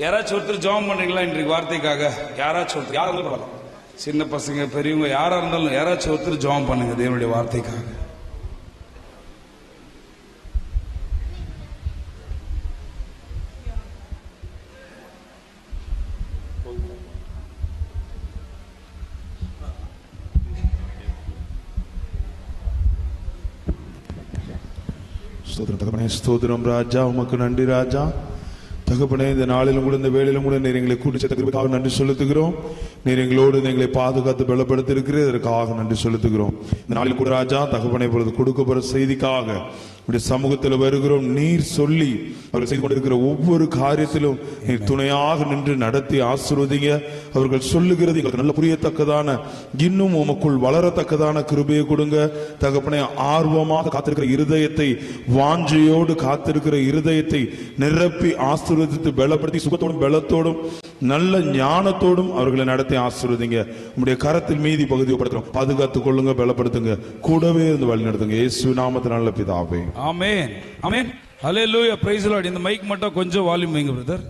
யாராச்சும் ஒருத்தர் ஜெபம் பண்றீங்களா இன்றைக்கு வார்த்தைக்காக? யாராச்சும் ஒருத்தர், யாரும் பரவாயில்ல, சின்ன பசங்க பெரியவங்க யாரா இருந்தாலும் யாராச்சும் ஒருத்தர் ஜெபம் பண்ணுங்க தேவனுடைய வார்த்தைக்காக. ஸ்தோத்திரம் தகப்பனே, ஸ்தோத்திரம் ராஜா, உமக்கு நன்றி ராஜா. தகப்பனே, இந்த நாளிலும் கூட இந்த வேளையிலும் கூட நீர் எங்களை கூட்டி சேர்த்ததற்காக நன்றி செலுத்துகிறோம். நீர் எங்களோடு எங்களை பாதுகாத்து பலப்படுத்தி இருக்கிறது, இதற்காக நன்றி செலுத்துகிறோம். இந்த நாளில் கூட ராஜா தகப்பனை பொழுது கொடுக்கப்படுற செய்திக்காக இப்படி சமூகத்தில் வருகிறோம். நீர் சொல்லி அவர்கள் செய்து கொண்டிருக்கிற ஒவ்வொரு காரியத்திலும் நீர் துணையாக நின்று நடத்தி ஆசீர்வதிங்க. அவர்கள் சொல்லுகிறது எங்களுக்கு நல்ல புரியத்தக்கதான, இன்னும் உமக்குள் வளரத்தக்கதான கிருபையை கொடுங்க தகப்பனை. ஆர்வமாக காத்திருக்கிற இருதயத்தை, வாஞ்சையோடு காத்திருக்கிற இருதயத்தை நிரப்பி ஆசீர்வதித்து பலப்படுத்தி சுகத்தோடும் பலத்தோடும் நல்ல ஞானத்தோடும் அவர்களை நடத்தி ஆசீர்வதிங்க. உங்களுடைய கரத்தில் மீதி பகுதியை படுத்துறோம். பாதுகாத்துக் கொள்ளுங்க, பலப்படுத்துங்க, கூடவே இருந்து வழி நடத்துங்க. இயேசு நாமத்தினால நல்ல பிதாவே, ஆமென், ஆமென், ஹல்லேலூயா, பிரைஸ் தி லார்ட். இந்த மைக் மட்டும் கொஞ்சம் வால்யூம் வைங்க பிரதர்.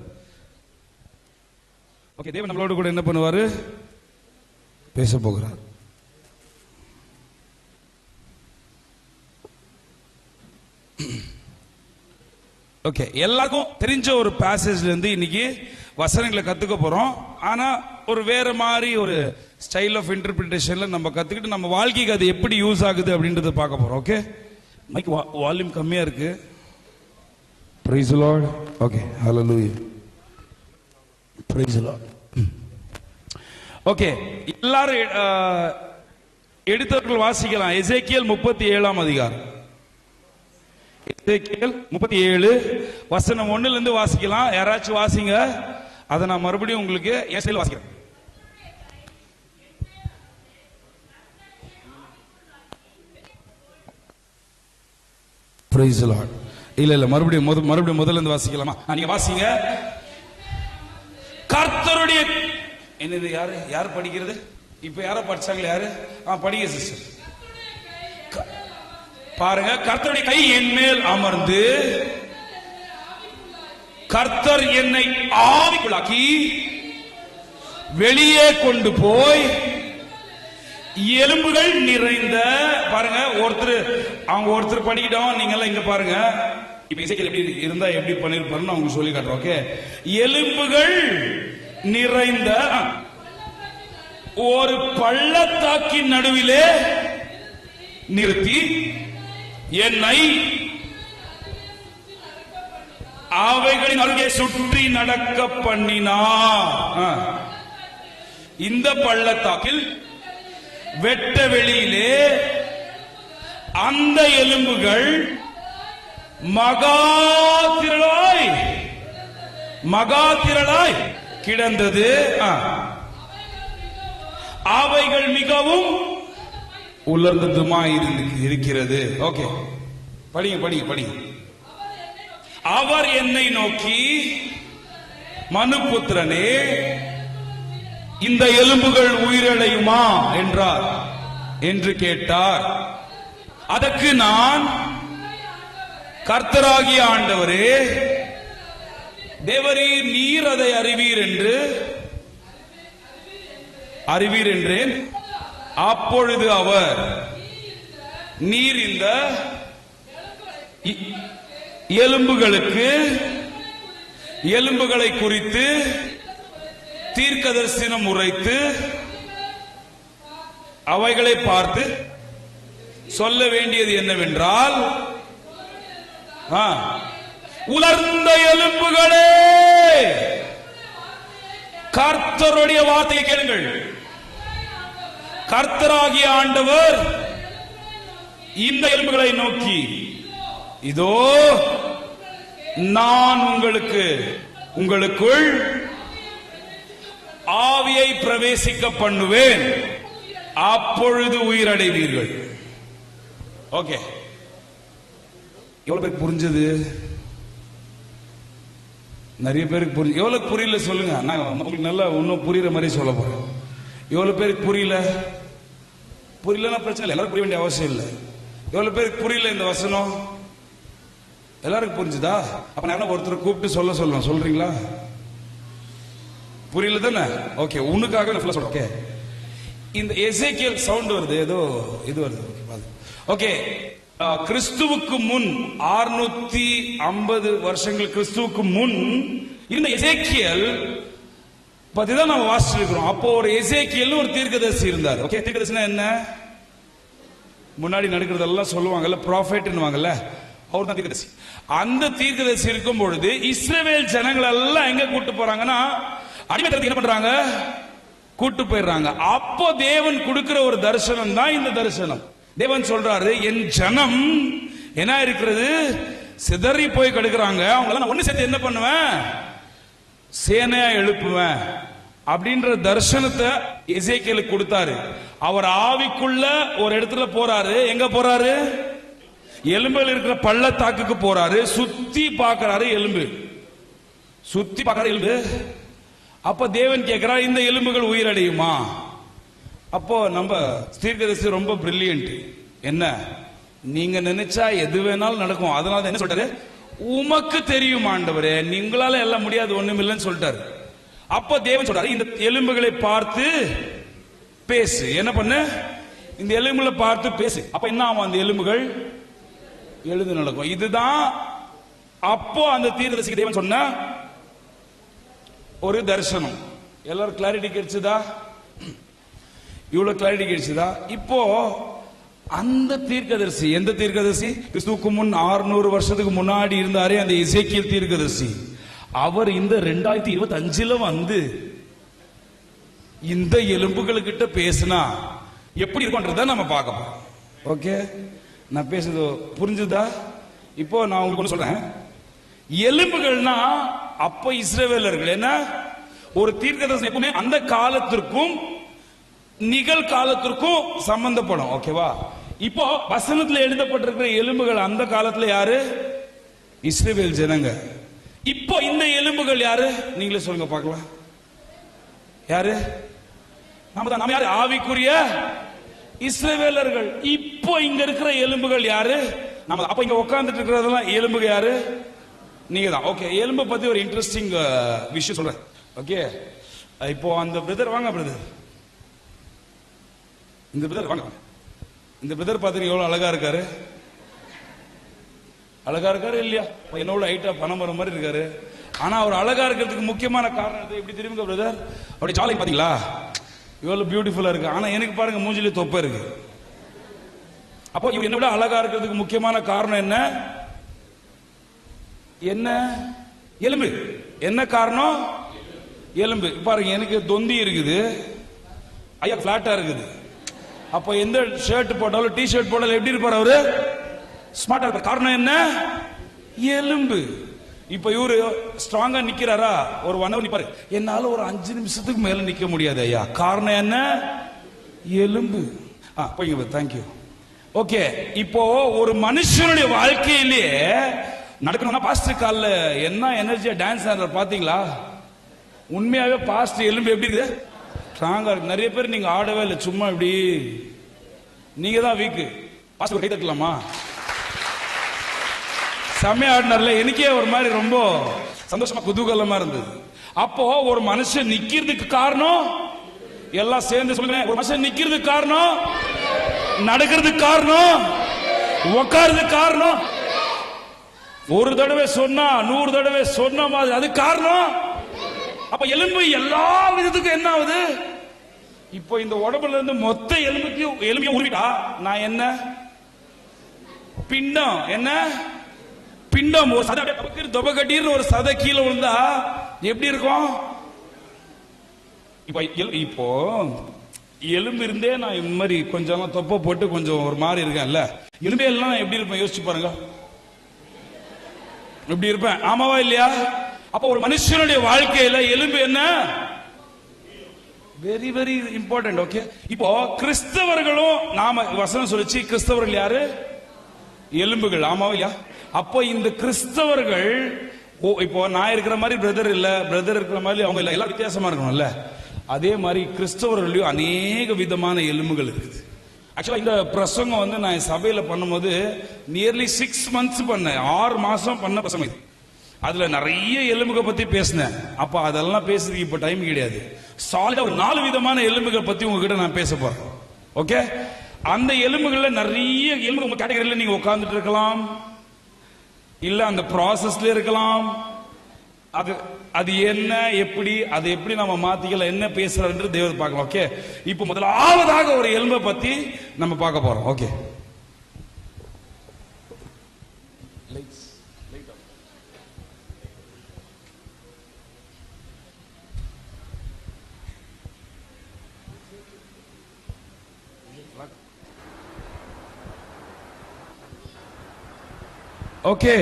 ஓகே, தேவன் நம்மளோட கூட என்ன பண்ணுவாரு? பேச போகிறார். ஓகே, எல்லாருக்கும் தெரிஞ்ச ஒரு பேசேஜ்ல இருந்து இன்னைக்கு வசனங்களை கத்துக்க போறோம். ஆனா ஒரு வேற மாதிரி ஒரு ஸ்டைல் ஆஃப் இன்டர்பிரிட்டேஷன்ல நம்ம கத்துக்கிட்டு நம்ம வாழ்க்கைக்கு அது எப்படி யூஸ் ஆகுது அப்படின்றத பார்க்க போறோம். ஓகே, மைக் வால்யூம் கம்மியா இருக்கு. Price the Lord. Okay, hallelujah, price the Lord. Okay, எல்லாரும் எடுத்தவர்கள் வாசிக்கலாம். எசேக்கியேல் 37ஆம் அதிகாரம். எசேக்கியேல் 37 வசனம் 1ல இருந்து வாசிக்கலாம். யாராச்சும் வாசிங்க. அதை நான் மறுபடியும் உங்களுக்கு எஸ்ஐல வாசிக்கிறேன். Price the Lord. இல்ல மறுபடியும் முதல்ல இருந்து வாசிக்கலாமா? நீங்க வாசிங்க. கர்த்தருடைய என்னது, யாரு படிக்கிறது? இப்ப யாரோ படிச்சாங்களே, யாரு? படிங்க சிஸ்டர். பாருங்க, கர்த்தருடைய கை என் மேல் அமர்ந்து கர்த்தர் என்னை ஆவிக்குள்ளாக்கி வெளியே கொண்டு போய் எலும்புகள் நிறைந்த, பாருங்க, ஒருத்தர் படிக்கிட்டோம். நீங்க எல்லாம் இங்க பாருங்க. இப்ப எசேக்கியேல் எப்படி இருந்தா எப்படி பண்ணிருப்பாருன்னு அவங்க சொல்லி காட்டுறோம். ஓகே, எலும்புகள் நிறைந்த ஒரு பள்ளத்தாக்கின் நடுவிலே நிறுத்தி என்னை அவைகளின் அருகே சுற்றி நடக்க பண்ணினார். இந்த பள்ளத்தாக்கில் வெட்ட வெளியிலே அந்த எலும்புகள் மகாதிரளாய் கிடந்தது. அவைகள் மிகவும் உலர்ந்ததுமாய் இருக்கிறது. ஓகே, படிங்க. அவர் என்னை நோக்கி, மனுபுத்திரனே, இந்த எலும்புகள் உயிரடையுமா என்றார் என்று கேட்டார். அதற்கு நான், கர்த்தராகிய ஆண்டவரே, தேவரீர் நீர் அதை அறிவீர் என்றேன். அப்பொழுது அவர், நீர் இந்த எலும்புகளை குறித்து தீர்க்கதரிசனம் உரைத்து அவைகளை பார்த்து சொல்ல வேண்டியது என்னவென்றால், உலர்ந்த எலும்புகளே, கர்த்தருடைய வார்த்தையை கேளுங்கள். கர்த்தராகிய ஆண்டவர் இந்த எலும்புகளை நோக்கி, இதோ நான் உங்களுக்குள் ஆவியை பிரவேசிக்க பண்ணுவேன், அப்பொழுது உயிரடைவீர்கள். ஓகே, எவ்வளவு பேருக்கு புரிஞ்சது? நிறைய பேருக்கு புரிஞ்சு. எவ்வளவு புரியல சொல்லுங்க. நான் உங்களுக்கு நல்லா இன்னும் புரியுற மாதிரி சொல்ல போறேன். எவ்வளவு பேருக்கு புரியலன்னா பிரச்சனை இல்லை, எல்லாரும் புரிய வேண்டிய அவசியம் இல்லை. எவ்வளவு பேருக்கு புரியல இந்த வசனம்? எல்லாருக்கும் புரிஞ்சுதா? அப்ப நான் ஒருத்தர் கூப்பிட்டு சொல்றீங்களா? புரியல தானே? ஓகே, உனக்காக நான் சொல்றேன். ஓகே, இந்த எசேக்கியேல் சவுண்ட் வருது, ஏதோ இது வருது. ஓகே, கிறிஸ்துவுக்கு முன் 650 வருஷங்கள் கிறிஸ்துவுக்கு முன் இந்த எசேக்கியேல் பத்தி தான் நம்ம வாசிச்சிருக்கிறோம். அப்போ ஒரு எசேக்கியேல் ஒரு தீர்க்கதரிசி இருந்தார். ஓகே, தீர்க்கதரிசினா என்ன? முன்னாடி நடக்கிறதெல்லாம் சொல்லுவாங்கல்ல, ப்ராஃபெட்னுவாங்கல்ல, அவர் தான் தீர்க்கதரிசி. அந்த தீர்க்கதரிசி இருக்கும் பொழுது இஸ்ரவேல் ஜனங்கள் எல்லாம் எங்க கூட்டு போறாங்கன்னா, அடிமைத்தனத்துக்கு என்ன பண்றாங்க? கூட்டு போயிடுறாங்க. அப்போ தேவன் கொடுக்கிற ஒரு தரிசனம் தான் இந்த தரிசனம். தேவன் சொல்றாரு, என் ஜனம் என்ன இருக்கிறது? சிதறி போய் கிடக்குறாங்க. அவங்கள நான் ஒண்ணு சேர்த்து என்ன பண்ணுவேன்? சேனையா எழுப்புவேன் அப்படின்ற தரிசனத்தை எசேக்கியேலுக்கு கொடுத்தாரு. அவர் ஆவிக்குள்ள ஒரு இடத்துல போறாரு. எங்க போறாரு? எலும்புல இருக்கிற பள்ளத்தாக்குக்கு போறாரு. சுத்தி பார்க்கறாரு எலும்பு, சுத்தி பார்க்கறாரு எலும்பு. அப்ப தேவன் கேட்கிறார், இந்த எலும்புகள் உயிரடையுமா? அப்போ நம்ம தீர்க்கதரிசி ரொம்ப பிரில்லியன்ட். என்ன? நீங்க நினைச்சா எது வேணாலும் நடக்கும். அதனால தான் என்ன சொல்றாரு? உமக்கு தெரியும் ஆண்டவரே, நீங்களால எல்லாம் முடியாது, ஒண்ணும் இல்லைன்னு சொல்லிட்டாரு. அப்ப தேவன் சொல்றாரு, இந்த எலும்புகளை பார்த்து பேசு. என்ன பண்ணு? இந்த எலும்புகளை பார்த்து பேசு. அப்ப என்ன ஆகும்? அந்த எலும்புகள் எழுந்து நடக்கும். இதுதான் அப்போ அந்த தீர்க்கதரிசிக்கு தேவன் சொன்ன ஒரு தரிசனம். எல்லாரும் கிளாரிட்டி கிடைச்சதா? இவ்வளவு கிளாரிட்டி கிடைச்சதா? இப்போ அந்த தீர்க்கதரிசி, எந்த தீர்க்கதரிசி? கிறிஸ்துவுக்கு முன் 600 வருஷத்துக்கு முன்னாடி இருந்தாரே அந்த எசேக்கியேல் தீர்க்கதரிசி, அவர் இந்த 2025 வந்து இந்த எலும்புகள் கிட்ட பேசினா எப்படி இருக்கும்ன்றத நம்ம பார்க்க போறோம். ஓகே, நான் பேசுறது புரிஞ்சுதா? இப்போ நான் உங்களுக்கு ஒன்று சொல்றேன். எலும்புகள்னா அப்ப இஸ்ரவேலர்கள் என்ன, ஒரு தீர்க்கதரிசி எப்பவுமே அந்த காலத்திற்கும் நிகழ்காலத்திற்கும் சம்பந்தப்படும். ஓகேவா? இப்போ வசனத்துல எழுதப்பட்டிருக்கிற எலும்புகள் அந்த காலத்துல யாரு? இஸ்ரவேல் ஜனங்க. இப்போ இந்த எலும்புகள் யாரு? நீங்களே சொல்லுங்க பார்க்கலாம். யாரு? நாம தான். நாம யாரு? ஆவிக்குரிய இஸ்ரவேலர்கள். இப்போ இங்க இருக்கிற எலும்புகள் யாரு? நாம. அப்ப இங்க உட்கார்ந்துட்டு இருக்கிறதெல்லாம் எலும்புகள் யாரு? நீங்க தான். ஓகே, எலும்பை பத்தி ஒரு இன்ட்ரெஸ்டிங் விஷயம் சொல்றேன். ஓகே, இப்போ அந்த பிரதர் வாங்க. பிரதர், இந்த பிரதர் வாங்க. இந்த பிரதர் பாத்தீங்க எவ்வளவு அழகா இருக்காரு? அழகா இருக்காரு இல்லையா? என்னோட ஹைட்டா பணமரம் மாதிரி இருக்காரு. ஆனா அவர் அழகா இருக்கிறதுக்கு முக்கியமான காரணம் எப்படி தெரியுங்க பிரதர்? அப்படி சாலை பாத்தீங்களா? இவ்வளவு பியூட்டிஃபுல்லா இருக்கு. ஆனா எனக்கு பாருங்க, மூஞ்சில தொப்பை இருக்கு. அப்போ இவர் என்ன விட அழகா இருக்கிறதுக்கு முக்கியமான காரணம் என்ன? என்ன? எலும்பு. என்ன காரணம்? எலும்பு. பாருங்க, எனக்கு தொந்தி இருக்குது, ஐயா பிளாட்டா இருக்குது. அப்ப எந்த ஷர்ட் போட்டாலும், டி ஷர்ட் போட்டாலும் எப்படி இருப்பார் அவரு? ஸ்மார்ட்டா இருப்பார். காரணம் என்ன? எலும்பு. இப்ப இவரு ஸ்ட்ராங்கா நிக்கிறாரா? ஒரு 1 hour நிப்பாரு. என்னால ஒரு 5 நிமிஷத்துக்கு மேல நிக்க முடியாது ஐயா. காரணம் என்ன? எலும்பு. போய்ங்க. தேங்க்யூ. ஓகே, இப்போ ஒரு மனுஷனுடைய வாழ்க்கையிலேயே நடக்கணும்னா, பாஸ்டர் கால்ல என்ன எனர்ஜியா டான்ஸ் ஆடுற பாத்தீங்களா? உண்மையாவே பாஸ்டர் எலும்பு எப்படி இருக்குது? ஸ்ட்ராங்கா இருக்கு. நிறைய பேர் நீங்க ஆடவே இல்லை, சும்மா இப்படி. நீங்க தான் வீக்கு. பாஸ்டர் கை தட்டலாமா? செம்மையா ஆடினார்ல. எனக்கே ஒரு மாதிரி ரொம்ப சந்தோஷமா குதூகலமா இருந்தது. அப்போ ஒரு மனுஷன் நிக்கிறதுக்கு காரணம், எல்லாம் சேர்ந்து சொல்லுங்க. ஒரு மனுஷன் நிக்கிறதுக்கு காரணம், நடக்கிறதுக்கு காரணம், உட்கார்றதுக்கு காரணம். ஒரு தடவை சொன்னா 100 தடவை சொன்ன மாதிரி அது காரணம். அப்ப எலும்பு எல்லா விதத்துக்கும் என்ன ஆகுது? இப்போ இந்த உடம்புல இருந்து மொத்த எலும்பையும் உருவிட்டா நான் என்ன? பிண்டம். என்ன பிண்டம்? ஒரு சதை தொபகட்டின்னு ஒரு சதை கீழே விழுந்தா எப்படி இருக்கும்? இப்போ எலும்பு இருந்தே நான் இந்த மாதிரி கொஞ்சம் தொப்பை போட்டு கொஞ்சம் ஒரு மாதிரி இருக்கேன்ல, எலும்பே எல்லாம் எப்படி இருப்பேன் யோசிச்சு பாருங்க. எப்படி இருப்பேன்? ஆமாவா இல்லையா? அப்ப ஒரு மனுஷனுடைய வாழ்க்கையில எலும்பு என்ன? Very very important. ஓகே, இப்போ கிறிஸ்தவர்களும் நாம வசனம் சொல்லிச்சு, கிறிஸ்தவர்கள் யாரு? எலும்புகள். ஆமாவா இல்லையா? அப்போ இந்த கிறிஸ்தவர்கள் இப்போ நான் இருக்கிற மாதிரி பிரதர் இல்ல, பிரதர் இருக்கிற மாதிரி அவங்க இல்ல, எல்லாம் வித்தியாசமா இருக்கணும்ல. அதே மாதிரி கிறிஸ்தவர்களையும் அநேக விதமான எலும்புகள் இருக்குது. ஆக்சுவலா இந்த பிரசங்கம் நான் சபையில பண்ணும்போது நியர்லி 6 months பண்ணேன். 6 மாசம் பண்ண பிரசங்கம் இது. அதுல நிறைய எலும்புகள் பத்தி பேசினேன். அப்ப அதெல்லாம் பேசுறதுக்கு இப்ப டைம் கிடையாது. சாலிடா ஒரு 4 விதமான எலும்புகள் பத்தி உங்ககிட்ட நான் பேச போறேன். ஓகே, அந்த எலும்புகள்ல நிறைய எலும்பு உங்க கேட்டகரியில நீங்க உட்கார்ந்துட்டு இருக்கலாம், இல்ல அந்த ப்ராசஸ்ல இருக்கலாம். அது என்ன, எப்படி, அதை எப்படி நம்ம மாத்திக்கலாம், என்ன பேசுறோம்ன்றது தேவதை பார்க்கலாம். ஓகே, இப்போ முதலாவதாக ஒரு எலும்பை பத்தி நம்ம பார்க்க போறோம். ஓகே, ஓகே,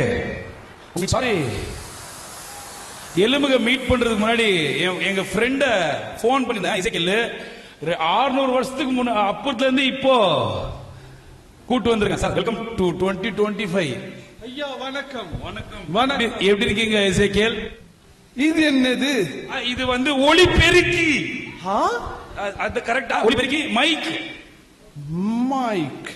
சாரி, எலும்புக மீட் பண்றதுக்கு முன்னாடி எங்க ஃப்ரெண்ட போன் பண்ணிருந்தேன். இசைக்கல் 600 வருஷத்துக்கு முன்ன அப்பத்துல இருந்து இப்போ கூட்டு வந்திருக்கேன் சார். Welcome to 2025. ஐயா வணக்கம். வணக்கம், எப்படி இருக்கீங்க இசைக்கல்? இது என்னது? இது வந்து ஒளிபெருக்கி. அது கரெக்டா? ஒளிபெருக்கி மைக். மைக்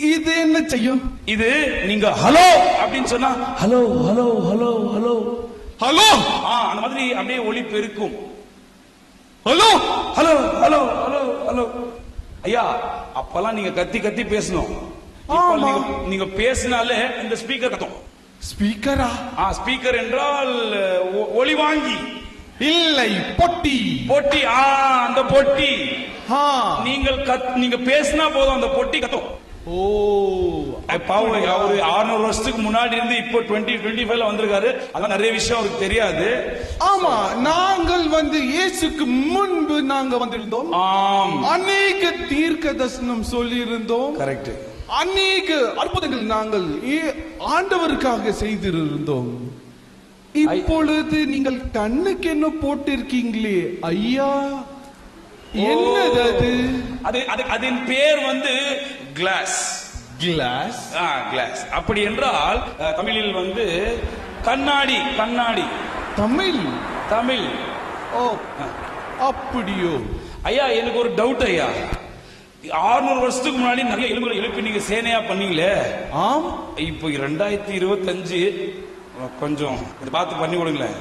இது என்ன செய்யும்? இது நீங்க ஹலோ அப்படின்னு சொன்னா hello hello hello hello hello அந்த மாதிரி அப்படியே ஒளி பெருக்கும். Hello hello hello hello hello. ஐயா, அப்பெல்லாம் நீங்க கத்தி கத்தி பேசணும். நீங்க பேசினாலே இந்த ஸ்பீக்கர் கத்தும். ஸ்பீக்கரா? ஸ்பீக்கர் என்றால் ஒளி வாங்கி இல்லை, பொட்டி. பொட்டி, அந்த பொட்டி. நீங்க பேசினா போதும் அந்த பொட்டி கத்தும். ஓ, பாவம், அவரு 600 வருஷத்துக்கு முன்னாடி இருந்து இப்போ 2025ல வந்திருக்காரு. அதான் நிறைய விஷயம் அவருக்கு தெரியாது. ஆமா, நாங்கள் வந்து இயேசுக்கு முன்பு நாங்க வந்திருந்தோம். அநேக தீர்க்க தரிசனம் சொல்லி இருந்தோம். கரெக்ட். அநேக அற்புதங்கள் நாங்கள் ஆண்டவருக்காக செய்திருந்தோம். இப்பொழுது நீங்கள் கண்ணுக்கு என்ன போட்டிருக்கீங்களே ஐயா, என்னது அது? அதன் பேர் வந்து கிளாஸ். கிளாஸ்? கிளாஸ். அப்படி என்றால் தமிழில் வந்து கண்ணாடி. கண்ணாடி தமிழ். தமிழ். ஓ, அப்படியோ? ஐயா, எனக்கு ஒரு டவுட் ஐயா. 600 வருஷத்துக்கு முன்னாடி நிறைய எலும்புகளை எழுப்பி நீங்க சேனையா பண்ணீங்களே. ஆம். இப்போ 2025 கொஞ்சம் பார்த்து பண்ணி கொடுங்களேன்.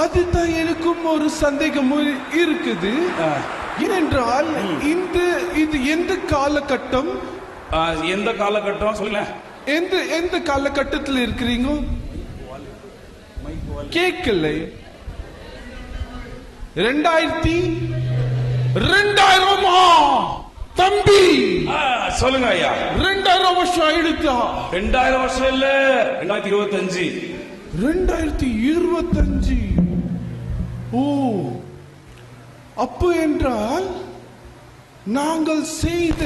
அதுதான் எனக்கும் ஒரு சந்தேகம் இருக்குது. ஏனென்றால் இது எந்த காலகட்டம்? எந்த காலகட்டம் சொல்லுங்க. எந்த காலகட்டத்தில் இருக்கிறீங்க? கேட்கல. 2000 தம்பி சொல்லுங்க ஐயா. 2000 வருஷம் ஆயிடுச்சா? 2000 வருஷம் இல்ல, 2025. 2025. ஓ, அப்போ என்றால் நாங்கள் செய்த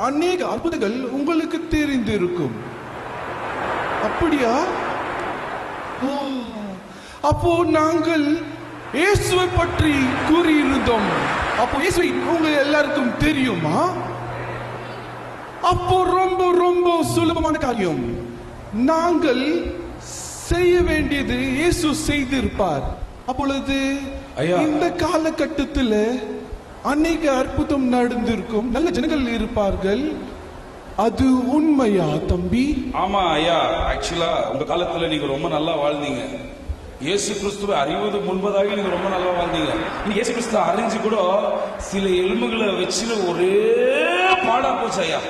அநேக அற்புதங்கள் உங்களுக்கு தெரிந்திருக்கும். அப்படியா? அப்போ நாங்கள் இயேசுவை பற்றி கூறியிருந்தோம். அப்போ இயேசுவை உங்க எல்லாருக்கும் தெரியுமா? அப்போ ரொம்ப ரொம்ப சுலபமான காரியம். நாங்கள் செய்ய வேண்டியது இயேசு செய்திருப்பார். அப்பொழுது இந்த காலகட்டத்தில் அநேக அற்புதம் நடந்திருக்கும், நல்ல ஜனங்கள் இருப்பார்கள். அது உண்மையா தம்பி? ஆமா ஐயா, ஆக்சுவலா உங்க காலத்துல நீங்க ரொம்ப நல்லா வாழ்ந்தீங்க. இயேசு கிறிஸ்துவை அறிவது முன்பதாக நீங்க ரொம்ப நல்லா வாழ்ந்தீங்க. நீங்க இயேசு கிறிஸ்துவ அறிஞ்சு கூட சில எலும்புகளை வச்சு ஒரே பாடா போச்சு ஐயா.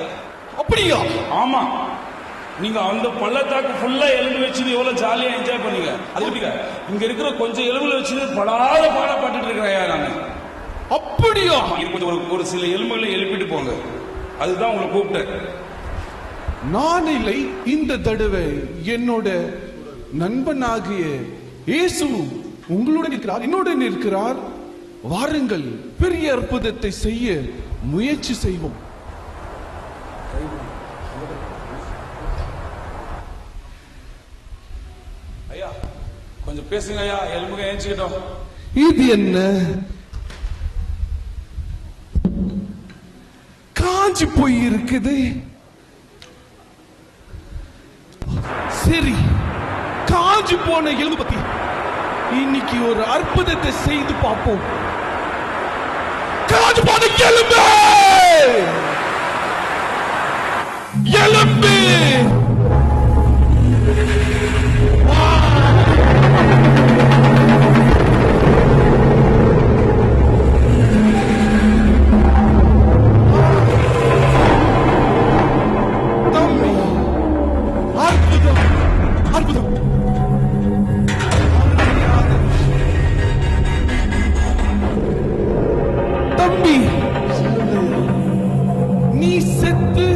அப்படியா? ஆமா, நீங்க அந்த பள்ளத்தாக்கு ஃபுல்லா எலும்பு வச்சு எவ்வளவு ஜாலியா என்ஜாய் பண்ணீங்க. அது எப்படிங்க இங்க இருக்கிற கொஞ்சம் எலும்புல வச்சு படாத பாடா பாட்டுட்டு இருக்கிறேன் நானு. அப்படியா? கொஞ்சம் ஒரு சில எலும்புகளை எழுப்பிட்டு போங்க, அதுதான் உங்களை கூப்பிட்டேன். நான் இல்லை, இந்த தடவை என்னோட நண்பனாகிய இயேசு உங்களுடன் இருக்கிறார், என்னுடன் இருக்கிறார். வாருங்கள், பெரிய அற்புதத்தை செய்ய முயற்சி செய்வோம். ஐயா கொஞ்சம் பேசுங்க ஐயா, எலும்புக ஏஞ்சிக்கிட்டோம். இது என்ன? காஞ்சி போய் இருக்குது. சரி, காஞ்சி போன எலும்பு பத்தி இன்னைக்கு ஒரு அற்புதத்தை செய்து பார்ப்போம். காஞ்சி போன எலும்பு, எலும்பு தம்பி, அற்புதம், அற்புதம். தம்பி, நீ செத்து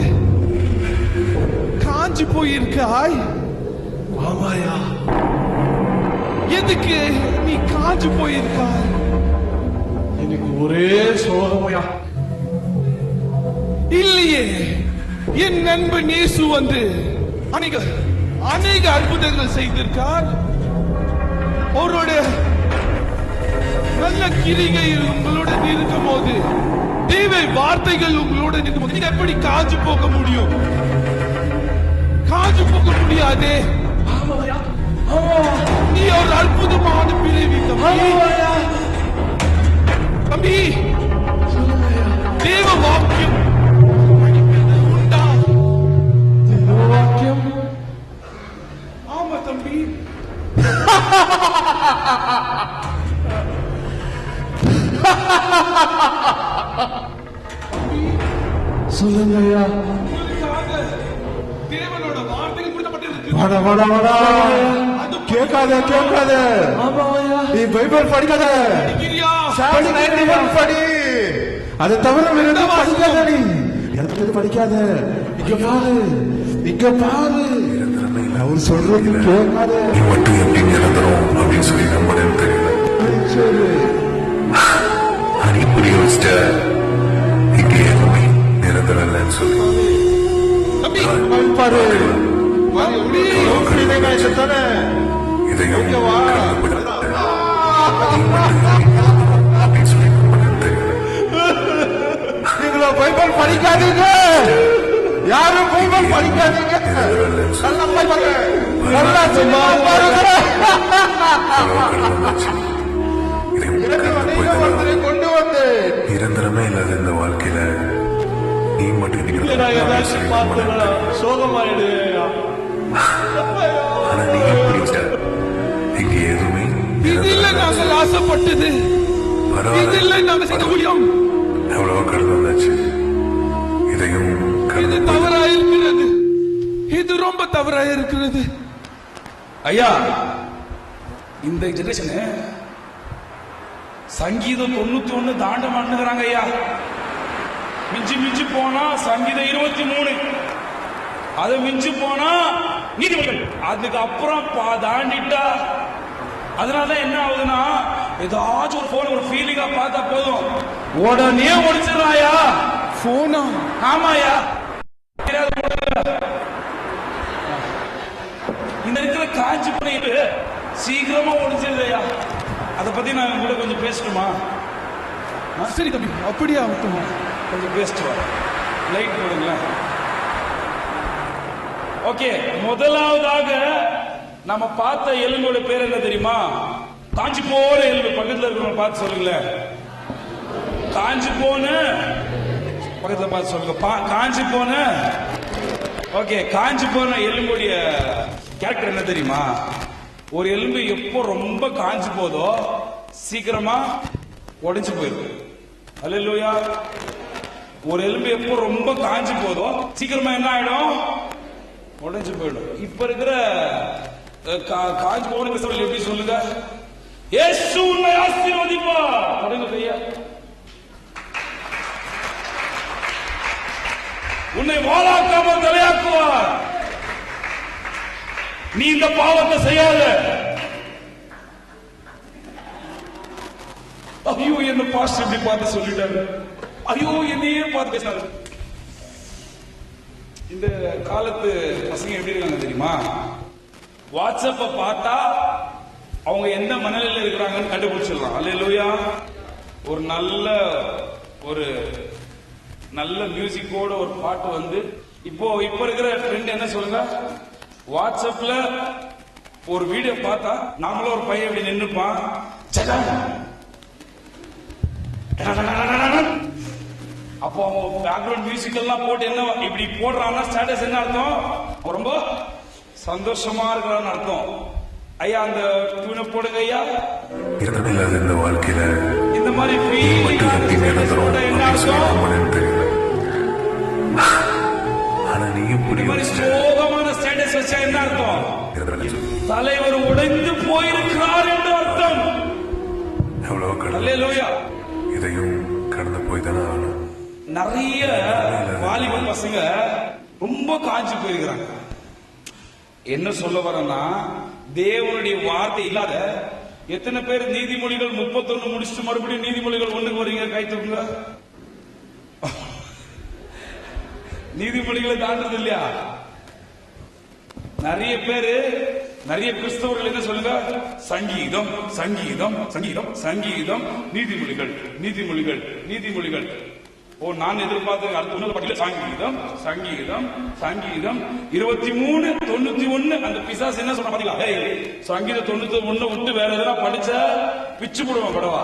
காஞ்சு போயிருக்காய். ஆமாயா. எதுக்கு நீ காஞ்சு போயிருக்காய்? எனக்கு ஒரே சோகமையா. இல்லையே, என் நண்பன் இயேசு வந்து அநேக அற்புதங்கள் செய்திருக்கார். அவரோட நல்ல கிரிகை உங்களுடன் இருக்கும் போது, தேவ வார்த்தைகள் உங்களுடன் இருக்கும் போது நீங்க எப்படி காஞ்சு போக முடியும்? காஞ்சு போக முடியாதே. நீ ஒரு அற்புதமான பிறவி தம்பி. தேவ வாக்கியம் உண்டா? வாக்கியம். ஆமா தம்பி. சொல்லுங்கய்யா. உங்களுக்காக தேவனோட வார்த்தைகள் கொடுக்கப்பட்டிருக்கு. வாடா வாடா வாடா. கேட்காத கேட்காத. நீ பைபிள் படிக்காத. படிக்கிறியா? சாம்ஸ் 91 படி. அதை தவிர வேற எதுவும் படிக்காத நீ. எனக்கு படிக்காத. இங்க பாரு, இங்க பாரு. அவர் சொல்றது கேட்காத. நீ மட்டும் எப்படி நிரந்தரம் அப்படின்னு சொல்லி நம்பணும்னு தெரியல. சரி. நீ புரிய வச்சிட்ட இங்கே எதுவுமே நிரந்தரம் இல்லைன்னு சொல்லி. தம்பி, பாரு. இதையும் கருதப்படாத. நீ மட்டும் அப்படின்னு சொல்லி நம்பணும்னு தெரியல. நீங்களோ பைபிள் படிக்காதீங்க. யாரும் பைபிள் படிக்காதீங்க. நிரந்தரம் இல்லைன்னு சொல்லி நல்லா பாருங்க. நல்லா சும்மா பாருங்க. கொண்டு வந்து நிரந்தரமே இல்லாத இந்த வாழ்க்கையில நீ மட்டும் ஆனா நீ எப்படி இங்க எதுவுமே இது இல்லை நாங்கள் ஆசைப்பட்டது. இது இல்லை நாங்கள் செய்ய முடியும். எவ்வளவோ கடந்து வந்தாச்சு. இதையும் இது தவறா இருக்கிறது. இது ரொம்ப தவறா இருக்கிறது. ஐயா, இந்த ஜெனரேஷனு சங்கீதம் 91 தாண்ட மாட்டேங்கிறாங்க ஐயா. மிஞ்சி மிஞ்சி போனா சங்கீதம் 23, அதை மிஞ்சி போனா நீதிமன்றம், அதுக்கு அப்புறம் தாண்டிட்டா. அதனாலதான் என்ன ஆகுதுன்னா, ஏதாச்சும் ஒரு போன் ஒரு ஃபீலிங்கா பார்த்தா போதும் உடனே ஒடிச்சிடறாயா. போனா? ஆமாயா. இந்த இருக்கிற காஞ்சி பண்ணிட்டு சீக்கிரமா ஒடிச்சிருதையா. அதை பத்தி நான் கூட கொஞ்சம் பேசணுமா? சரி தம்பி, அப்படியே ஆகட்டும். கொஞ்சம் பேசிட்டு லைட் போடுங்களேன். ஓகே, முதலாவதாக நம்ம பார்த்த எலும்போட பேர் என்ன தெரியுமா? காஞ்சி போன எலும்பு. பக்கத்துல இருக்கிறவங்க பார்த்து சொல்லுங்களேன். காஞ்சி போன, பக்கத்துல பார்த்து சொல்லுங்க. காஞ்சி போன. ஓகே, காஞ்சி போன எலும்புடைய கேரக்டர் என்ன தெரியுமா? ஒரு எலும்பு எப்போ ரொம்ப காஞ்சி போதோ சீக்கிரமா உடைஞ்சு போயிடும். அல்லேலூயா. ஒரு எலும்பு எப்போ ரொம்ப காஞ்சி போதோ சீக்கிரமா என்ன ஆயிடும்? உடைஞ்சு போயிடும். இப்ப இருக்கிற காஞ்சி போன கிறிஸ்தவர்கள் எப்படி சொல்லுங்க? இயேசு உன்னை ஆசீர்வதிப்பார். தொடங்க கையா. உன்னை வாழாக்காம தலையாக்குவார். நீ இந்த பாவத்தை செய்யாத. ஐயோ, என்ன பாஸ்டர் இப்படி பார்த்து சொல்லிட்டாரு. ஐயோ, என்னையே பார்த்து பேசினாரு. இந்த காலத்து பசங்க எப்படி இருக்காங்க தெரியுமா? வாட்ஸ்அப்ப பார்த்தா அவங்க எந்த மனநிலையில் இருக்கிறாங்கன்னு கண்டுபிடிச்சிடலாம். அல்லேலூயா. ஒரு நல்ல மியூசிக்கோட ஒரு பாட்டு வந்து இப்ப இருக்கிற ட்ரெண்ட் என்ன சொல்லுங்க? வாட்ஸ்அப்ல ஒரு வீடியோ பார்த்தா நாமளும் ஒரு பையன் இப்படி நின்னுப்பான். அப்போ பேக்ரவுண்ட் மியூசிக் எல்லாம் போட்டு என்ன இப்படி போடுறான்னா ஸ்டேட்டஸ் என்ன அர்த்தம்? ரொம்ப சந்தோஷமா இருக்கிறான்னு அர்த்தம். ஐயா அந்த டியூனை போடுங்க ஐயா. இரக்கம் இல்லாத இந்த வாழ்க்கையில இந்த மாதிரி மட்டும் எத்தி நிரந்தரம் அப்படின்னு சொல்லி நம்பணும்னு தெரியல. ஆனா நீயும் புரிய சோகமான ஸ்டேட்டஸ் வச்சா என்ன அர்த்தம்? தலைவர் உடைந்து போயிருக்கிறார் என்று அர்த்தம். எவ்வளவு அல்லேலூயா. இதையும் கடந்து போய் தானே ஆகணும். நிறைய வாலிப பசங்க ரொம்ப காஞ்சி போயிருக்கிறாங்க. என்ன சொல்ல வரேன்னா, தேவனுடைய வார்த்தை இல்லாத எத்தனை பேர் நீதிமொழிகள் 31 முடிச்சுட்டு மறுபடியும் நீதிமொழிகள் 1க்கு வரீங்க? கை தூக்குங்க. நீதிமொழிகளை தாண்டது இல்லையா? நிறைய பேரு, நிறைய கிறிஸ்தவர்கள் என்ன சொல்லுங்க, சங்கீதம் சங்கீதம் சங்கீதம் சங்கீதம், நீதிமொழிகள் நீதிமொழிகள் நீதிமொழிகள். ஓ, நான் எதிர்பார்த்த அடுத்த பட்டியல சங்கீதம் சங்கீதம் சங்கீதம் 23:91. அந்த பிசாசு என்ன சொன்ன பாத்தீங்களா? சங்கீதம் 91 விட்டு வேற எதனா படிச்ச பிச்சு போடுவான் படவா.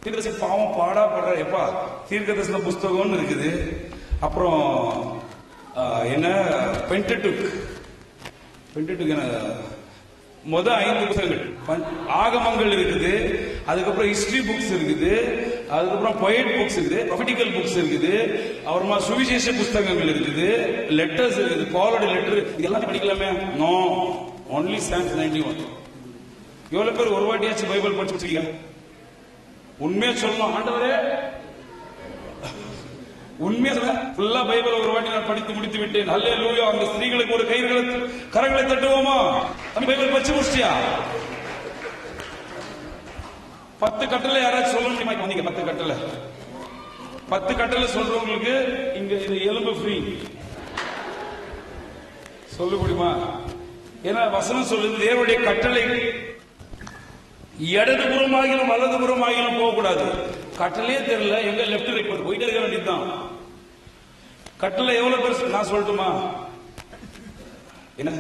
தீர்க்கதரிசி பாவம் பாடா படுற எப்பா. தீர்க்கதரிசன புஸ்தகம்னு இருக்குது. அப்புறம் என்ன பென்டெடுக் என்ன முத 5 புத்தகங்கள் ஆகமங்கள் இருக்குது. அதுக்கப்புறம் ஹிஸ்டரி புக்ஸ் இருக்குது. அதுக்கப்புறம் பொயட் புக்ஸ் இருக்குது. ப்ரொஃபெட்டிக்கல் புக்ஸ் இருக்குது. அப்புறமா சுவிசேஷ புஸ்தகங்கள் இருக்குது. லெட்டர்ஸ் இருக்குது. பாலோட லெட்டர் இதெல்லாம் படிக்கலாமே? No, only Sam's 91. எவ்வளவு பேர் ஒரு வாட்டியாச்சும் பைபிள் படிச்சு வச்சுக்கீங்க? உண்மையா சொல்லணும், ஆண்டவரே உண்மையா சொல்ல, ஃபுல்லா பைபிள் ஒரு வாட்டி நான் படித்து முடித்து விட்டேன். அல்லேலூயா. அந்த ஸ்திரீகளுக்கு ஒரு கரங்களை தட்டுவோமா? பைபிள் படிச்சு முடிச்சியா? 10 கட்டளை யாராச்சும் சொல்ல முடியுமா? வந்தீங்க 10 கட்டளை. 10 கட்டளை சொல்றவங்களுக்கு இங்க இந்த எலும்பு ஃப்ரீ. சொல்ல முடியுமா? ஏன்னா வசனம் சொல்லுது, தேவனுடைய கட்டளை இடதுபுறமாகிலும் வலதுபுறமாகிலும் போக கூடாது. கட்டளையே தெரியல, எங்க லெப்ட் ரைட் போயிட்டே இருக்க வேண்டியதுதான். கட்டளை எவ்வளவு பெருசு நான் சொல்லட்டுமா? என்ன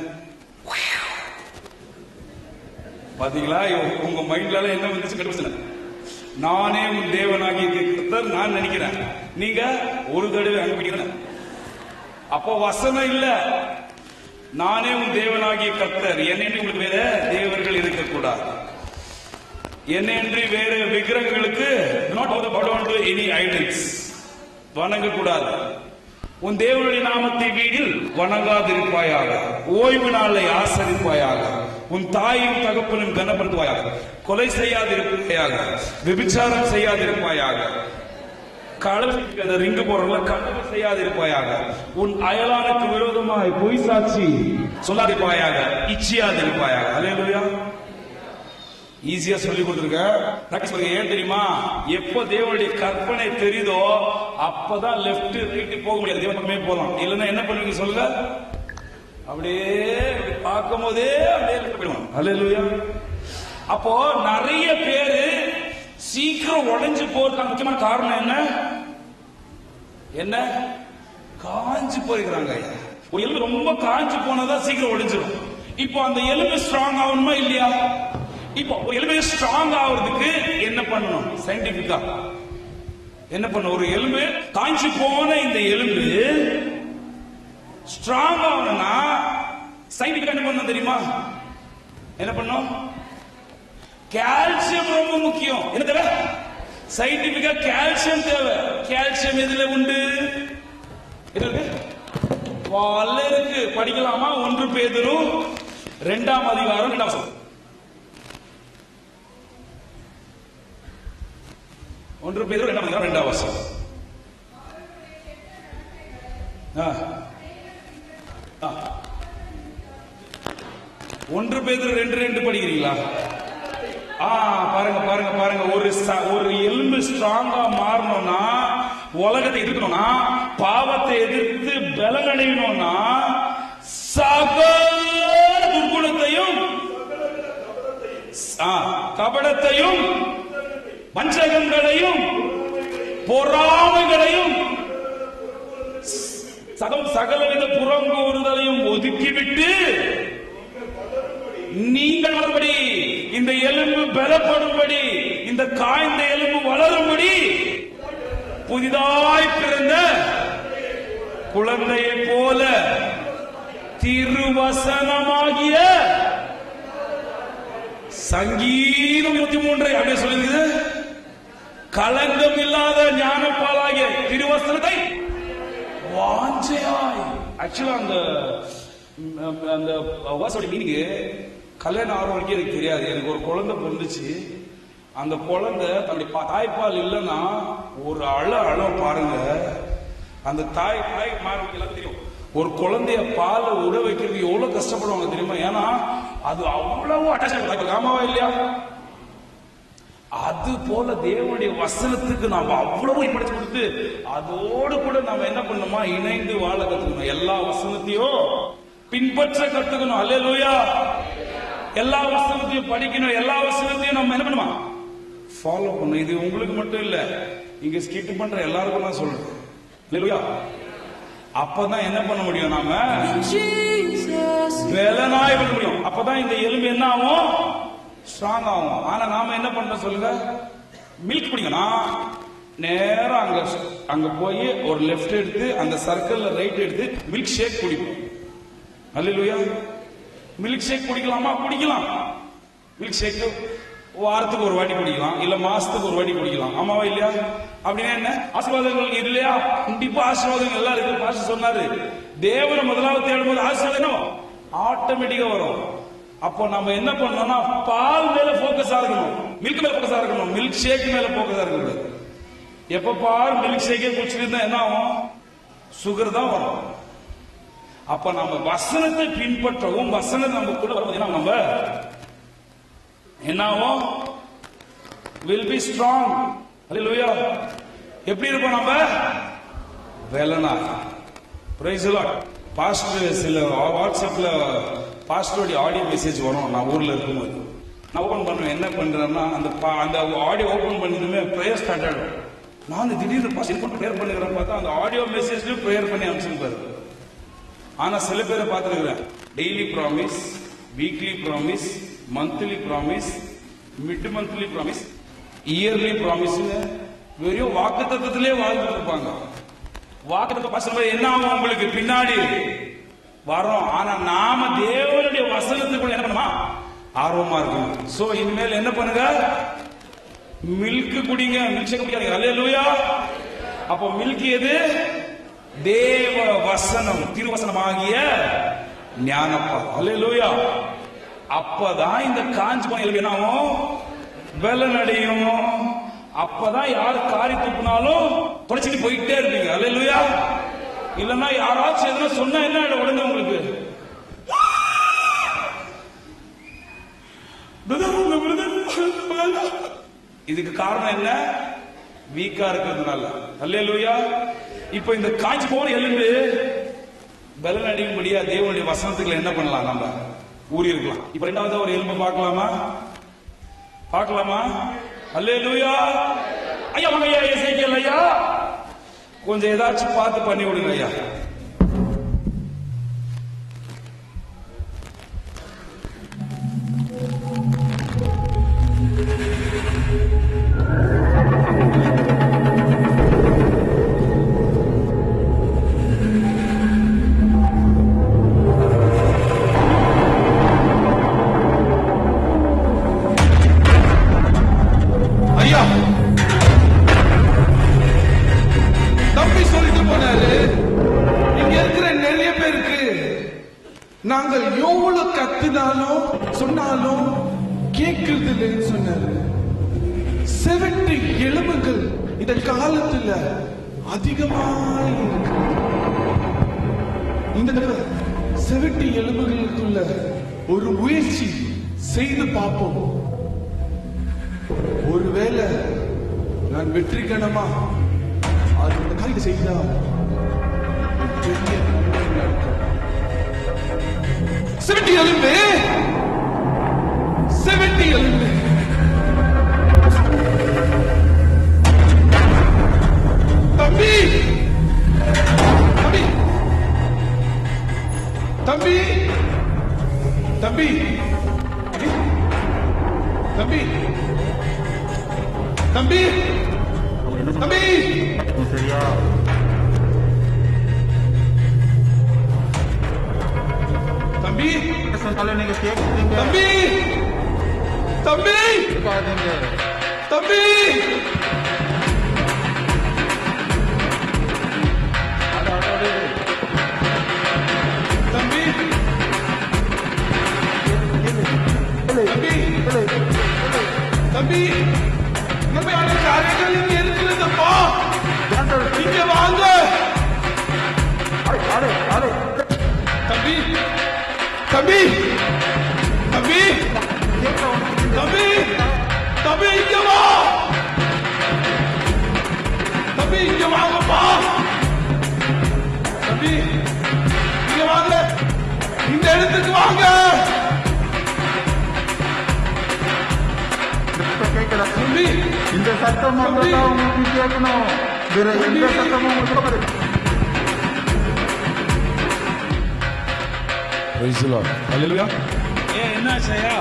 பாத்தீங்களா? உங்க மைண்ட்ல என்ன வந்துச்சு? கட்டுச்சு, நானே உன் தேவனாகி கர்த்தர் நான் நினைக்கிறேன். நீங்க ஒரு தடவை அனுப்பிக்கிறேன். அப்போ வசனம் இல்ல, நானே உன் தேவனாகிய கர்த்தர். என்னென்று உங்களுக்கு வேற தேவர்கள் இருக்கக்கூடாது. என்னென்று வேற விக்கிரகங்களுக்கு எனி ஐடல்ஸ் வணங்க கூடாது. உன் தேவனுடைய நாமத்தை வீடில் வணங்காதிருப்பாயாக. ஓய்வு நாளை ஆசரிப்பாயாக. உன் தாயும் தகப்பனும் கனப்படுத்துவாயாக. கொலை செய்யாதிருப்பாயாக. விபிச்சாரம் செய்யாதிருப்பாயாக. களவு ரிங்கு போறவங்கள களவு செய்யாதிருப்பாயாக. உன் அயலானுக்கு விரோதமாய் பொய் சாட்சி சொல்லாதிருப்பாயாக. இச்சியாதிருப்பாயாக. அல்லேலூயா. ஈஸியா சொல்லி கொடுத்துருக்க. ஏன் தெரியுமா? எப்போ தேவனுடைய கற்பனை தெரியுதோ அப்பதான் லெப்ட் ரைட் போக முடியாது. தேவனமே போலாம். இல்லைன்னா என்ன பண்ணுவீங்க சொல்லுங்க? அப்படியே பார்க்கும் போதே அப்படியே போயிடுவாங்க. அல்லேலூயா. அப்போ நிறைய பேரு சீக்கிரம் உடைஞ்சு போறதுக்கு முக்கியமான காரணம் என்ன? என்ன? காஞ்சு போயிருக்கிறாங்க. ஒரு எலும்பு ரொம்ப காஞ்சு போனதான் சீக்கிரம் உடைஞ்சிடும். இப்போ அந்த எலும்பு ஸ்ட்ராங் ஆகணுமா இல்லையா? இப்போ ஒரு எலும்பு ஸ்ட்ராங் ஆகுறதுக்கு என்ன பண்ணணும்? சயின்டிபிக்கா என்ன பண்ணணும்? ஒரு எலும்பு காஞ்சி போன இந்த எலும்பு ஸ்ட்ராங் ஆகணும்னா சயின்டிபிக்கா என்ன பண்ணணும் தெரியுமா? என்ன பண்ணணும்? கால்சியம் ரொம்ப முக்கியம். என்ன தேவை? சயின்டிபிக்கா கால்சியம் தேவை. கால்சியம் எதுல உண்டு? வால்ல இருக்கு. படிக்கலாமா? 1 பேதுரு 2ஆம் அதிகாரம் 2ஆம் வசனம். 1 பேதுரு 2ஆம் அதிகாரம் 2ஆம் வசனம். 1 பேதுரு 2:2 படிக்கிறீங்களா? பாருங்க பாருங்க பாருங்க. ஒரு எலும்பு ஸ்ட்ராங்கா மாறணும்னா, உலகத்தை எதிர்க்கணும்னா, பாவத்தை எதிர்த்து பலனடையணும்னா, சகல துர்குணத்தையும் கபடத்தையும் வஞ்சகங்களையும் பொறாமைகளையும் சகலவித புறங்கூறுதலையும் ஒதுக்கிவிட்டு நீங்கள் மறுபடி இந்த எலும்பு பலப்படும்படி, இந்த காய்ந்த எலும்பு வளரும்படி புதிதாய் பிறந்த குழந்தையை போல திருவசனமாகிய சங்கீதம் 23 அப்படியே சொல்லுது. களங்கம் இல்லாத ஞானப்பாலாகிய திருவசனத்தை வாஞ்சையாய். ஆக்சுவலா அந்த வாசோட மீனிங்கு கல்யாணம் ஆகிற வரைக்கும் எனக்கு தெரியாது. எனக்கு ஒரு குழந்தை பிறந்துச்சு. அந்த குழந்தை தன்னுடைய தாய்ப்பால் இல்லைன்னா ஒரு அழ பாருங்க. அந்த தாய் மாறவங்க எல்லாம் தெரியும். ஒரு குழந்தைய பாலை உட வைக்கிறது எவ்வளவு கஷ்டப்படுவாங்க தெரியுமா? ஏன்னா அது அவ்வளவு அட்டாச் ஆமாவா இல்லையா? அது போல தேவனுடைய வசனத்துக்கு நாம அவ்வளவு படிச்சு கொடுத்து அதோடு கூட நாம என்ன பண்ணணுமா, இணைந்து வாழ கத்துக்கணும். எல்லா வசனத்தையும் பின்பற்ற கத்துக்கணும். அல்லேலூயா. எல்லா வசனத்தையும் படிக்கணும். எல்லா வசனத்தையும் நம்ம என்ன பண்ணுமா, ஃபாலோ பண்ணணும். இது உங்களுக்கு மட்டும் இல்ல, இங்க ஸ்கிட் பண்ற எல்லாருக்கும் நான் சொல்றேன். அல்லேலூயா. அப்பதான் என்ன பண்ண முடியும், நாம பலனாய் பண்ண முடியும். அப்பதான் இந்த எலும்பு என்ன ஆகும், ஸ்ட்ராங் ஆகும். ஆனா நாம என்ன பண்றோம் சொல்லுங்க, மில்க் குடிக்கணும், நேரா அங்க போய் ஒரு லெஃப்ட் எடுத்து அந்த சர்க்கிள்ல ரைட் எடுத்து மில்க் ஷேக் குடிப்போம். அல்லேலூயா. மில்க் ஷேக் குடிக்கலாமா? குடிக்கலாம். மில்க் ஷேக் வாரத்துக்கு ஒரு வாட்டி குடிக்கலாம், இல்ல மாசத்துக்கு ஒரு வாட்டி குடிக்கலாம். ஆமாவா இல்லையா? அப்படின்னா என்ன, ஆசீர்வாதங்கள் இல்லையா? கண்டிப்பா ஆசீர்வாதங்கள் எல்லாம் இருக்கு. பாஸ்டர் சொன்னாரு, தேவனை முதலாவது தேடும்போது ஆசீர்வாதம் ஆட்டோமேட்டிக்கா வரும். அப்போ நம்ம என்ன பண்ணோம்னா, பால் மேல போக்கஸா இருக்கணும், மில்க் மேல போக்கஸா இருக்கணும், மில்க் ஷேக் மேல போக்கஸா இருக்கக்கூடாது. எப்ப பால் மில்க் ஷேக்கே குடிச்சிட்டு இருந்தா என்ன ஆகும், சுகர் தான் வரும். அப்ப நம்ம வசனத்தை பின்பற்றவும் வசனம் நம்ம கூட வரும்போது நம்ம என்ன ஆகும், will be strong. ஹல்லேலூயா. எப்படி இருப்போம் நம்ம, வேலனா. Praise the lord. பாஸ்டர் சில வாட்ஸ்அப்ல பாஸ்டருடைய ஆடியோ மெசேஜ் வரும். நான் ஊர்ல இருக்கும்போது நான் ஓபன் பண்ணுவேன். என்ன பண்றேன்னா, அந்த ஆடியோ ஓபன் பண்ணதுமே பிரேயர் ஸ்டார்ட் ஆகும். நான் திடீர்னு பாஸ்டர் பிரேயர் பண்ணுகிறேன் பார்த்தா அந்த ஆடியோ மெசேஜ்லயும் பிரேயர் பண்ணி அனுப்பிச்சிருப்பாரு. ஆனா சில பேரை பார்த்துருக்கிறேன், daily promise, weekly promise, monthly promise, mid monthly promise, yearly promise, வெறும் வாக்கு தத்துவத்திலே வாழ்ந்துட்டு இருப்பாங்க. வாக்கு தத்துவ பசங்க என்ன ஆகும், உங்களுக்கு பின்னாடி வரும். ஆனா நாம தேவனுடைய வசனத்துக்குள்ள என்ன பண்ணுமா, ஆர்வமா இருக்கணும். சோ இனிமேல் என்ன பண்ணுங்க, மில்க் குடிங்க, மில்க் ஷேக் குடிக்காதீங்க. அல்லேலூயா. அப்போ மில்க் எது, தேவ வசனம், திருவசனமாகிய ஞானப்பால். அல்லேலூயா. அப்பதான் இந்த காஞ்சி போன எலும்பு என்ன ஆகும், பலன் அடையும். அப்பதான் யாரு காரி துப்புனாலும் தொலைச்சிட்டு போயிட்டே இருப்பீங்க. அல்லேலூயா. இல்லன்னா யாராச்சும் எதுனா சொன்னா என்ன உடனே உங்களுக்கு இதுக்கு காரணம் என்ன, வீக்கா இருக்கிறதுனால. அல்லேலூயா. இப்ப இந்த காஞ்சி போன எலும்பு பலன் அடையும்படியா தேவனுடைய வசனத்துக்குள்ள என்ன பண்ணலாம், நம்ம ஊறி இருக்கலாம். இப்ப ரெண்டாவது ஒரு எலும்பு பார்க்கலாமா? அல்லேலூயா. ஐயா வாங்க ஐயா, எசேக்கியேல் ஐயா, கொஞ்சம் ஏதாச்சும் பார்த்து பண்ணி விடுங்க ஐயா. நாங்கள் எவ்வளவு கத்தினாலும் சொன்னாலும் கேட்கிறது இல்லைன்னு சொன்னாரு. 70 எலும்புகள் இந்த காலத்துல அதிகமாக இருக்கு. இந்த 70 எலும்புகளுக்குள்ள ஒரு முயற்சி செய்து பார்ப்போம். ஒருவேளை நான் வெற்றிகரமா அந்த காரியத்தை செய்தா பெரிய நடக்கும். 70 எலும்பு, 70 எலும்பு. தம்பி தம்பி தம்பி தம்பி தம்பி தம்பி தம்பி சரியா தம்பி சொன்னாலும் நீங்க கேட்குறீங்க. தம்பி தம்பி கேட்காதீங்க. தம்பி தம்பி தம்பி நம்மையான காரியங்கள் இங்க இருக்கிறதப்பா. இங்க வாங்க தம்பி தம்பி தம்பி தம்பி தம்பி இங்க வா. தம்பி இங்க வாங்கப்பா. தம்பி இங்க வாங்க, இந்த இடத்துக்கு வாங்க. தம்பி இந்த சத்தம் மட்டும் தான் உங்களுக்கு கேட்கணும். வேற எந்த சத்தமும் உங்களுக்கு அல்லேலூயா. ஏன் என்னாச்சு ஐயா?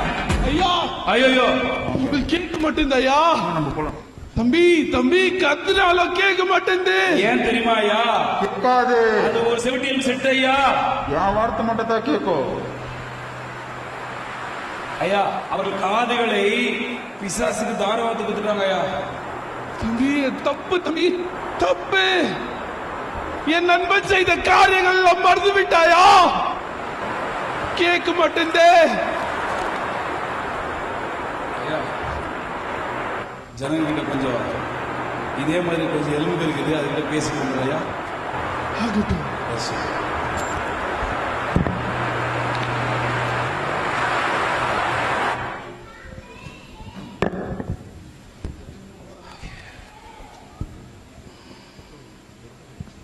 ஐயா ஐயோ உங்களுக்கு கேட்க மாட்டேங்குது ஐயா. நம்ம போலாம். தம்பி தம்பி கத்துனாலும் கேட்க மாட்டேங்குது. ஏன் தெரியுமா ஐயா? கேட்காது. அது ஒரு 70 செட் ஐயா. என் வார்த்தை மட்டும் தான் கேட்கும். ஐயா அவர்கள் காதுகளை பிசாசுக்கு தாரவாத்து கொடுத்துட்டாங்க ஐயா. தம்பி தப்பு தம்பி தப்பு. என் நண்பன் செய்த காரியங்கள் எல்லாம் மறந்து விட்டாயா? கேட்க மாட்டேங்குது. ஐயா ஜனங்கிட்ட கொஞ்சம் இதே மாதிரி கொஞ்சம் எலும்பு இருக்குது, அதுகிட்ட பேசிக்கோங்க ஐயா. ஆகட்டும்.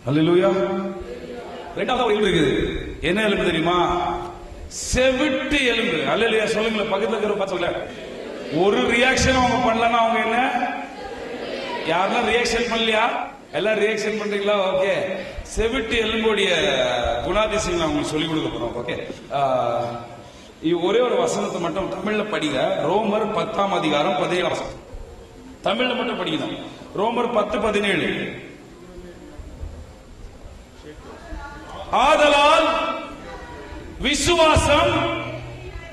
அல்லேலூயா. ரெண்டாவது ஒரு எலும்பு இருக்குது. என்ன எலும்பு தெரியுமா? செவிட்டு எலும்பு. அல்லேலூயா சொல்லுங்களேன். பக்கத்துல இருக்கிற பார்த்து சொல்ல. ஒரு ரியாக்ஷன் அவங்க பண்ணலன்னா அவங்க என்ன? யாரெல்லாம் ரியாக்ஷன் பண்ணலையா? எல்லாம் ரியாக்ஷன் பண்றீங்களா? ஓகே. செவிட்டு எலும்புடைய குணாதிசயம் நான் உங்களுக்கு சொல்லிக் கொடுக்க போறோம். ஓகே. ஒரே ஒரு வசனத்தை மட்டும் தமிழ்ல படிங்க. ரோமர் 10ஆம் அதிகாரம் 17 வசனம். தமிழ்ல மட்டும் படிக்கணும். ரோமர் 10:17. ஆதலால் விசுவாசம்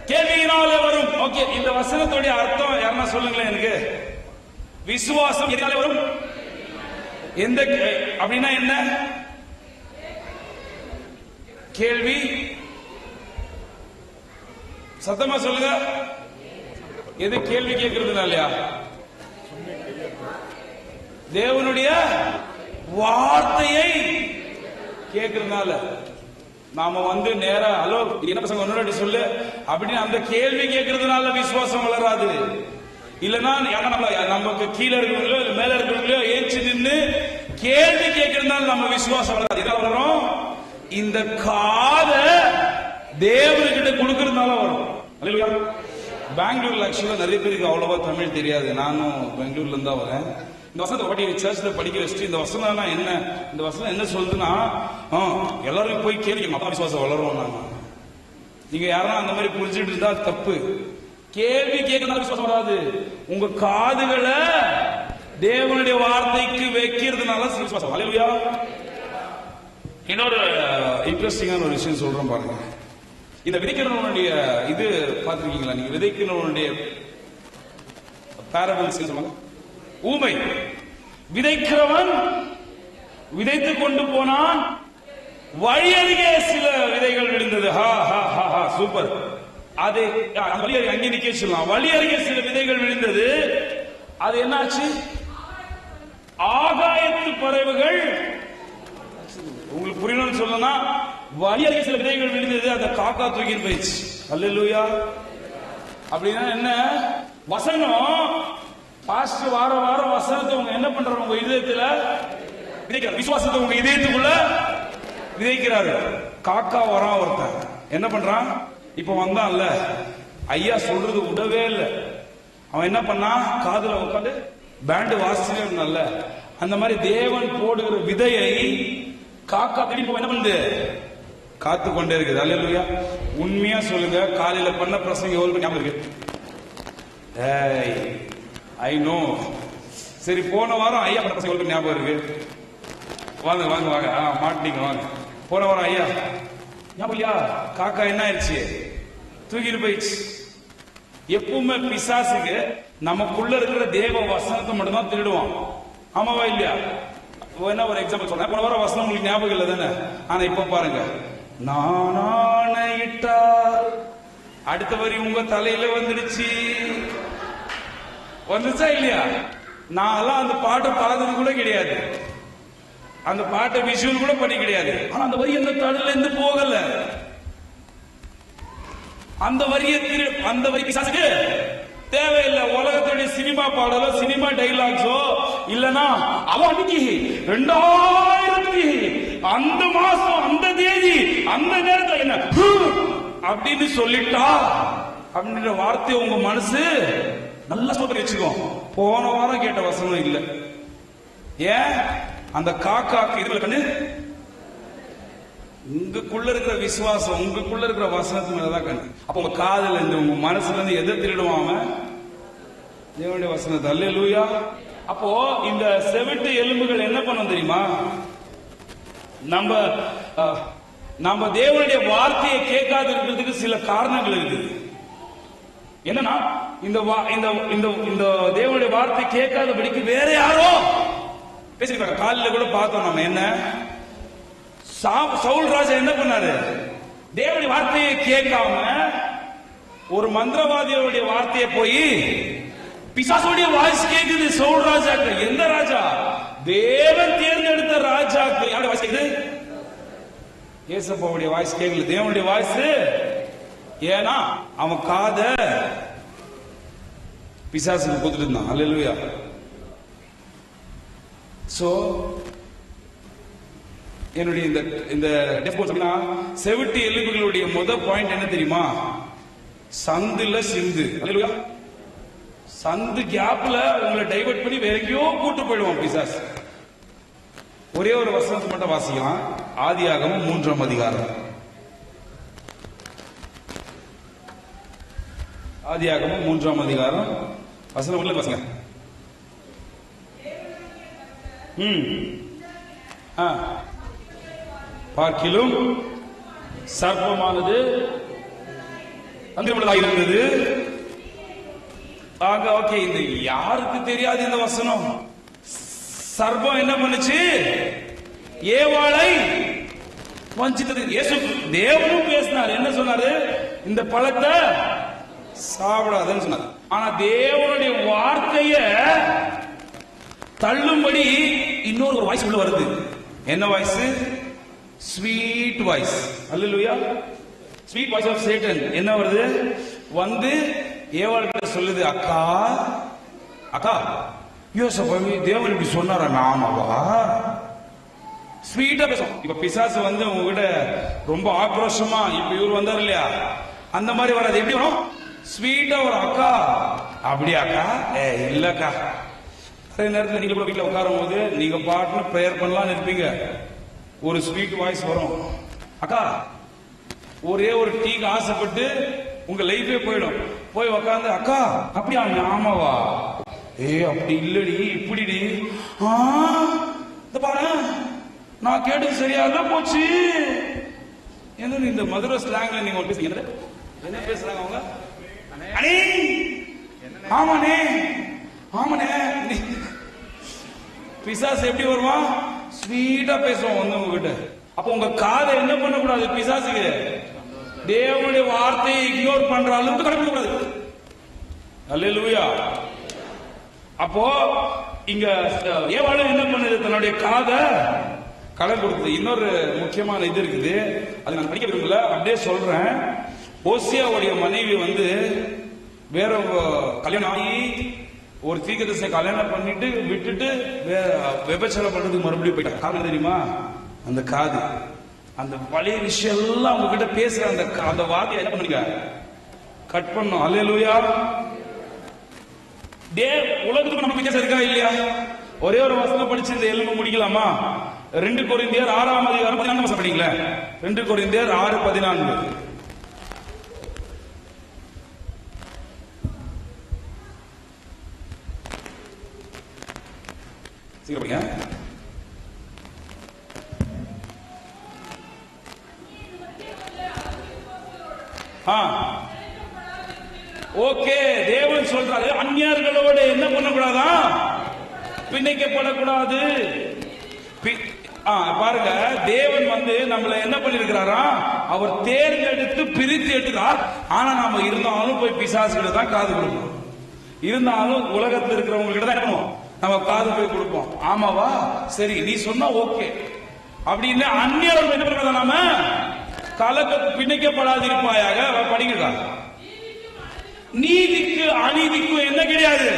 கேள்வியினாலே வரும். ஓகே, இந்த வசனத்துடைய அர்த்தம் யாரா சொல்லுங்களேன் எனக்கு. விசுவாசம் எதனால வரும்? எந்த அப்படின்னா என்ன? கேள்வி. சத்தமா சொல்லுங்க. எது கேள்வி கேட்கறதுனாலயா? தேவனுடைய வார்த்தையை கேட்கறதுனால. நாம வந்து நேரா ஹலோ என்ன பசங்க ஒன்னோட சொல்லு அப்படின்னு அந்த கேள்வி கேட்கறதுனால விசுவாசம் வளராது. இல்லன்னா நமக்கு கீழே இருக்கிறவங்களோ இல்ல மேல இருக்கிறவங்களோ ஏச்சு நின்று கேள்வி கேட்கறதுனால நம்ம விசுவாசம் வளராது. என்ன வளரும்? இந்த காதை தேவன்கிட்ட கொடுக்கறதுனால வரும். பெங்களூர்ல ஆக்சுவலா நிறைய பேருக்கு அவ்வளவா தமிழ் தெரியாது. நானும் பெங்களூர்ல இருந்தா வரேன். இந்த வசனத்தை படி சர்ச்ல படிக்க வச்சுட்டு இந்த வசனம் என்ன, இந்த வசனம் என்ன சொல்லுதுன்னா எல்லாரும் போய் கேள்வி அப்பா விசுவாசம் வளரும். நாங்க நீங்க யாரும் அந்த மாதிரி புரிஞ்சுட்டு இருந்தா தப்பு. கேள்வி கேட்கறதுனால விசுவாசம் வராது. உங்க காதுகளை தேவனுடைய வார்த்தைக்கு வைக்கிறதுனால விசுவாசம். ஹல்லேலூயா. இன்னொரு இன்ட்ரெஸ்டிங்கான ஒரு விஷயம் சொல்றேன் பாருங்க. இந்த விதைக்கிறவனுடைய இது பார்த்திருக்கீங்களா? நீங்க விதைக்கிறவனுடைய பாரபிள்ஸ் சொல்லுவாங்க. ஊமை. விதைக்கிறவன் விதைத்துக் கொண்டு போனான், வழி அருகே சில விதைகள் விழுந்தது. சூப்பர். அது வழி அங்கே நிக்க சொல்லலாம். வழி அருகே சில விதைகள் விழுந்தது. அது என்னாச்சு? ஆகாயத்து பறவைகள். உங்களுக்கு புரியணும்னு சொல்லணும்னா வழி அருகே சில விதைகள் விழுந்தது. அதை காக்கா தூக்கி போயிடுச்சு. அல்லேலூயா. அப்படின்னா என்ன? வசனம் பாஸ்ட் வாரம் வசனத்தை உங்க என்ன பண்றாரு? உங்க இதயத்துல விதைக்கிறார். விசுவாசத்தை உங்க இதயத்துக்குள்ள விதைக்கிறாரு. காக்கா வரான் ஒருத்தன் என்ன பண்றான்? இப்ப வந்தான்ல, ஐயா சொல்றது விடவே இல்லை. அவன் என்ன பண்ணா? காதுல உட்காந்து பேண்டு வாசிச்சுட்டே இருந்தான்ல. அந்த மாதிரி தேவன் போடுகிற விதையை காக்கா திருப்பி என்ன பண்ணுது? காத்து கொண்டே இருக்குது. அல்லேலூயா. உண்மையா சொல்லுங்க, காலையில பண்ண பிரசங்க எவ்வளவு ஞாபகம் இருக்கு? I know. சரி, போன வாரம் ஐயா பண்ண பிரசங்க எவ்வளவு ஞாபகம் இருக்கு? வாங்க வாங்க வாங்க. மாட்டீங்க வாங்க. போன வாரம் ஐயா ஞாபகம் காக்கா என்ன ஆயிடுச்சு? தூக்கிட்டு போயிடுச்சு. எப்பவுமே பிசாசுக்கு நமக்குள்ள இருக்கிற தேவ வசனத்தை மட்டும் தான் திருடுவான். ஆமாவா இல்லையா? என்ன ஒரு எக்ஸாம்பிள் சொல்றேன். போன வாரம் வசனம் உங்களுக்கு ஞாபகம் இல்லை தானே? ஆனா இப்ப பாருங்க, நான் ஆணையிட்டால் அடுத்த வரி உங்க தலையில வந்துடுச்சு. வந்துச்சா இல்லையா? நான் அந்த பாட்டை பார்த்தது கூட கிடையாது, அந்த பாட்டை விஷுவல் கூட பண்ணி கிடையாது. ஆனா அந்த வரி எந்த தலையில இருந்து போகல. அந்த வரி பிசாசுக்கு தேவையில்லை. உலகத்துடைய சினிமா பாடலோ சினிமா டைலாக்ஸோ இல்லனா அவன் அன்னைக்கு 2000 அந்த மாசம் அந்த தேதி அந்த நேரத்தில் என்ன அப்படின்னு சொல்லிட்டா அப்படின்ற வார்த்தை உங்க மனசு நல்லா சொல்ல வச்சுக்கோ. போன வாரம் கேட்ட வசனம் இல்ல. ஏன்? அந்த காக்காக்கு இதுல கண்ணு உங்களுக்குள்ள இருக்கிற விசுவாசம், உங்களுக்குள்ள இருக்கிற வசனத்து மேலதான் கண்ணு. அப்ப உங்க காதுல இருந்து உங்க மனசுல இருந்து எதை திருடுவாங்க? தேவனுடைய வசனத்தை. அல்லேலூயா. அப்போ இந்த செவிட்டு எலும்புகள் என்ன பண்ணும் தெரியுமா? நம்ம தேவனுடைய வார்த்தையை கேட்காது இருக்கிறதுக்கு சில காரணங்கள் இருக்குது. என்னன்னா இந்த தேவனுடைய வார்த்தை கேட்காதபடிக்கு வேற யாரோ பேசிருக்காங்க. காலில் கூட பார்த்தோம் நம்ம. என்ன சவுல் ராஜா என்ன பண்ணாரு? தேவனுடைய வார்த்தையை கேட்காம ஒரு மந்திரவாதியோடைய வார்த்தையை போய் பிசாசுடைய வாய்ஸ் கேக்குது சவுல் ராஜாக்கு. எந்த ராஜா? தேவன் தேர்ந்தெடுத்த ராஜாக்கு. யாருடைய வாய்ஸ் கேக்குது? ஏசப்பாவுடைய வாய்ஸ் கேட்கல, தேவனுடைய வாய்ஸ். ஏன்னா அவன் காத பிசாசுக்கு கொடுத்துட்டு இருந்தான். அல்லேலூயா. சோ என்னுடைய இந்த செவிட்டு எலும்புகளுடைய முதல் பாயிண்ட் என்ன தெரியுமா? சந்துல சிந்து. அல்லேலூயா. சந்து கேப்ல உங்களை டைவர்ட் பண்ணி வேற எங்கேயோ கூட்டு போயிடுவான் பிசாசு. ஒரே ஒரு வசனத்தை மட்டும் வாசிக்கலாம். ஆதியாகமம் 3ஆம் அதிகாரம். ஆதியாகமம் 3ஆம் அதிகாரம் வசனம் உள்ள வாசிங்க. பார்க்கிலும் சர்ப்பமானது தந்திரமுள்ளதாக இருந்தது. ஓகே, இந்த யாருக்கு தெரியாது இந்த வசனம்? சர்ப்பம் என்ன பண்ணுச்சு? ஏவாளை வஞ்சித்தது. இயேசு தேவனும் பேசினார். என்ன சொன்னாரு? இந்த பழத்தை சாப்பிடாதுன்னு சொன்னார். ஆனா தேவனுடைய வார்த்தைய தள்ளும்படி இன்னொரு வாய்ஸ் உள்ள வருது. என்ன வாய்ஸ்? Sweet voice. அல்லேலூயா. ஸ்வீட் வாய்ஸ் ஆஃப் சேட்டன் என்ன வருது? வந்து ஏவாள் கிட்ட சொல்லுது, அக்கா அக்கா யோசபாவி தேவன் இப்படி சொன்னாரா? நாமாவா? ஸ்வீட்டா பேசும். இப்ப பிசாசு வந்து உங்ககிட்ட ரொம்ப ஆக்ரோஷமா இப்ப இவர் வந்தார் இல்லையா, அந்த மாதிரி வராது. எப்படி வரும்? ஸ்வீட்டா ஒரு அக்கா. அப்படியாக்கா? இல்லக்கா. அதே நேரத்தில் நீங்க கூட வீட்டில் உட்காரும் போது நீங்க பாட்டுன்னு ப்ரேயர் பண்ணலாம்னு இருப்பீங்க. ஒரு ஸ்வீட் வாய்ஸ் வரும். அக்கா ஒரே ஒரு டீக்கு ஆசைப்பட்டு உங்க லைஃபே போயிடும். போய் உக்காந்து அக்கா அப்படியா? ஆமாவா? அப்படி இல்லடி இப்படிடி. பாரு நான் கேட்டது சரியா தான் போச்சு. என்ன இந்த மதுரை ஸ்லாங்ல நீங்க பேசுறீங்க? என்ன பேசுறாங்க அவங்க? அண்ணே ஆமாண்ணே ஆமாண்ணே. பிசாசு எப்படி வருவான்? ஸ்வீட்டா பேசுவோம் வந்து உங்ககிட்ட. அப்ப உங்க காதை என்ன பண்ணக்கூடாது? பிசாசுக்கு தேவனுடைய வார்த்தையை இக்னோர் பண்ற அளவுக்கு கடைபிடிக்கக்கூடாது. அல்லேலூயா. அப்போ இங்க ஏவாளும் என்ன பண்ணுது? தன்னுடைய காதை கடன் கொடுத்தது. இன்னொரு முக்கியமான இது இருக்குது, அது நான் படிக்க விரும்பல, அப்படியே சொல்றேன். ஓசியாவுடைய மனைவி வந்து வேற கல்யாணம் ஆகி ஒரு தீர்க்கதரிசியை கல்யாணம் பண்ணிட்டு விட்டுட்டு விபச்சாரம் பண்றதுக்கு மறுபடியும் போயிட்டாங்க. காரணம் தெரியுமா? அந்த காது. அந்த பழைய விஷயம் எல்லாம் உங்ககிட்ட பேசுற அந்த வார்த்தையை என்ன பண்ணுங்க? கட் பண்ணும். அல்லேலூயா. உலகத்துக்கு நமக்கு வித்தியாசம் இருக்கா இல்லையா? ஒரே ஒரு வசனம் படிச்சு இந்த எலும்பு முடிக்கலாமா? 2 கொரிந்தியர் 6ஆம் அதிகாரம் 14 வசனம் படிங்களா? 2 கொரிந்தியர் 6:14. சீக்கிரம் படிங்க. ஓகே, தேவன் சொல்றாரு அந்நியர்களோட என்ன பண்ணக்கூடாதா? பிணைக்கப்படக்கூடாது. பாருங்க, தேவன் வந்து நம்மள என்ன பண்ணிருக்கிறாரா? அவர் தேர்ந்தெடுத்து பிரித்து எடுக்கிறார். ஆனா நாம இருந்தாலும் போய் பிசாசுகிட்ட தான் காது கொடுக்கணும். இருந்தாலும் உலகத்தில் இருக்கிறவங்க கிட்ட தான் என்ன பண்ணுவோம்? நம்ம காது போய் கொடுப்போம். ஆமாவா, சரி நீ சொன்னா ஓகே அப்படின்னு. அந்நியர்கள் என்ன பண்றதா? நாம கலக்க பிணைக்கப்படாதிருப்பாயாக. படிக்கிறாங்க, நீதிக்கு அநீதிக்கும் என்ன கிடையாது?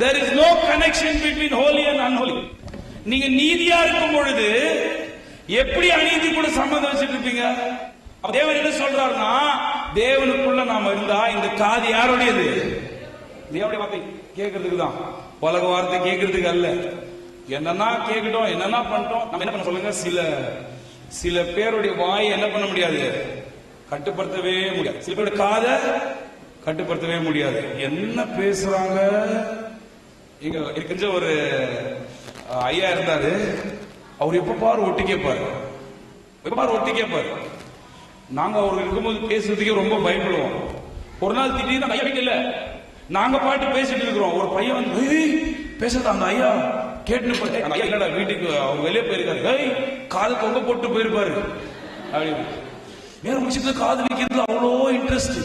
There is no connection between holy and unholy. நீங்க நீதியா இருக்கும் பொழுது எப்படி அநீதி கூட சம்பந்தம் வச்சுட்டு இருப்பீங்க? தேவன் என்ன சொல்றாருன்னா, தேவனுக்குள்ள நாம இருந்தா இந்த காது யாருடையது? தேவனுடைய வார்த்தை கேட்கறதுக்கு தான், உலக வார்த்தை கேட்கறதுக்கு அல்ல. என்னன்னா கேட்கட்டும், என்னன்னா பண்ணிட்டோம். நம்ம என்ன பண்ண சொல்லுங்க? சில பேருடைய வாயை என்ன பண்ண முடியாது? கட்டுப்படுத்தவே முடியாது. சில பேருடைய காதை கட்டுப்படுத்தவே முடியாது. என்ன பேசுறாங்க? இங்க இருக்கின்ற ஒரு ஐயா இருந்தாரு. அவர் எப்ப பாரு ஒட்டி கேட்பாரு, ஒட்டி கேட்பாரு. நாங்க அவருக்கு இருக்கும்போது பேசுறதுக்கே ரொம்ப பயப்படுவோம். ஒரு நாள் திடீர்னு ஐயா வீட்டு இல்ல, நாங்க பாட்டு பேசிட்டு இருக்கிறோம். ஒரு பையன் வந்து பேசுறது அந்த ஐயா கேட்டு, அந்த ஐயா இல்லடா வீட்டுக்கு அவங்க வெளியே போயிருக்காரு, காது தொங்க போட்டு போயிருப்பாரு அப்படின்னு. வேற விஷயத்துல காது வைக்கிறது அவ்வளோ இன்ட்ரெஸ்ட்.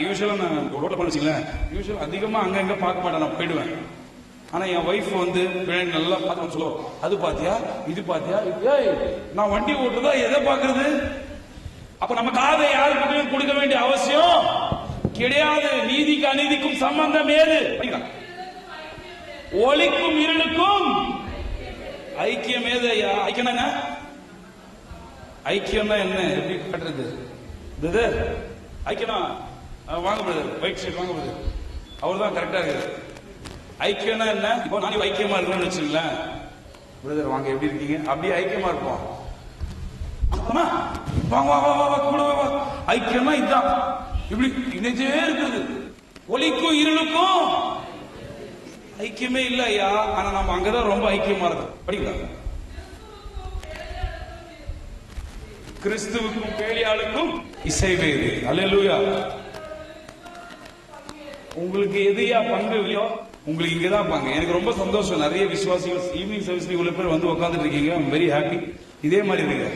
யூஸ்வலா நான் ரோட்ல பண்ணிச்சிங்களேன், யூஸ்வலா அதிகமா அங்க எங்க பார்க்க மாட்டேன், நான் போயிடுவேன். ஆனா என் வைஃப் வந்து நல்லா பார்த்து சொல்லுவோம், அது பாத்தியா இது பாத்தியா. நான் வண்டி ஓட்டுறதா எதை பாக்குறது? அப்ப நம்ம காதை யாருக்கிட்ட கொடுக்க வேண்டிய அவசியம் கிடையாது. நீதிக்கு அநீதிக்கும் சம்பந்தம் ஏது? ஒளிக்கும் இருளுக்கும் ஐக்கியம் ஏது? ஐக்கியம் ஐக்கியம்னா என்ன? எப்படி காட்டுறது? ஐக்கியம்னா வாங்க பிரதர், ஒயிட் ஷர்ட் வாங்க பிரதர், அவர் தான் கரெக்டா இருக்கு. ஐக்கியம்னா என்ன? இப்போ நானே ஐக்கியமா இருக்கணும்னு வச்சுங்களேன், பிரதர் வாங்க எப்படி இருக்கீங்க, அப்படியே ஐக்கியமா இருப்போம். ஐக்கியம்னா இதுதான், இப்படி இணைஞ்சே இருக்குது. ஒளிக்கும் இருளுக்கும் ஐக்கியமே இல்ல ஐயா. ஆனா நம்ம அங்கதான் ரொம்ப ஐக்கியமா இருக்கும். படிக்கலாம், கிறிஸ்துவுக்கும் பேலியாளுக்கும் இசைவேறு. அல்லேலூயா. உங்களுக்கு எதையா பங்கு இல்லையோ உங்களுக்கு இங்கதான் பாங்க. எனக்கு ரொம்ப சந்தோஷம், நிறைய விசுவாசிகள் ஈவினிங் சர்வீஸ்ல இவ்வளவு பேர் வந்து உட்காந்துட்டு இருக்கீங்க. I'm very happy. இதே மாதிரி இருங்க,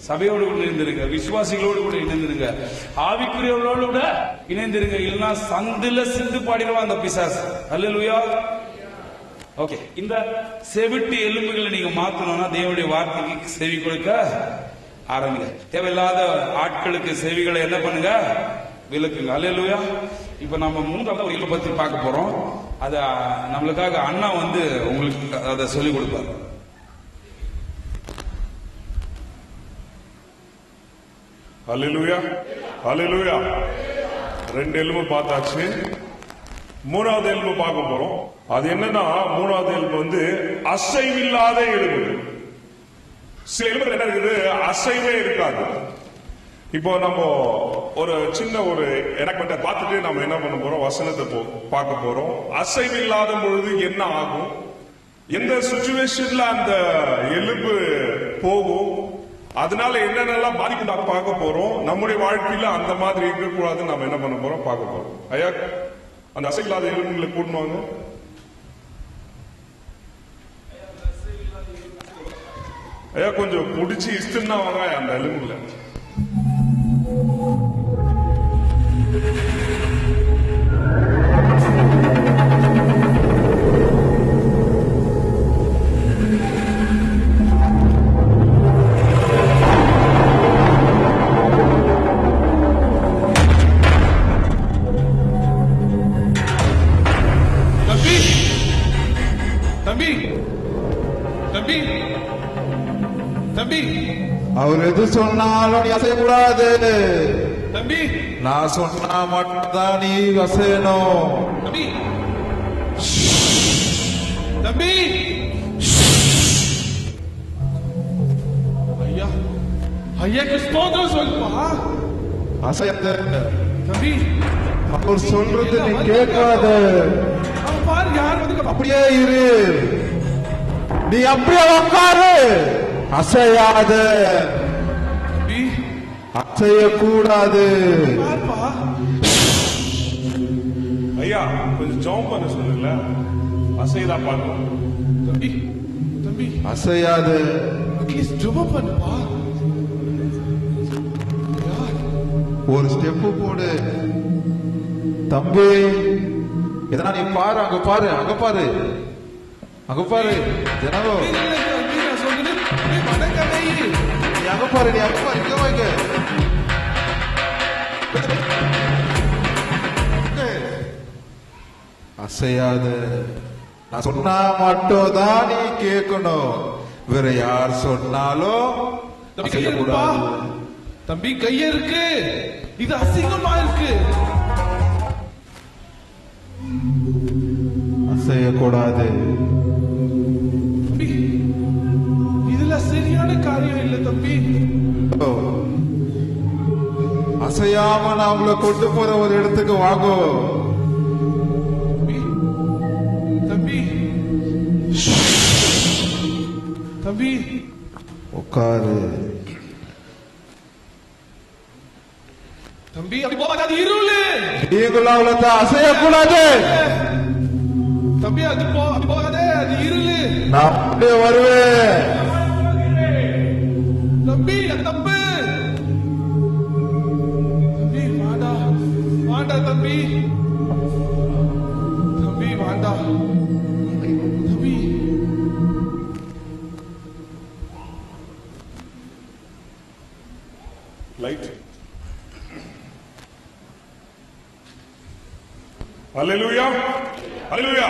சபையோடு கூட இணைந்திருங்க, விசுவாசிகளோடு கூட இணைந்திருங்க, ஆவிக்குரியவர்களோடு கூட இணைந்திருங்க. இல்லைன்னா சந்துல சிந்து பாடிடுவான் அந்த பிசாசு. அல்லேலூயா. ஓகே, இந்த செவிட்டு எலும்புகளை நீங்க மாத்தணும்னா தேவனுடைய வார்த்தைக்கு செவி கொடுக்க ஆரம்பிங்க. தேவையில்லாத ஆட்களுக்கு செவிகளை என்ன பண்ணுங்க? விளக்குங்க. அல்லேலூயா. இப்ப நம்ம மூன்றாவது ஒரு பத்தி பார்க்க போறோம். அத நம்மளுக்காக அண்ணா வந்து உங்களுக்கு அதை சொல்லிக் கொடுப்பாரு. அல்லேலூயா, அல்லேலூயா. ரெண்டு எலும்பு பார்த்தாச்சு. மூணாவது எலும்பு பார்க்க போறோம். அது என்னன்னா, மூணாவது எலும்பு வந்து அசைவில்லாத எலும்பு. சில எலும்பு என்ன இருக்குது? அசைவே இருக்காது. இப்போ நம்ம ஒரு சின்ன ஒரு எனக்குமெண்ட்டை பார்த்துட்டு நம்ம என்ன பண்ண போறோம்? வசனத்தை பார்க்க போறோம். அசைவில்லாத பொழுது என்ன ஆகும், எந்த சிச்சுவேஷன்ல அந்த எலும்பு போகும், அதனால என்னென்னலாம் பாதிக்கும் பார்க்க போறோம். நம்முடைய வாழ்க்கையில அந்த மாதிரி இருக்கக்கூடாதுன்னு நம்ம என்ன பண்ண போறோம்? பார்க்க போறோம். ஐயா, அந்த அசைவில்லாத எலும்புகளை கூட்டுவாங்க. ஐயா, கொஞ்சம் பிடிச்சி இஷ்டம்னா வாங்க அந்த எலும்புல. அவர் எது சொன்னாலும் நீ அசையக்கூடாது. தம்பி, நான் சொன்னா மட்டும்தான் நீ அசையணும். தம்பி, தம்பி, ஐயா, ஐயாக்கு ஸ்தோத்திரம் சொல்லுப்பா. அசையாத தம்பி, அவர் சொல்றது நீ கேட்காத. பாரு யார் வந்து அப்படியே இரு, நீ அப்படியே உட்காரு, அசையாத. தம்பி, அசையக்கூடாது. பாருப்பா. ஐயா கொஞ்சம் ஜெபம் பண்ண சொல்லுங்கள. அசைதா பார்க்கணும். தம்பி தம்பி அசையாது. அட்லீஸ்ட் ஜெபம் பண்ணுப்பா. ஒரு ஸ்டெப்பு போடு தம்பி. எதனா நீ பாரு, அங்க பாரு, அங்க பாரு, அங்க பாரு. ஜனவோ இல்ல தம்பி, நான் சொல்றேன். நீ வணக்கமே. நீ அங்க பாரு, நீ அங்க பாரு, இங்க வாங்க. அசையாது. நான் சொன்னா மட்டும் தான் நீ கேட்கணும். வேற யார் சொன்னாலும் தம்பி கைய இருக்குப்பா. தம்பி கைய இருக்கு. இது அசிங்கமா இருக்கு. அசையக்கூடாது. தம்பி இதுல சரியான காரியம் இல்ல தம்பி. அசையாம நான் உங்களை கொண்டு போற ஒரு இடத்துக்கு வாங்கோ. தம்பி தம்பி உட்காரு. தம்பி அப்படி போகாத, அது இருளு. நீங்களும் அவ்வளவுதான் அசையக்கூடாது. தம்பி அது போகாத, அது இருளு. நான் அப்படியே வருவேன். தம்பி அது தப்பு. தம்பி வாடா வாடா தம்பி. தம்பி வாடா தம்பி. லைட். அல்லேலூயா, அல்லேலூயா.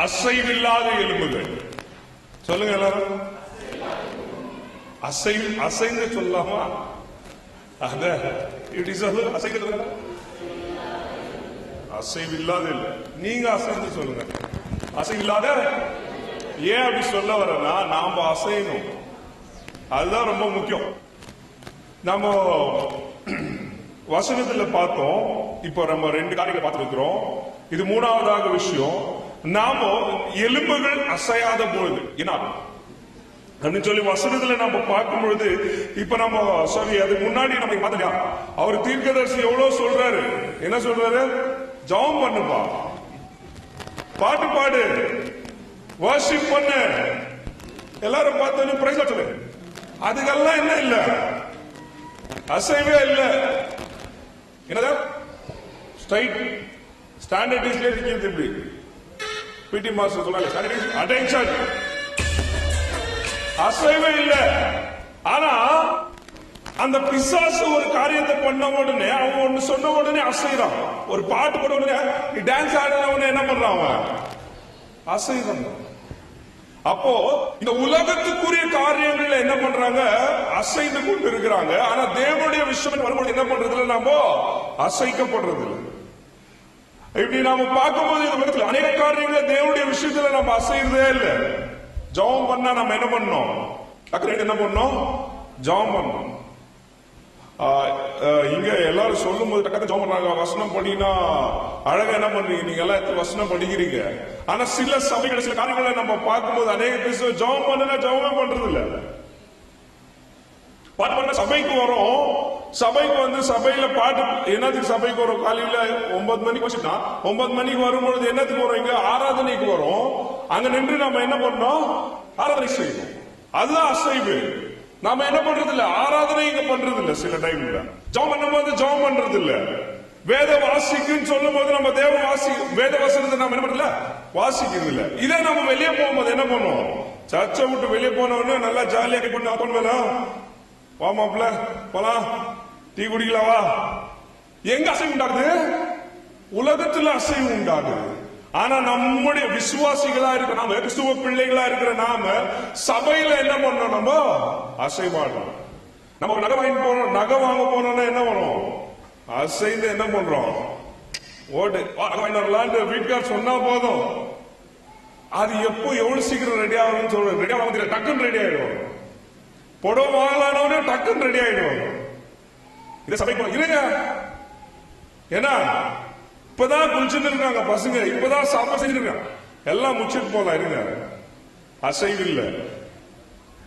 அசைவில்லாத எலும்புகள் சொல்லுங்க எல்லாரும். அசைந்து சொல்லலாமா? அத இப்படி சொல்லு. அசைக்கிறது அசைவில்லாத இல்லை. நீங்க அசைந்து சொல்லுங்க. அசைவில்லாத. ஏன் அப்படி சொல்ல வரேன்னா, நாம அசையணும். அதுதான் ரொம்ப முக்கியம். நம்ம வசனத்துல பார்த்தோம். இப்போ நம்ம 2 காரியங்களை பார்த்திருக்கிறோம். இது 3வது விஷயம். நாம எலும்புகள் அசையாத பொழுது என்ன அப்படின்னு சொல்லி வசனத்துல நம்ம பார்க்கும் பொழுது, இப்ப நம்ம சாரி அதுக்கு முன்னாடி நம்ம பார்த்தோம். அவர் தீர்க்கதரிசி எவ்வளவு சொல்றாரு. என்ன சொல்றாரு? ஜெபம் பண்ணுப்பா, பாட்டு பாடு, வர்ஷிப் பண்ணு, எல்லாரும் பார்த்தோன்னு பிரைஸ் சொல்லு. அதுக்கெல்லாம் என்ன இல்ல, அசைவே இல்ல. என்னதா ஸ்ட்ரைட் ஸ்டாண்டர்டைஸ்ல இருக்கிறது. இப்படி பிடி மாஸ்டர் சொன்னாங்க, ஸ்டாண்டர்டைஸ் அட்டென்ஷன். அசைவே இல்ல. ஆனா அந்த பிசாசு ஒரு காரியத்தை பண்ண உடனே, அவன் ஒண்ணு சொன்ன உடனே அசைறான். ஒரு பாட்டு போட உடனே, நீ டான்ஸ் ஆடின உடனே என்ன பண்றான்? அவன் அசைறான். அப்போ இந்த உலகத்துக்குரிய காரியங்கள்ல என்ன பண்றாங்க? அசைந்து கொண்டு இருக்கிறாங்க. ஆனா தேவனுடைய விஷயம் வரும்போது என்ன பண்றதுல நாம அசைக்கப்படுறது இல்லை. இப்படி நாம பார்க்கும்போது இந்த உலகத்துல அநேக காரியங்களை தேவனுடைய விஷயத்துல நம்ம அசைறதே இல்லை. ஜெபம் பண்ணா நம்ம என்ன பண்ணோம்? என்ன பண்ணோம்? ஜெபம் பண்ணோம். இங்க எல்லாரும் சொல்லும் போது டக்கு ஜெபம் பண்றாங்க. வசனம் பண்ணினா அழகா என்ன பண்றீங்க? நீங்க எல்லாம் வசனம் படிக்கிறீங்க. ஆனா சில சபைகள் சில காரியங்களை நம்ம பார்க்கும்போது அநேக பேர் ஜெபம் பண்ணா ஜெபமே பண்றது இல்ல. பாட்டு பண்ண சபைக்கு வரும். சபைக்கு வந்து சபையில பாட்டு என்னத்துக்கு சபைக்கு வரும்? காலையில 9 மணிக்கு வச்சுட்டா 9 மணிக்கு வரும்பொழுது என்னத்துக்கு வரும்? இங்க ஆராதனைக்கு வரும். அங்க நின்று நம்ம என்ன பண்ணோம்? ஆராதனை செய்யணும். அதுதான் அசைவு. நாம என்ன பண்றது இல்ல, ஆராதனை இங்க பண்றது இல்ல. சில டைம்ல ஜெபம் பண்ணும்போது ஜெபம் பண்றது இல்ல. வேத வாசிக்குன்னு சொல்லும் போது நம்ம வேத வசனத்தை நம்ம என்ன பண்றதுல வாசிக்கிறது இல்ல. இதே நம்ம வெளியே போகும்போது என்ன பண்ணுவோம்? சர்ச்சை விட்டு வெளியே போனவொடனே நல்லா ஜாலியா பண்ண அப்பன் வேணும், வா மாப்பிள்ள போலாம், டீ குடிக்கலாவா. எங்க அசைவு உண்டாகுது? உலகத்துல அசைவு உண்டாகுது. ஆனா நம்முடைய விசுவாசிகளா இருக்கிற நாம, கிறிஸ்துவ பிள்ளைகளா இருக்கிற நாம சபையில என்ன பண்றோம்? நம்ம அசைவாடுறோம். நம்ம நகை வாங்கி போறோம், நகை வாங்க போனோம்னா என்ன பண்ணுவோம்? அசைந்து என்ன பண்றோம்? ஓட்டு நகை வாங்கி வரலான்னு வீட்டுக்கார் சொன்னா போதும். அது எப்போ எவ்வளவு சீக்கிரம் ரெடி ஆகும்னு சொல்றேன். ரெடி ஆக டக்குன்னு ரெடி ஆயிடும். புடவை வாங்கலானோட டக்குன்னு ரெடி ஆயிடும். இதை சபைக்கு இருங்க. ஏன்னா இப்பதான் குளிச்சுட்டு இருக்காங்க பசங்க, இப்பதான் சாப்பாடு செஞ்சிருக்காங்க, எல்லாம் முடிச்சுட்டு போலாம். இருங்க. அசைவு இல்ல.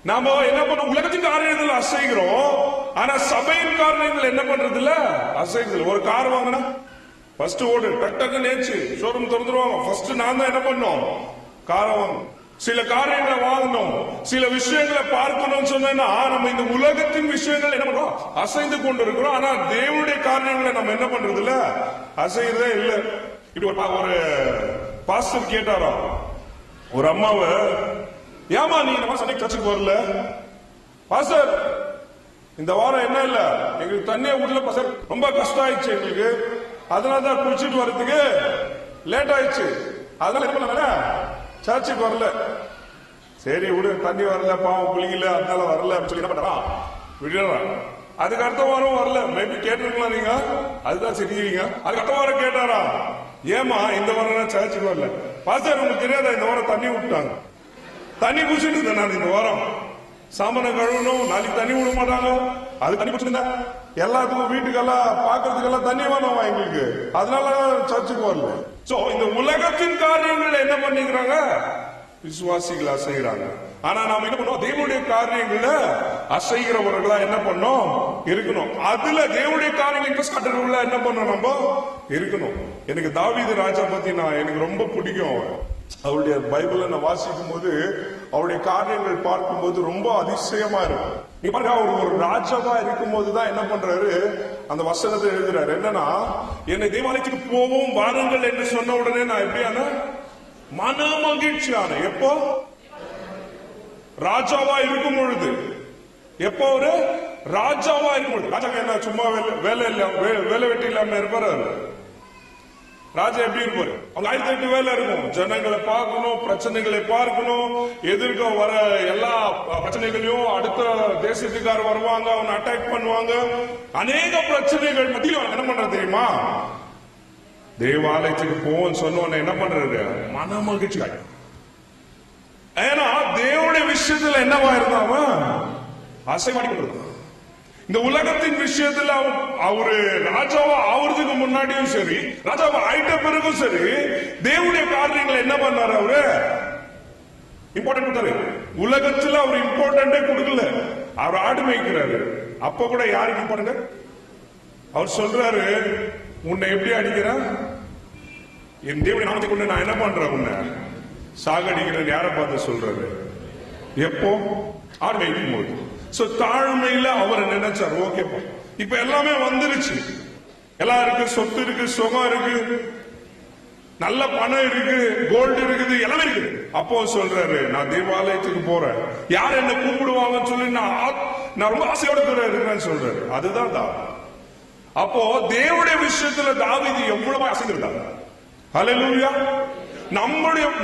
நாம என்ன பண்ண? உலகத்துக்கு காரியத்தில் அசைகிறோம். ஆனா சபையின் காரணங்கள் என்ன பண்றது இல்ல, அசைதல். ஒரு கார் வாங்கினா ஃபர்ஸ்ட் ஓடு டக் டக்கு நேச்சு ஷோரூம் திறந்துருவாங்க. ஃபர்ஸ்ட் நான் தான் என்ன பண்ணோம், காரை வாங்கணும். சில காரியங்களை வாங்கணும், சில விஷயங்களை பார்க்கணும்னு சொன்னா நம்ம இந்த உலகத்தின் விஷயங்கள் என்ன பண்றோம், அசைந்து கொண்டு இருக்கிறோம். ஆனா தேவனுடைய காரியங்களை நம்ம என்ன பண்றது இல்ல, அசைறதே இல்ல. இப்படி ஒரு பாஸ்டர் கேட்டாரா ஒரு அம்மாவை, ஏமா நீ இந்த மாசம் சர்ச்சுக்கு வரல? பாஸ்டர் இந்த வாரம் என்ன இல்ல, எங்களுக்கு தண்ணியை விடல பாஸ்டர், ரொம்ப கஷ்டம் ஆயிடுச்சு எங்களுக்கு, அதனாலதான் குளிச்சுட்டு வர்றதுக்கு லேட் ஆயிடுச்சு, அதனால என்ன பண்ண சர்ச்சுக்கு வரல. சரி விடு, தண்ணி வரல, பாவம் குளிக்கல, அதனால வரல அப்படின்னு சொல்லி என்ன பண்றான், விடுறான். அதுக்கு அடுத்த வாரம் வரல, மேபி கேட்டிருக்கலாம் நீங்க, அதுதான் சரிங்க. அதுக்கு அடுத்த வாரம் கேட்டாரா, ஏமா இந்த வாரம் சர்ச்சுக்கு வரல? பாஸ்டர் உங்களுக்கு தெரியாதா இந்த வாரம் தண்ணி விட்டாங்க, தண்ணி குடிச்சிட்டு இருந்தேன் நான் இந்த வாரம், சாமான கழுவணும், நாளைக்கு தண்ணி விட மாட்டாங்க, அது தண்ணி குடிச்சிருந்தேன், எல்லாத்துக்கும் வீட்டுக்கெல்லாம் பாக்குறதுக்கெல்லாம் தண்ணி வேணும் எங்களுக்கு, அதனால சர்ச்சுக்கு வரல. சோ இந்த உலகத்தின் காரியங்கள் என்ன பண்ணிக்கிறாங்க, விசுவாசிகள் அசைகிறாங்க. ஆனா நாம என்ன பண்ணோம், தேவனுடைய காரியங்கள்ல அசைகிறவர்களா என்ன பண்ணோம் இருக்கணும். அதுல தேவனுடைய காரியங்கள் இன்ட்ரெஸ்ட் காட்டுறவங்களா என்ன பண்ணோம் நம்ம இருக்கணும். எனக்கு தாவீது ராஜா பத்தி எனக்கு ரொம்ப பிடிக்கும். அவருடைய பைபிளை நான் வாசிக்கும் போது அவருடைய காரியங்கள் பார்க்கும்போது ரொம்ப அதிசயமா இருக்கும். நீ பாருங்க, அவர் ஒரு ராஜாவா இருக்கும் போதுதான் என்ன பண்றாரு, அந்த வசனத்தை எழுதுறாரு. என்னன்னா, என்னை தேவாலயத்துக்கு போவோம் வாருங்கள் என்று சொன்ன உடனே நான் எப்படியான மன மகிழ்ச்சியான, எப்போ ராஜாவா இருக்கும் பொழுது, எப்போ ஒரு ராஜாவா இருக்கும் பொழுது. ராஜா என்ன சும்மா வேலை வெட்டி இல்லாம இருப்பாரு. ராஜா எப்படி இருப்பாரு, அவங்க 1008 வேலை இருக்கும். ஜனங்களை பார்க்கணும், பிரச்சனைகளை பார்க்கணும், எதிர்க்க வர எல்லா பிரச்சனைகளையும், அடுத்த தேசத்துக்கார வருவாங்க, அவனை அட்டாக் பண்ணுவாங்க, அநேக பிரச்சனைகள் மத்தியில் என்ன பண்ற தெரியுமா, தேவாலயத்துக்கு போவோம் சொன்ன என்ன பண்றது, மன மகிழ்ச்சி. ஏன்னா தேவனுடைய விஷயத்துல என்னவா இருந்தாம அசைவாடி. இந்த உலகத்தின் விஷயத்துல அவரு ராஜாவா ஆவறதுக்கு முன்னாடியும் சரி, ராஜாவா ஆயிட்ட பிறகும் சரி, தேவனுடைய காரியங்களை என்ன பண்ணாரு, அவரு இம்பார்ட்டன்ட் கொடுத்தாரு. உலகத்துல அவர் இம்பார்ட்டன்டே கொடுக்கல, அவர் ஆடு மேய்க்கிறாரு. அப்ப கூட யாருக்கு இம்பார்ட்டன்ட், அவர் சொல்றாரு, உன்னை எப்படி அடிக்கிறேன், என் தேவனுடைய நாமத்தை கொண்டு நான் என்ன பண்றேன், உன்னை சாகடிக்கிறேன். யாரை பார்த்து சொல்றாரு, எப்போ ஆடு மேய்க்கும் போது. சோ தாழ்மையில அவர் நினைச்சார், ஓகேப்பா இப்ப எல்லாமே வந்துருச்சு, எல்லாம் இருக்கு, சொத்து இருக்கு, சுகம் இருக்கு, நல்ல பணம் இருக்கு, கோல்டு இருக்குது, எல்லாமே இருக்குது. அப்போ சொல்றாரு, நான் தேவாலயத்துக்கு போறேன், யார் என்ன கூப்பிடுவாங்கன்னு சொல்லி நான் ரொம்ப ஆசையோட இருக்கிறேன்னு சொல்றாரு. அதுதான் தாவீது. அப்போ தேவனுடைய விஷயத்துல தாவீது எவ்வளவு அசைந்திருந்தாங்க. ஹல்லேலூயா.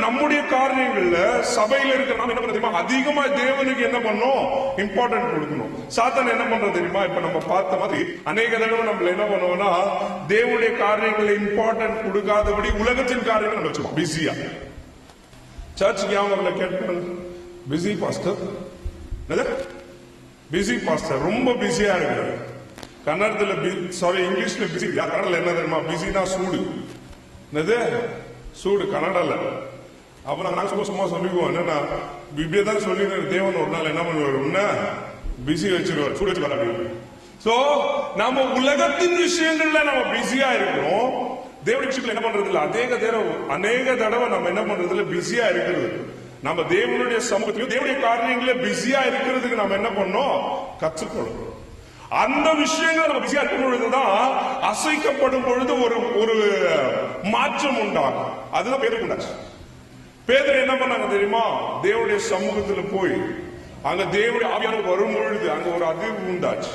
நம்முடைய காரியங்கள்ல சபையில இருக்கிற நாம என்ன பண்ண தெரியுமா, அதிகமா தேவனுக்கு என்ன பண்ணோம், இம்பார்ட்டன்ட் கொடுக்கணும். சாத்தான் என்ன பண்றது தெரியுமா, இப்ப நம்ம பார்த்த மாதிரி அநேக தடவை நம்ம என்ன பண்ணுவோம்னா, தேவனுடைய காரியங்களை இம்பார்ட்டன்ட் கொடுக்காதபடி உலகத்தின் காரியங்கள் நம்ம வச்சுக்கோம் பிஸியா. சர்ச்சுக்கு அவங்க கேட்பாங்க, பிஸி பாஸ்டர், பிஸி பாஸ்டர், ரொம்ப பிஸியா இருக்கிறாரு. கன்னடத்துல சாரி இங்கிலீஷ்ல பிஸி, கன்னடத்துல என்ன தெரியுமா, பிஸினா சூடு, என்னது சூடு கன்னடல. அப்புறம் நாங்க சும்மா சொல்லிக்குவோம், என்னன்னா இப்படியேதான் சொல்லி தேவன் ஒரு நாள் என்ன பண்ணுவாரு, உன்ன பிஸி வச்சிருவாரு, சூடு வச்சுக்கலாம். சோ நம்ம உலகத்தின் விஷயங்கள்ல நம்ம பிஸியா இருக்கிறோம், தேவனுடைய விஷயத்துல என்ன பண்றது இல்ல. அநேக தடவை நம்ம என்ன பண்றது இல்ல, பிஸியா இருக்கிறது. நம்ம தேவனுடைய சமூகத்திலும் தேவனுடைய காரியங்கள பிஸியா இருக்கிறதுக்கு நம்ம என்ன பண்ணோம், கற்றுக்கொள்ளணும். அந்த விஷயங்கள் நம்ம பிஸியா இருக்கும் பொழுதுதான் அசைக்கப்படும் பொழுது ஒரு மாற்றம் உண்டாகும். அதுதான் பேதுருக்கு உண்டாச்சு. பேதுரு என்ன பண்ணாங்க தெரியுமா, தேவனுடைய சமூகத்துல போய் அங்க தேவனுடைய ஆவியானவர் வரும் பொழுது அங்க ஒரு அதிர்வு உண்டாச்சு.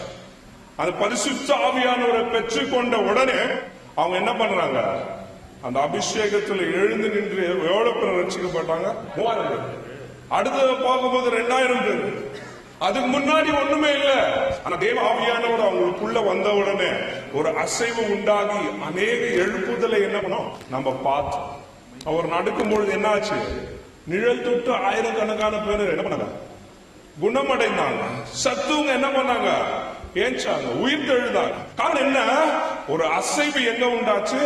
அந்த பரிசுத்த ஆவியானவரை பெற்றுக்கொண்ட உடனே அவங்க என்ன பண்றாங்க, அந்த அபிஷேகத்துல எழுந்து நின்று எவ்வளவு பேர் ரட்சிக்கப்பட்டாங்க, 3000 பேர். அடுத்தது பார்க்கும்போது 2000 பேர். அதுக்கு முன்னாடி ஒண்ணுமே இல்ல. ஆனா தேவ ஆவியானவர் அவங்களுக்குள்ள வந்த உடனே ஒரு அசைவு உண்டாகி அநேக எழுப்புதலை என்ன பண்ணோம் நம்ம பார்த்தோம். அவர் நடக்கும் பொழுது என்ன ஆச்சு, நிழல் தொட்டு ஆயிரக்கணக்கான பேர் என்ன பண்ணாங்க, குணமடைந்தாங்க. சத்துவங்க என்ன பண்ணாங்க, ஏஞ்சாங்க, உயிர் தெழுந்தாங்க. காரணம் என்ன, ஒரு அசைவு எங்க உண்டாச்சு,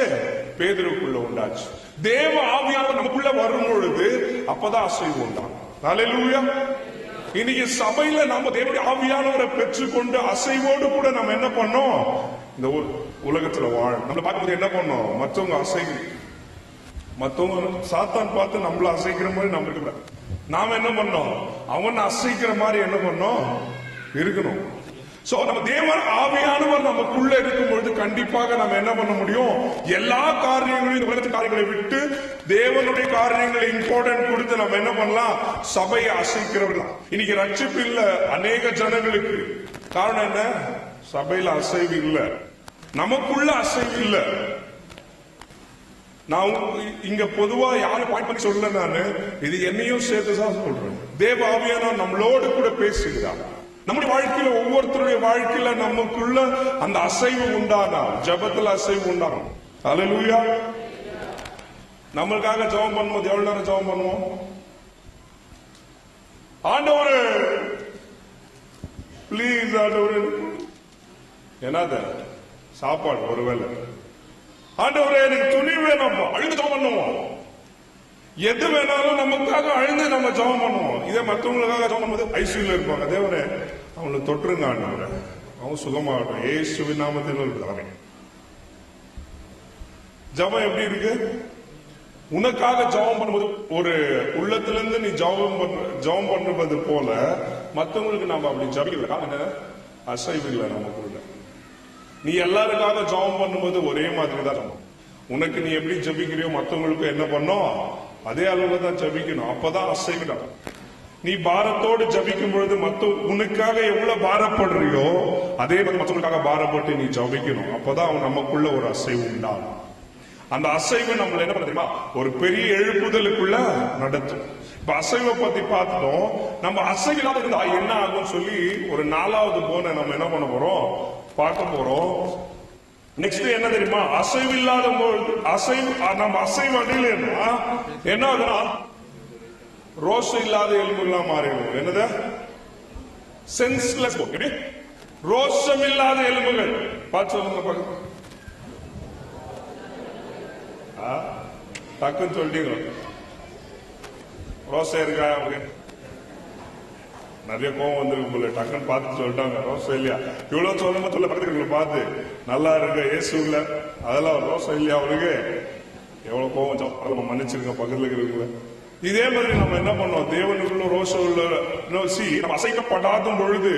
பேதுருக்குள்ள உண்டாச்சு. தேவ ஆவியானவர் நமக்குள்ள வரும் பொழுது அப்பதான் அசைவு உண்டாகும். ஹல்லேலூயா. இன்னைக்கு சபையில நாம தேவனுடைய ஆவியானவரை பெற்றுக்கொண்டு அசைவோடு கூட நம்ம என்ன பண்ணோம், இந்த உலகத்துல வாழ நம்மள பார்க்கும்போது என்ன பண்ணோம், மற்றவங்க மற்றவங்க சாத்தான் பார்த்து நம்மள அசைக்கிற மாதிரி நம்ம இருக்கக்கூடாது. நாம என்ன பண்ணோம், அவன் அசைக்கிற மாதிரி என்ன பண்ணோம் இருக்கணும். சோ நம்ம தேவன் ஆவியானவர் நமக்குள்ள இருக்கும் பொழுது கண்டிப்பாக நம்ம என்ன பண்ண முடியும், எல்லா காரியங்களையும் இந்த உலகத்தின் காரியங்களை விட்டு தேவனுடைய காரியங்களை இம்பார்ட்டன்ட் கொடுத்து நம்ம என்ன பண்ணலாம், சபையை அசைக்கிறவர்களா. இன்னைக்கு ரட்சிப்பு இல்ல அநேக ஜனங்களுக்கு. காரணம் என்ன, சபையில அசைவு இல்ல, நமக்குள்ள அசைவு இல்ல. நான் இங்க பொதுவா யாரும் பாயிண்ட் பண்ணி சொல்லல, நானு இது என்னையும் சேர்த்துதான் சொல்றேன். தேவ ஆவியானவர் நம்மளோடு கூட பேசுகிறார். நம்முடைய வாழ்க்கையில ஒவ்வொருத்தருடைய வாழ்க்கையில நமக்குள்ள அந்த அசைவு உண்டாகும், ஜெபத்துல அசைவு உண்டாகும். அல்லேலூயா. நம்மளுக்காக ஜெபம் பண்ணும்போது எவ்வளவு நேரம் ஜெபம் பண்ணுவோம், ஆண்டவரே பிளீஸ் ஆண்டவரே, என்னது சாப்பாடு ஒருவேளை, ஆண்டவரே எனக்கு துணி வேணாம், அழுது ஜெபம் பண்ணுவோம். எது வேணாலும் நமக்காக அழுது நம்ம ஜெபம் பண்ணுவோம். இதே மற்றவங்களுக்காக ஜெபம் பண்ணும்போது ஐசியூல இருப்பாங்க, தேவனே அவங்களை தொற்றுங்க ஆண்டவரே, அவன் சுகமாகட்டும் இயேசுவின் நாமத்தில். ஜெபம் எப்படி இருக்கு, உனக்காக ஜெபம் பண்ணும்போது ஒரு உள்ளத்திலிருந்து நீ ஜெபம் பண்ணுவது போல மற்றவங்களுக்கு நம்ம அப்படி ஜெபிக்கல, அசைவு இல்லை நமக்குள்ள. நீ எல்லாருக்காக ஜெபம் பண்ணும்போது ஒரே மாதிரி தான், உனக்கு நீ எப்படி ஜெபிக்கிறியோ மற்றவங்களுக்கு என்ன பண்ணோம் அதே அளவுல தான் ஜெபிக்கணும். அப்பதான் அசைவிடும். நீ பாரத்தோடு ஜபிக்கும் பொழுது உனக்காக எவ்வளவு பாரப்படுறியோ அதே மாதிரி மற்றவங்களுக்காக பாரப்பட்டு நீ ஜபிக்கணும். அப்பதான் அவன் நமக்குள்ள ஒரு அசைவு உண்டாகும். அந்த அசைவு நம்மள என்ன பண்ண தெரியுமா, ஒரு பெரிய எழுப்புதலுக்குள்ள நடத்தும். இப்ப அசைவை பத்தி பார்த்துட்டோம். நம்ம அசைவில்லாத இருந்தா என்ன ஆகும் சொல்லி ஒரு 4வது போன நம்ம என்ன பண்ண போறோம், பார்க்க போறோம். நெக்ஸ்ட் என்ன தெரியுமா, அசைவில்லாத நம்ம அசைவு அடையிலன்னா என்ன ஆகுதுன்னா ரோஷம் இல்லாத எலும்புலாம் மாறிடும். என்னது, சென்ஸ்லெஸ். ரோஷம் இல்லாத எலும்புகள் பார்த்து சொல்லுங்க, டக்குன்னு சொல்லிட்டீங்க. ரோசம் இருக்கா, நிறைய கோவம் வந்துருக்கு போல, டக்குன்னு பார்த்து சொல்லிட்டாங்க ரோசம் இல்லையா. இவ்வளவு சொல்லுங்க சொல்ல பக்கத்துல பார்த்து நல்லா இருக்க இயேசுல அதெல்லாம் ரோசம் இல்லையா அவருக்கு, எவ்வளவு கோவம் மன்னிச்சிருக்க பக்கத்துல இருக்கிறவங்கள. இதே மாதிரி நம்ம என்ன பண்ணோம், தேவனுக்குள்ள ரோஷம் உள்ள நம்ம அசைக்கப்படாத பொழுது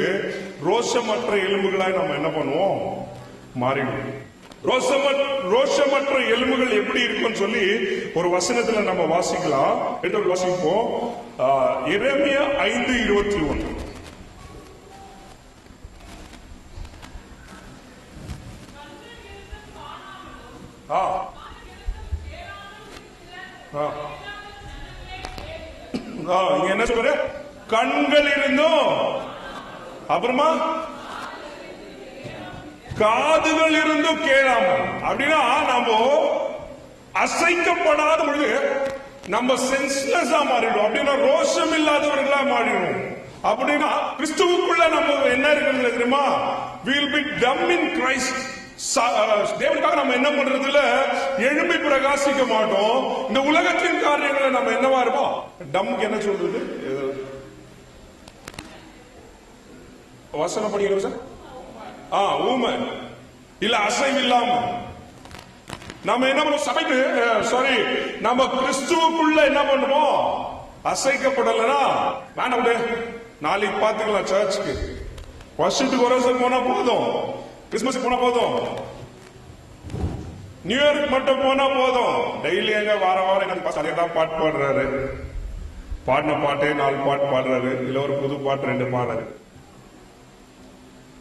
ரோஷமற்ற எலும்புகளாய் நம்ம என்ன பண்ணுவோம், மாறிடும். ரோஷமற்ற எலும்புகள் எப்படி இருக்குன்னு சொல்லி ஒரு வசனத்துல நம்ம வாசிக்கலாம். வாசிப்போம், எரேமியா 5:21. இங்க என்ன சொல்ற, கண்கள் இருந்தும் அப்புறமா காதுகள் இருந்தும் கேளாம. அப்படின்னா நம்ம அசைக்கப்படாத பொழுது நம்ம சென்ஸ்லெஸ்ஸா மாறிடும். அப்படின்னா ரோஷம் இல்லாதவர்களா மாறிடும். அப்படின்னா கிறிஸ்துவுக்குள்ள நம்ம என்ன இருக்கிறது தெரியுமா, we will be dumb in Christ. தேவனுக்காக நம்ம என்ன பண்றதுல எழும்பி பிரகாசிக்க மாட்டோம். இந்த உலகத்தின் காரியங்களை நம்ம என்னவா இருப்போம், டம்க்கு என்ன சொல்றது, வசனம் படிக்கிறோம் சார், ஊமை இல்ல அசைவில்லாம நம்ம என்ன பண்ணுவோம், சபைக்கு நம்ம கிறிஸ்துவுக்குள்ள என்ன பண்ணுவோம், அசைக்கப்படலனா வேணாம், நாளைக்கு பாத்துக்கலாம், சர்ச்சுக்கு வருஷத்துக்கு ஒரு வருஷம் போனா போதும், கிறிஸ்துமஸ் போனா போதும், நியூ இயருக்கு மட்டும் போனா போதும். டெய்லி எங்க வாரம் அதே தான் பாட்டு பாடுறாரு, பாடின பாட்டே 4 பாட்டு பாடுறாரு, இல்ல ஒரு புது பாட்டு 2 பாடுறாரு.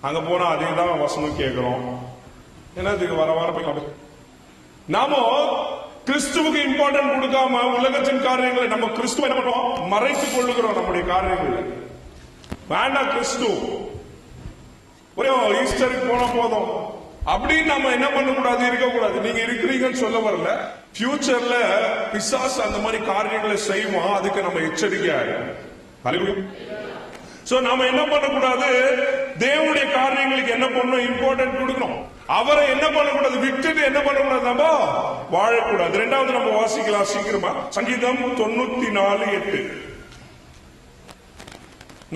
அங்க போனா அதே தான் வசனம் கேட்கிறோம். என்னதுக்கு வர வாரம் நாம கிறிஸ்துவுக்கு இம்பார்ட்டன்ட் கொடுக்காம உலகத்தின் காரியங்களை நம்ம கிறிஸ்துவ என்ன பண்றோம், மறைத்துக் கொள்ளுகிறோம். நம்முடைய காரியங்கள் வேண்டாம், கிறிஸ்து ஒரே ஈஸ்டருக்கு போனா போதும் அப்படின்னு நம்ம என்ன பண்ணக்கூடாது, இருக்கக்கூடாது. நீங்க இருக்கிறீங்கன்னு சொல்ல வரல, ஃபியூச்சர்ல பிசாசு அந்த மாதிரி காரியங்களை செய்வோம், அதுக்கு நம்ம எச்சரிக்கையாக. சோ நாம என்ன பண்ணக்கூடாது, தேவனுடைய காரியங்களுக்கு என்ன பண்ணணும், இம்பார்ட்டன்ட் கொடுக்கணும். அவரை என்ன பண்ணக்கூடாது, விட்டுட்டு என்ன பண்ணக்கூடாது, நம்ம வாழக்கூடாது. 2வது நம்ம வாசிக்கலாம் சீக்கிரமா, சங்கீதம் 94:8.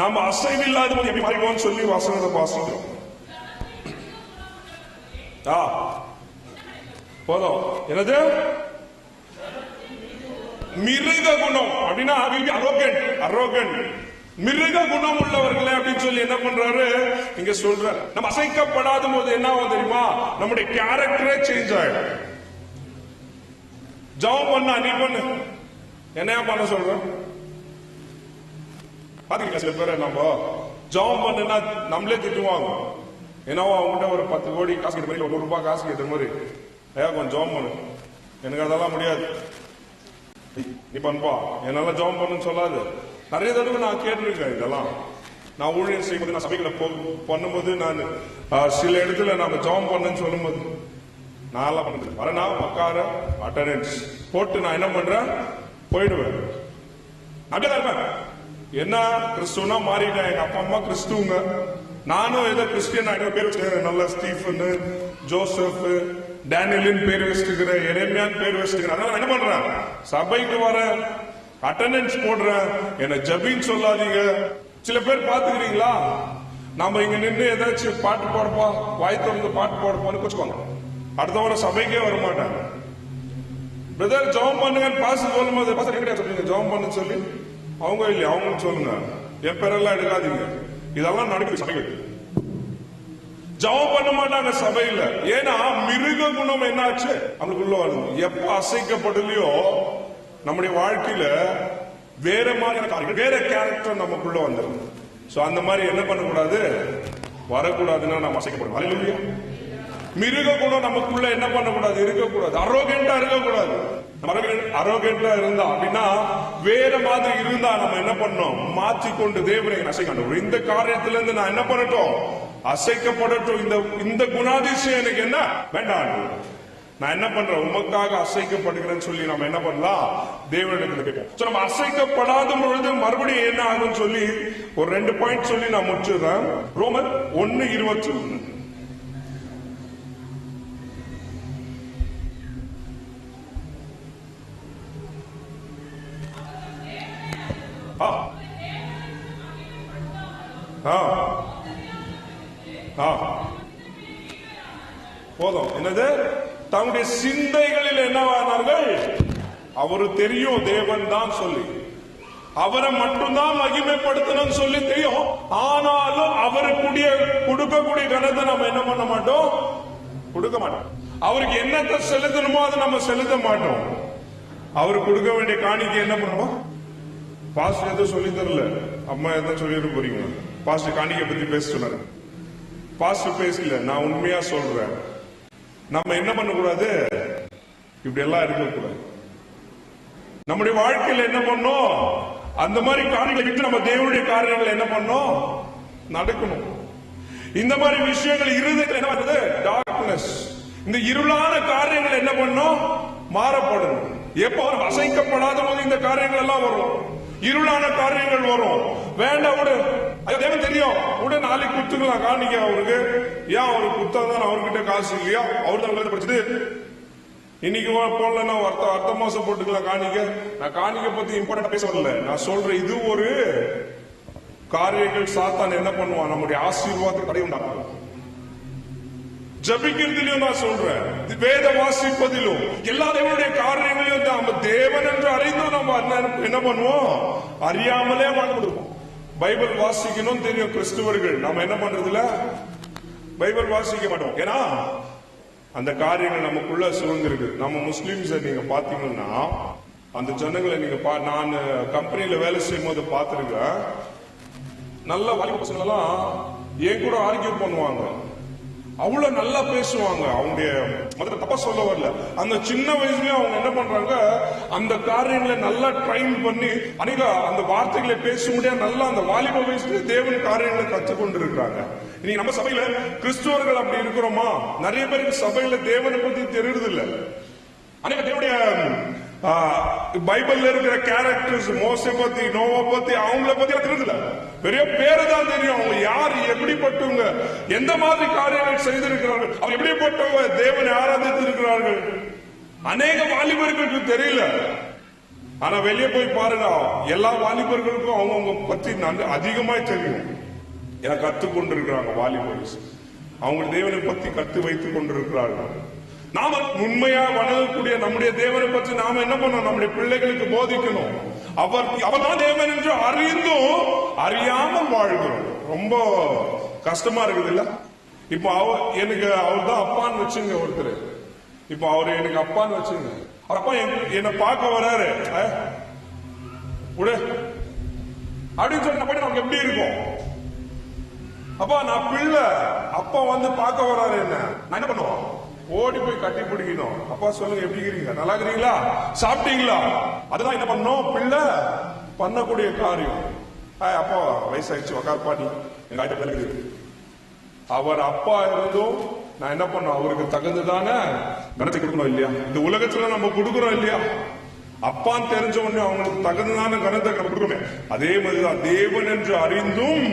நாம அசைவு இல்லாத போது எப்படி மாறிடுவோம்னு சொல்லி வசனத்தை வாசிக்கிறோம். போதும். என்னது மிருக குணம் அப்படின்னா அரோகன் மிருக குணம் உள்ளவர்களே அப்படின்னு சொல்லி என்ன பண்றாரு இங்க சொல்ற. நம்ம அசைக்கப்படாத போது என்ன ஆகும் தெரியுமா? நம்முடைய கேரக்டரே சேஞ்ச் ஆயிடும். ஜெபம் பண்ணா நீ பண்ணு, என்னையா பண்ண சொல்ற? பாத்தீங்களா சில பேரை நம்ம ஜெபம் பண்ணுனா நம்மளே திட்டுவாங்க. என்னவோ அவங்ககிட்ட ஒரு 10 கோடி காசு கேட்ட மாதிரி, 1 ரூபாய் காசு கேட்ட மாதிரி, ஐயா கொஞ்சம் ஜெபம் பண்ணு, எனக்கு அதெல்லாம் முடியாது, நீ பண்ணுப்பா, என்னால ஜெபம் பண்ணுன்னு சொல்லாது. நிறைய தடவை நான் கேட்டிருக்கேன் இதெல்லாம். நான் ஊழியர் செய்யும்போது, நான் சபைகளை பண்ணும்போது, நான் சில இடத்துல நாம ஜெபம் பண்ணுன்னு சொல்லும்போது நான் எல்லாம் பண்ணது வரேன்னா உட்கார அட்டெண்டன்ஸ் போட்டு நான் என்ன பண்றேன் போயிடுவேன். அப்படியே இருப்பேன். என்ன கிறிஸ்துவனா மாறிட்டேன். எங்க அப்பா அம்மா கிறிஸ்துவங்க, நானும் ஏதோ கிறிஸ்டியன் ஆகிட்ட பேர் வச்சுக்கிறேன். நல்ல ஸ்டீஃபன், ஜோசப், டேனியலின் பேர் வச்சுக்கிறேன், எரேமியான் பேர் வச்சுக்கிறேன். அதனால என்ன பண்றேன், சபைக்கு வர அட்டெண்டன்ஸ் போடுறேன். என்ன ஜபின்னு சொல்லாதீங்க. சில பேர் பாத்துக்கிறீங்களா, நாம இங்க நின்று ஏதாச்சும் பாட்டு பாடுப்பா, வாய் திறந்து பாட்டு பாடுப்பான்னு வச்சுக்கோங்க, அடுத்த வாரம் சபைக்கே வர மாட்டாங்க. பிரதர் ஜெபம் பண்ணுங்க பாஸ் சொல்லும் போது, பாஸ் எங்க சொல்றீங்க ஜெபம் பண்ணுன்னு சொல்லி, அவங்க இல்லையா அவங்க சொல்லுங்க, என் பேரெல்லாம் எடுக்காதீங்க. இதெல்லாம் நடக்குது சபைகள். ஜெபம் பண்ண மாட்டாங்க சபையில. ஏன்னா மிருக குணம் என்னாச்சு அவங்களுக்குள்ள வருது. எப்ப அசைக்கப்படலையோ நம்முடைய வாழ்க்கையில வேற மாதிரியான காரியங்கள், வேற கேரக்டர் நமக்குள்ள வந்துடும். சோ அந்த மாதிரி என்ன பண்ணக்கூடாது, வரக்கூடாதுன்னா நம்ம அசைக்கப்படும். அல்லேலூயா. மிருக குணம் நமக்குள்ள என்ன பண்ணக்கூடாது, இருக்கக்கூடாது. அரோகெண்டா இருக்கக்கூடாது. அரோகெண்டா இருந்தா அப்படின்னா வேற மாதிரி இருந்தா நம்ம என்ன பண்ணோம், மாற்றிக்கொண்டு தேவனை அசைக்கணும். இந்த காரியத்துல இருந்து நான் என்ன பண்ணட்டும், அசைக்கப்படட்டும். இந்த குணாதிசயம் எனக்கு என்ன வேண்டாம், நான் என்ன பண்றேன், உமக்காக அசைக்கப்படுகிறேன்னு சொல்லி நம்ம என்ன பண்ணலாம், தேவனிடத்துல கேட்போம். நம்ம அசைக்கப்படாத பொழுது மறுபடியும் என்ன ஆகும் சொல்லி ஒரு 2 பாயிண்ட் சொல்லி நான் முடிச்சிடுறேன். ரோமர் 1:21. போதும். என்னது, தங்களுடைய சிந்தைகளில் என்னவானார்கள், அவரு தெரியும் தேவன் தான் சொல்லி, அவரை மட்டும்தான் மகிமைப்படுத்தணும் சொல்லி தெரியும். ஆனாலும் அவருக்குரிய கொடுக்கக்கூடிய கணத்தை நம்ம என்ன பண்ண மாட்டோம், கொடுக்க மாட்டோம். அவருக்கு என்னத்தை செலுத்தணுமோ அதை நம்ம செலுத்த மாட்டோம். அவருக்கு கொடுக்க வேண்டிய காணிக்கை என்ன பண்ணுவோம், பாஸ்டர் எதுவும் சொல்லி தரல, அம்மா எதுவும் சொல்லிட்டு போறீங்க. பாஸ்டர் காணிக்கை பத்தி பேச சொன்னாரு, பாஸ்டர் பேசல. நான் உண்மையா சொல்றேன், நம்ம என்ன பண்ணக்கூடாது, இப்படி எல்லாம் இருக்கக்கூடாது. நம்முடைய வாழ்க்கையில் என்ன பண்ணோம், அந்த மாதிரி காரியங்களை விட்டு நம்ம தேவனுடைய காரியங்கள் என்ன பண்ணோம், நடக்கணும். இந்த மாதிரி விஷயங்கள் இருதயத்தில் என்ன பண்ணுது, டார்க்னஸ், இந்த இருளான காரியங்கள் என்ன பண்ணோம், மாறப்படணும். எப்போ அசைக்கப்படாத போது இந்த காரியங்கள் எல்லாம் வரும், இருளான காரியங்கள் வரும். வேண்டாம் விடு, தேவன் தெரியும், விட நாளைக்கு குத்துக்கலாம் காணிக்க அவருக்கு. ஏன் அவருக்கு குத்தாதான், அவர்கிட்ட காசு இல்லையா, அவர் தான் படிச்சுட்டு இன்னைக்கு போடலன்னா அடுத்த மாசம் போட்டுக்கலாம் காணிக்க. நான் காணிக்க பத்தி இம்பார்ட்டன்ட் பேச வரல, நான் சொல்றேன் இது ஒரு காரியங்கள். சாத்தான் என்ன பண்ணுவான், நம்முடைய ஆசீர்வாதத்தை தடை உண்டாகும். ஜபிக்கிறதிலும் நான் சொல்றேன், வேத வாசிப்பதிலும் எல்லா தேவனுடைய காரியங்களையும் நம்ம தேவன் என்று அறிந்தும் நம்ம என்ன பண்ணுவோம், அறியாமலே வாழ்ந்துருவோம். பைபிள் வாசிக்கணும் தெரியும் கிறிஸ்துவர்கள், நம்ம என்ன பண்றதுல பைபிள் வாசிக்க மாட்டோம். ஏன்னா அந்த காரியங்கள் நமக்குள்ள சுதந்திருக்கு. நம்ம முஸ்லிம்ஸை நீங்க பாத்தீங்கன்னா, அந்த ஜனங்களை நீங்க நான் கம்பெனியில வேலை செய்யும் போது பாத்துருக்கேன். நல்ல வாலிப பசங்க எல்லாம் என் கூட ஆர்கியூ பண்ணுவாங்க, அவ்வளவு நல்லா பேசுவாங்க. அவங்களுடைய முதல்ல தப்பா சொல்ல வரல, அந்த சின்ன வயசுலயே அவங்க என்ன பண்றாங்க, அந்த காரியங்களை நல்லா ட்ரைன் பண்ணி அநேக அந்த வார்த்தைகளை பேச முடியாது, நல்லா அந்த வாலிப வயசுல தேவன் காரியங்களை கற்றுக்கொண்டு இருக்கிறாங்க. இன்னைக்கு நம்ம சபையில கிறிஸ்துவர்கள் அப்படி இருக்கிறோமா, நிறைய பேருக்கு சபையில தேவனை பத்தி தெரியுது இல்ல. அநேக தேவனுடைய பைபிள்ல இருக்கிற கேரக்டர்ஸ், மோசே பத்தி, நோவா பத்தி, அவங்கள பத்தி தெரியல, பெரிய பேரு தான் தெரியும். அவங்க யார், எப்படிப்பட்டவங்க, எந்த மாதிரி காரியங்கள் செய்திருக்கிறார்கள், அவங்க எப்படிப்பட்டவங்க தேவனை ஆராதித்து இருக்கிறார்கள், அநேக வாலிபர்களுக்கு தெரியல. ஆனா வெளியே போய் பாருங்க, எல்லா வாலிபர்களுக்கும் அவங்கவுங்க பத்தி அதிகமாய் தெரியும். ஏன்னா கத்துக்கொண்டிருக்கிறாங்க வாலிபர்ஸ், அவங்க தேவனை பத்தி கத்து வைத்துக் கொண்டிருக்கிறார்கள். நாம உண்மையா வணங்கக்கூடிய நம்முடைய தேவனை பற்றி நாம என்ன பண்ணணும்? நம்முடைய பிள்ளைகளுக்கு போதிக்கணும். அவர்தான் தேவன் என்று அறிந்தும் அறியாமல் வாழ்கிறோம். ரொம்ப கஷ்டமா இருக்குது இல்ல? இப்போ எனக்கு அவர் தான் அப்பான்னு வச்சுங்க ஒருத்தர். இப்போ அவரு எனக்கு அப்பான்னு வச்சுங்க. அப்பா என்ன பார்க்க வராரு அப்படின்னு சொன்ன நமக்கு எப்படி இருக்கும்? அப்பா நான் பிள்ளை, அப்பா வந்து பார்க்க வராரு, நான் என்ன பண்ணுவோம்? ஓடி போய் கட்டி பிடிக்கணும். அப்பா சொல்லுங்க, எப்படி இருக்கீங்க? நல்லா இருக்கிறீங்களா? சாப்பிட்டீங்களா? அதுதான் என்ன பண்ணணும், பிள்ளை பண்ணக்கூடிய காரியம். அப்பா வயசாயிடுச்சு, உக்கார் நீ எங்க இருக்குது. அவர் அப்பா இருந்தும் நான் என்ன பண்ணோம்? அவருக்கு தகுந்ததான கணத்தை கொடுக்கணும் இல்லையா? இந்த உலகத்துல நம்ம கொடுக்கிறோம் இல்லையா? அப்பான்னு தெரிஞ்ச உடனே அவங்களுக்கு தகுந்ததான கணத்தை கொடுக்கணுமே. அதே மாதிரிதான் தேவன் என்று அறிந்தும்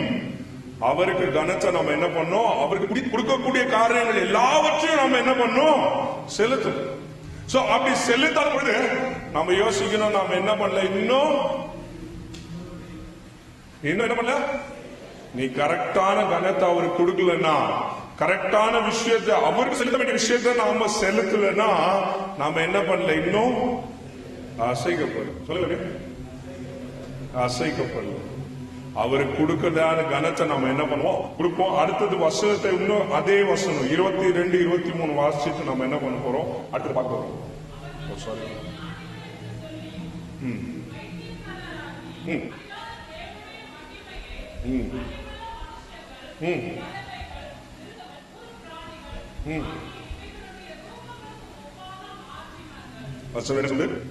அவருக்கு கனத்தை நம்ம என்ன பண்ணோம்? அவருக்கு கொடுக்கக்கூடிய காரியங்கள் எல்லாவற்றையும் நம்ம என்ன பண்ணோம்? செலுத்தணும். சோ அப்படி செலுத்தாத பொழுது நம்ம யோசிக்கணும், நாம என்ன பண்ணல, இன்னும் என்ன பண்ணல? நீ கரெக்டான கனத்தை அவருக்கு கொடுக்கலன்னா, கரெக்டான விஷயத்தை அவருக்கு செலுத்த வேண்டிய விஷயத்தை நாம செலுத்தலன்னா நாம என்ன பண்ணல? இன்னும் அசைக்கப்படும். சொல்லுங்க, அசைக்கப்படும். அவருக்கு கொடுக்கறதான கனத்தை நம்ம என்ன பண்ணுவோம்? கொடுப்போம். அடுத்தது வசனத்தை இன்னும் அதே வசனம் 22, 23 வாசிச்சுட்டு நம்ம என்ன பண்ண போறோம்? அடுத்து பார்க்க போறோம். சாரி,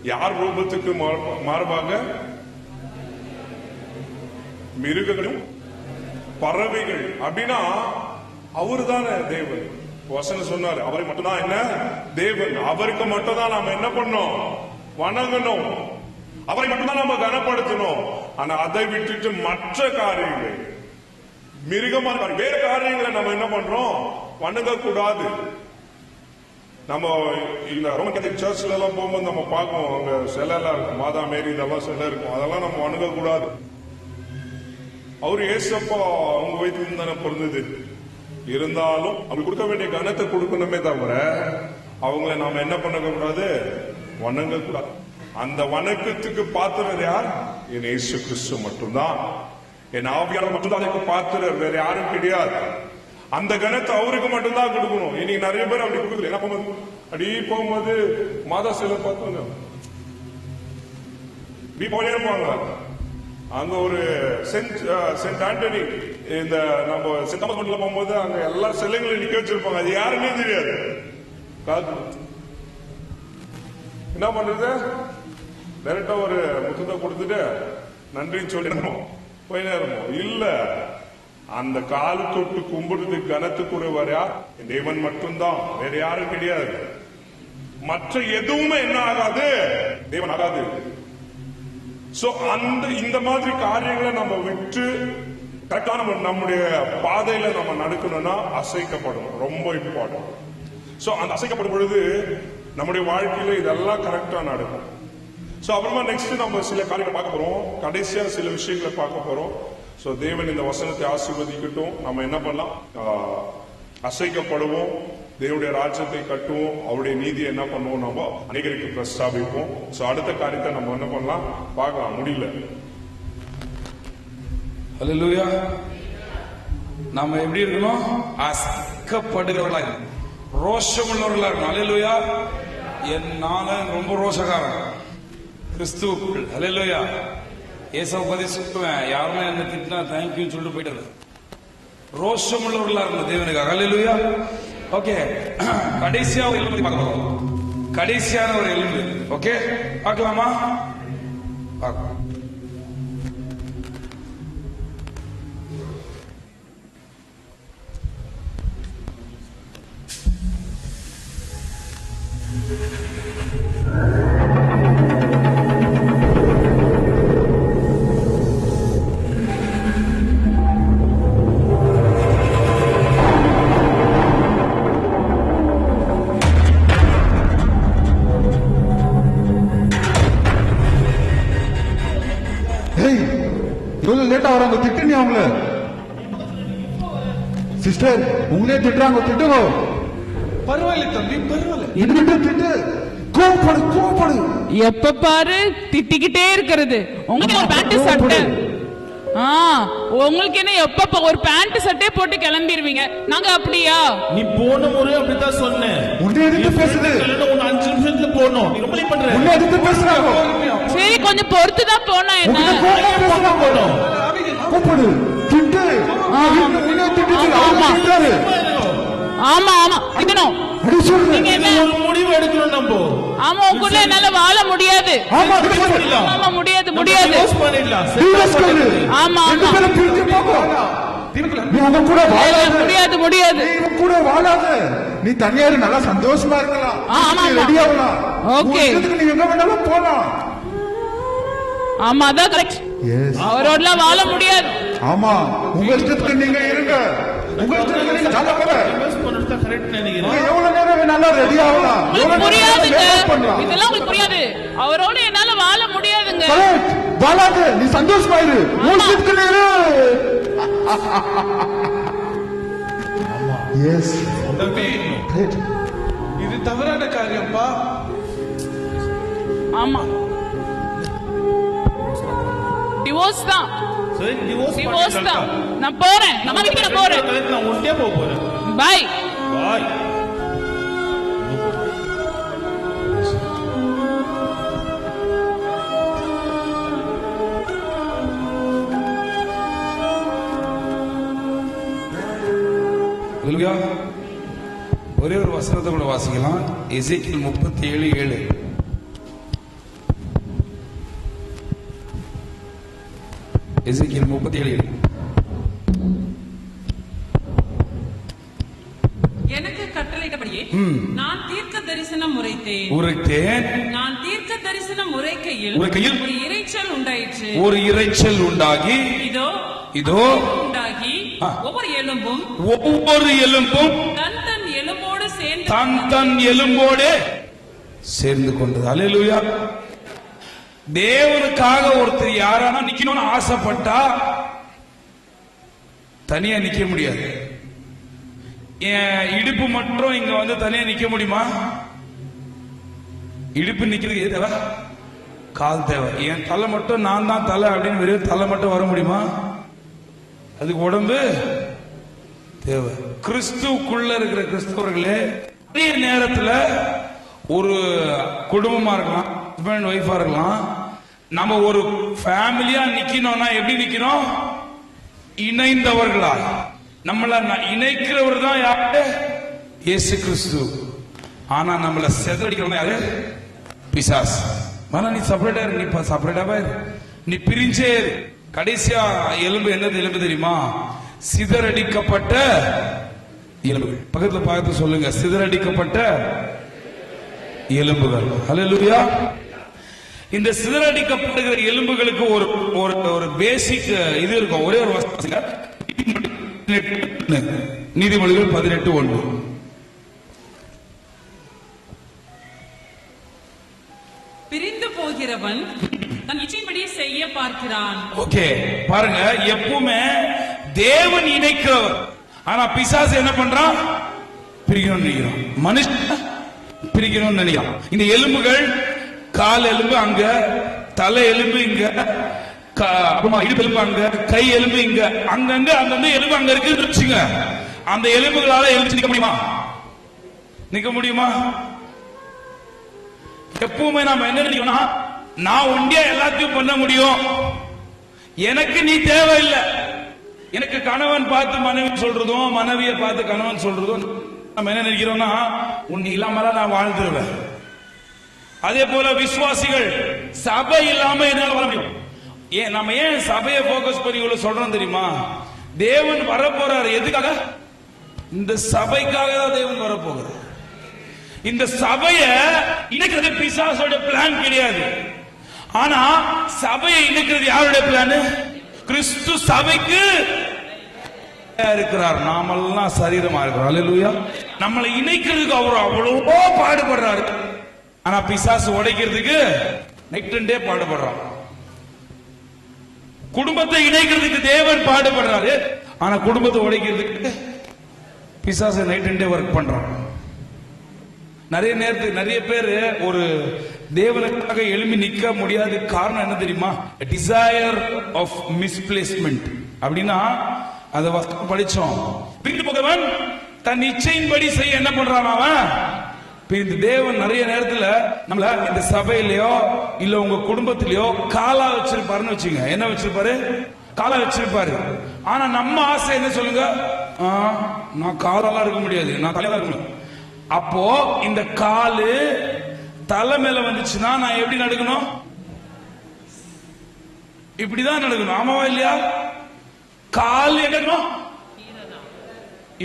யார் ரூபத்துக்கு மாறுபாக மிருகங்களும் பறவைகள் அப்படின்னா அவரு தானே தேவன். வசனம் சொன்னாரு, அவரை மட்டும்தான் என்ன தேவன், அவருக்கு மட்டும்தான் நாம என்ன பண்ணோம்? வணங்கணும். அவரை மட்டும்தான் நாம கனப்படுத்தணும். ஆனா அதை விட்டுட்டு மற்ற காரியங்கள், மிருகமான வேற காரியங்களை நம்ம என்ன பண்றோம்? வணங்க கூடாது. நம்ம இந்த ரோமன் கேத்தலிக் சர்ச்ல எல்லாம் போகும்போது நம்ம பார்ப்போம், அங்க சிலை எல்லாம் இருக்கும், மாதா மேரி இதெல்லாம் சிலை இருக்கும். அதெல்லாம் நம்ம வணங்க கூடாது. அவரு ஏசப்பா அவங்க வயிற்றுல தானே பிறந்தது. இருந்தாலும் அவங்க கொடுக்க வேண்டிய கனத்தை கொடுக்கணுமே தவிர அவங்கள நாம என்ன பண்ண கூடாது? வணங்க கூடாது. அந்த வணக்கத்துக்கு பாத்திரர் யார்? என் இயேசு கிறிஸ்து மட்டும்தான். என் ஆவியாளர் மட்டும்தான் அதுக்கு பாத்திரர், வேற யாரும் கிடையாது. அந்த கனத்தை அவருக்கு மட்டும்தான் கொடுக்கணும். இன்னைக்கு நிறைய பேர் அப்படி கொடுக்கல. என்ன போகும்போது அப்படி போகும்போது மாதா சிலை பார்த்தோங்க, இப்படி போனே இருப்பாங்க. அங்க ஒரு சென்ட் ஆண்டனி, இந்த நம்ம சென்ட் தாமஸ் மண்டல போகும்போது அங்க எல்லா சிலைகளையும் நிக்க வச்சிருப்பாங்க. அது யாருன்னே தெரியாது. என்ன பண்றது? டைரக்டா ஒரு முத்தத்தை கொடுத்துட்டு நன்றின்னு சொல்லிடணும், போய் நேரமோ இல்ல. அந்த கால் தொட்டு கும்பிடுறதுக்கு கனத்துக்குரியவர் யார்? தேவன் மட்டும்தான், வேற யாரும் கிடையாது. மற்ற எதுவுமே என்ன ஆகாது? தேவன் ஆகாது. சோ இந்த மாதிரி காரியங்களை நம்ம விட்டு கரெக்டா நம்முடைய பாதையில நம்ம நடக்கணும்னா அசைக்கப்படும். ரொம்ப இம்பார்ட்டன்ட். சோ அந்த அசைக்கப்படும் பொழுது நம்முடைய வாழ்க்கையில இதெல்லாம் கரெக்டா நடக்கும். சோ அப்புறமா நெக்ஸ்ட் நம்ம சில காரியங்களை பார்க்க போறோம். கடைசியா சில விஷயங்களை பார்க்க போறோம். சோ தேவன் இந்த வசனத்தை ஆசீர்வதிக்கட்டும். நம்ம என்ன பண்ணலாம்? அசைக்கப்படுவோம், தேவனுடைய ராஜ்யத்தை கட்டுவோம், அவருடைய நீதியை என்ன பண்ணுவோம்? நம்ம அநேகருக்கு பிரஸ்தாபிப்போம். சோ அடுத்த காரியத்தை நம்ம என்ன பண்ணலாம்? பார்க்கலாம். முடியல. ஹல்லேலூயா. நாம எப்படி இருக்கணும்? அசைக்கப்படுகிறவர்களா இருக்கணும், ரோஷமுள்ளவர்களா இருக்கணும். ஹல்லேலூயா. நான் ரொம்ப ரோஷக்காரன் கிறிஸ்துவுக்குள். ஹல்லேலூயா. ஏசாவை பத்தி சுத்துவேன், யாருமே என்ன திட்டினா தேங்க்யூன்னு சொல்லிட்டு போயிட்டு ரோஷம் உள்ளவர்களா இருக்கணும் தேவனுக்காக. ஹல்லேலூயா. ஓகே, கடைசியா ஒரு எலும்பு பார்க்க போறோம். கடைசியான ஒரு எலும்பு. ஓகே, பார்க்கலாமா? பார்க்கலாம். லேட்டா வராங்க, திட்டு நீ அவங்கள. சிஸ்டர் உங்களே திட்டுறாங்க, திட்டுங்க. பரவாயில்ல தம்பி, பரவாயில்ல. திட்டு கோபப்படு. எப்ப பாரு திட்டிக்கிட்டே இருக்கிறது. உங்களுக்கு ஒரு பேண்ட் சட்டை, உங்களுக்கு என்ன எப்ப ஒரு பேண்ட் சட்டை போட்டு கிளம்பிடுவீங்க. நாங்க அப்படியா? நீ போன முறை அப்படித்தான் சொன்னேன். உன்னை எதிர்த்து பேசுது. உன்னை 5 நிமிஷத்துல போடணும். நீ ரொம்ப லேட் பண்ற. உன்னை எதிர்த்து பேசுறாங்க. சரி, கொஞ்சம் பொறுத்து தான் போனா என்ன? கோபப்படு, திட்டு. உன்னை திட்டுது, ஆமா திட்டுறாரு. ஆமா திட்டணும். நீங்க என்ன முடிவு எடுக்கணும் நம்ம. ஆமா, உங்களுக்குள்ள என்னால வாழ முடியாது. ஆமா முடியாது. ஆமா முடியாது. நீ கூட வாழாத, நீ தனியாரு நல்லா சந்தோஷமா இருக்கலாம். ரெடியாகலாம். ஓகே, நீ எங்க வேணாலும் போலாம். ஆமா, அதான் கரெக்ட். அவரோட வாழ முடியாது. ஆமா, உங்க இஷ்டத்துக்கு நீங்க இருங்க. உங்க இஷ்டத்துக்கு நீங்க கரெக்ட் நினைக்கிறேன். எவ்வளவு நேரம் வேணாலும் ரெடி ஆகலாம். புரியாதுங்க, இதெல்லாம் உங்களுக்கு புரியாது. அவரோட என்னால வாழ முடியாதுங்க. வாழாத, நீ சந்தோஷமா இரு. உங்க இஷ்டத்துக்கு நீ இரு. எஸ் தம்பி, இது தவறான காரியம்ப்பா. ஆமா, டிவோர்ஸ் தான். டிவோர்ஸ் தான். நான் போறேன், நம்ம வீட்டுக்கு நான் போறேன். நான் ஒண்ணே போறேன். Bye bye. ஒரே ஒரு வசனத்தை கூட வாசிக்கலாம். எசேக்கியேல் 37:7. எசேக்கியேல் 37:7. எனக்கு கட்டளையிட்டபடியே நான் தீர்க்க தரிசனம் உரைத்தேன். நான் தீர்க்க தரிசனம் உரைக்கையில் ஒரு இரைச்சல் உண்டாயிற்று. ஒரு இரைச்சல் உண்டாகி இதோ உண்டாகி ஒவ்வொரு எலும்பும் தன் எலும்போடு சேர்ந்து கொண்டது. அல்லேலூயா. தேவனுக்காக ஒருத்தர் யாரானா நிக்கணும்னு ஆசைப்பட்டா தனியா நிக்க முடியாது. என் இடுப்பு மட்டும் இங்க வந்து தனியா நிக்க முடியுமா? இடுப்பு நிக்கிறதுக்கு எது தேவை? கால் தேவை. என் தலை மட்டும் நான் தான் தலை அப்படின்னு வெறும் தலை மட்டும் வர முடியுமா? அதுக்கு உடம்பு தேவை. கிறிஸ்துக்குள்ள இருக்கிற கிறிஸ்தவர்களே, அதே நேரத்தில் ஒரு குடும்பமா இருக்கலாம், ஹஸ்பண்ட் ஒய்ஃபா இருக்கலாம், நம்ம ஒரு ஃபேமிலியா நிக்கணும்னா எப்படி நிக்கணும்? இணைந்தவர்களா. நம்மள இணைக்கிறவர் தான் யாரு? இயேசு கிறிஸ்து. ஆனா நம்மள செதறடிக்கிறவங்க யாரு? பிசாஸ். ஆனா நீ செப்பரேட்டா இரு, நீ செப்பரேட்டாவா இரு, நீ பிரிஞ்சே இரு. கடைசியா எலும்பு என்னது எலும்பு தெரியுமா? சிதறடிக்கப்பட்ட எலும்புகள். பக்கத்துல சொல்லுங்க, சிதறடிக்கப்பட்ட எலும்புகள். ஹல்லேலூயா. இந்த சிதறடிக்கப்படுகிற எலும்புகளுக்கு ஒரு பேசிக் இது இருக்கும். ஒரே ஒரு வசனம், நீதிமொழிகள் 18:1. பிரிந்து போகிறவன் தன் இச்சைப்படி செய்ய பார்க்கிறான். ஓகே, பாருங்க, எப்பவுமே தேவன் இணைக்கிறவர். ஆனா பிசாசு என்ன பண்றான்? பிரிக்கணும்னு நினைக்கிறான். மனுஷன் பிரிக்கணும்னு நினைக்கிறான். இந்த எலும்புகள், கால் எலும்பு அங்க, தலை எலும்பு இங்க, இடுப்பு எலும்பு அங்க, கை எலும்பு இங்க, அங்கங்க அந்தந்த எலும்பு அங்க இருக்குன்னு வச்சுங்க. அந்த எலும்புகளால எலும்பு நிக்க முடியுமா? நிக்க முடியுமா? எப்பவுமே நாம என்ன நினைக்கணும்? நான் ஒண்டியா எல்லாத்தையும் பண்ண முடியும், எனக்கு நீ தேவையில்லை. எனக்கு கணவன் பார்த்து மனைவி சொல்றதும், மனைவியை பார்த்து கணவன் சொல்றதும் நம்ம என்ன நினைக்கிறோம்னா, உன் இல்லாமலாம் நான் வாழ்ந்துருவேன். அதே போல விசுவாசிகள் சபை இல்லாம என்னால வாழ முடியும். நம்ம ஏன் சபையை போக்கஸ் பண்ணி இவ்வளவு சொல்றோம் தெரியுமா? தேவன் வரப்போறாரு. எதுக்காக? இந்த சபைக்காக தான் தேவன் வரப்போகிறார். இந்த சபைய இணைக்கிறது பிசாசோட பிளான் கிடையாது. ஆனா சபையை இணைக்கிறது யாருடைய பிளான்? கிறிஸ்து சபைக்கு இருக்கிறார். நாமெல்லாம் சரீரமா இருக்கிறோம். அல்லேலூயா. நம்மளை இணைக்கிறதுக்கு அவர் அவ்வளவோ பாடுபடுறாரு. ஆனா பிசாசு உடைக்கிறதுக்கு நைட் அண்ட் டே பாடுபடுறான். குடும்பத்தை இணைக்கிறதுக்கு தேவன் பாடுபடுறாரு, ஆனா குடும்பத்தை உடைக்கிறதுக்கு பிசாசு நைட் அண்ட் டே ஒர்க் பண்றான். நிறைய நேரத்துக்கு நிறைய பேர் ஒரு தேவனுக்காக எழும்பி நிக்க முடியாத காரணம் என்ன தெரியுமா? Desire of misplacement. அப்படின்னா அதை படிச்சோம். பிரிந்து போகவன் தன் இச்சையின்படி செய்ய என்ன பண்றான் அவன்? இந்த தேவன் நிறைய நேரத்துல நம்மள இந்த சபையிலயோ இல்ல உங்க குடும்பத்திலயோ காலா வச்சிருப்பாருன்னு வச்சுங்க. என்ன வச்சிருப்பாரு? காலா வச்சிருப்பாரு. ஆனா நம்ம ஆசை என்ன சொல்லுங்க? நான் காலெல்லாம் இருக்க முடியாது, நான் தலையா இருக்கணும். அப்போ இந்த காலு தலை மேல வந்துச்சுன்னா நான் எப்படி நடக்கணும்? இப்படிதான் நடக்கணும். ஆமாவா இல்லையா? கால் எங்க?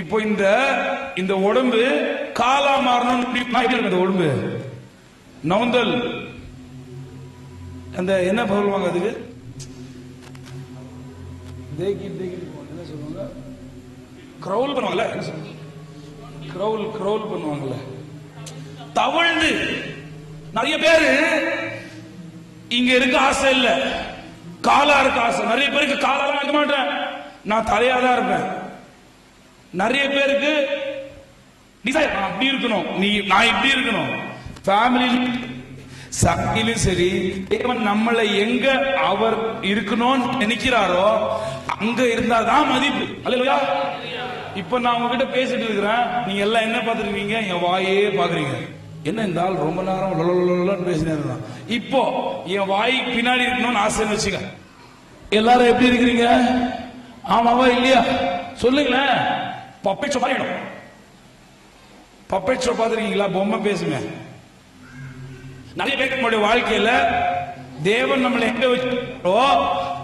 இப்போ இந்த உடம்பு காலா மாறணும். இந்த உடம்பு நவுந்தல் அந்த என்ன சொல்லுவாங்க அதுக்கு? என்ன சொல்லுவாங்க? கிரவுல் பண்ணுவாங்கல்ல, கிரவுல் பண்ணுவாங்கல்ல, தவழ்ந்து. நிறைய பேரு இங்க இருக்க ஆசை இல்ல, காலா இருக்க ஆசை. நிறைய பேருக்கு காலாலாம் இருக்க மாட்டேன், நான் தலையாதான் இருப்பேன். நிறைய பேருக்கு அப்படி இருக்கணும், நான் இப்படி இருக்கணும். ஃபேமிலியிலும் சரி, தேவன் நம்மளை எங்க அவர் இருக்கணும்னு நினைக்கிறாரோ அங்க இருந்தாதான் மதிப்பு. அல்லேலூயா. இப்ப நான் உங்ககிட்ட பேசிட்டு இருக்கிறேன், நீங்க எல்லாம் என்ன பார்த்துருக்கீங்க? என் வாயே பாக்குறீங்க. என்ன இந்த ஆள் ரொம்ப நேரம் பேசினே இருந்தான். இப்போ என் வாய்க்கு பின்னாடி இருக்கணும்னு ஆசைன்னு வச்சுக்க. எல்லாரும் எப்படி இருக்கிறீங்க? ஆமாவா இல்லையா? சொல்லுங்களேன். பப்பை ஷோ பாருங்க. பப்பை ஷோ பார்த்துருக்கீங்களா? பொம்மை பேசுங்க. நிறைய பேருக்கு நம்மளுடைய வாழ்க்கையில தேவன் நம்மளை எங்க வச்சோ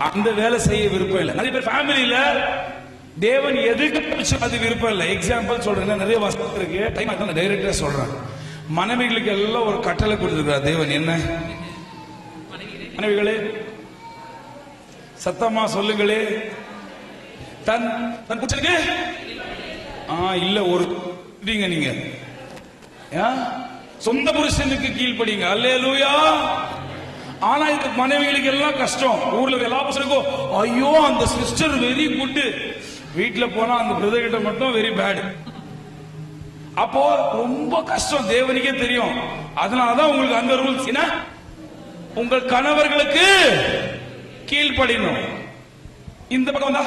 அந்த வேலை செய்ய விருப்பம் இல்லை. நிறைய பேர் ஃபேமிலியில தேவன் எதுக்கு அது விருப்பம் இல்லை. எக்ஸாம்பிள் சொல்றேன், நிறைய வசனம் இருக்கு, டைம் ஆகும், டைரக்டா சொல்றேன். மனைவிகளுக்கு எல்லாம் ஒரு கட்டளை கொடுத்திருக்கிறார் தேவன். என்ன மனைவிகளே? சத்தமா சொல்லுங்களே. தன் குச்சலுக்கு இல்ல ஒரு நீங்க சொந்த புருஷனுக்கு கீழ்படிங்க. அல்லேலூயா. ஆனா இது மனைவிகளுக்கு எல்லாம் கஷ்டம். ஊர்ல எல்லா பசங்களுக்கும் ஐயோ அந்த சிஸ்டர் வெரி குட், வீட்டுல போனா அந்த பிரதர் கிட்ட மட்டும் வெரி பேட். அப்போ ரொம்ப கஷ்டம், தேவனுக்கே தெரியும். அதனாலதான் உங்களுக்கு அந்த ரூல்ஸ் என்ன, உங்கள் கணவர்களுக்கு கீழ்ப்படியணும். இந்த பக்கம் வந்தா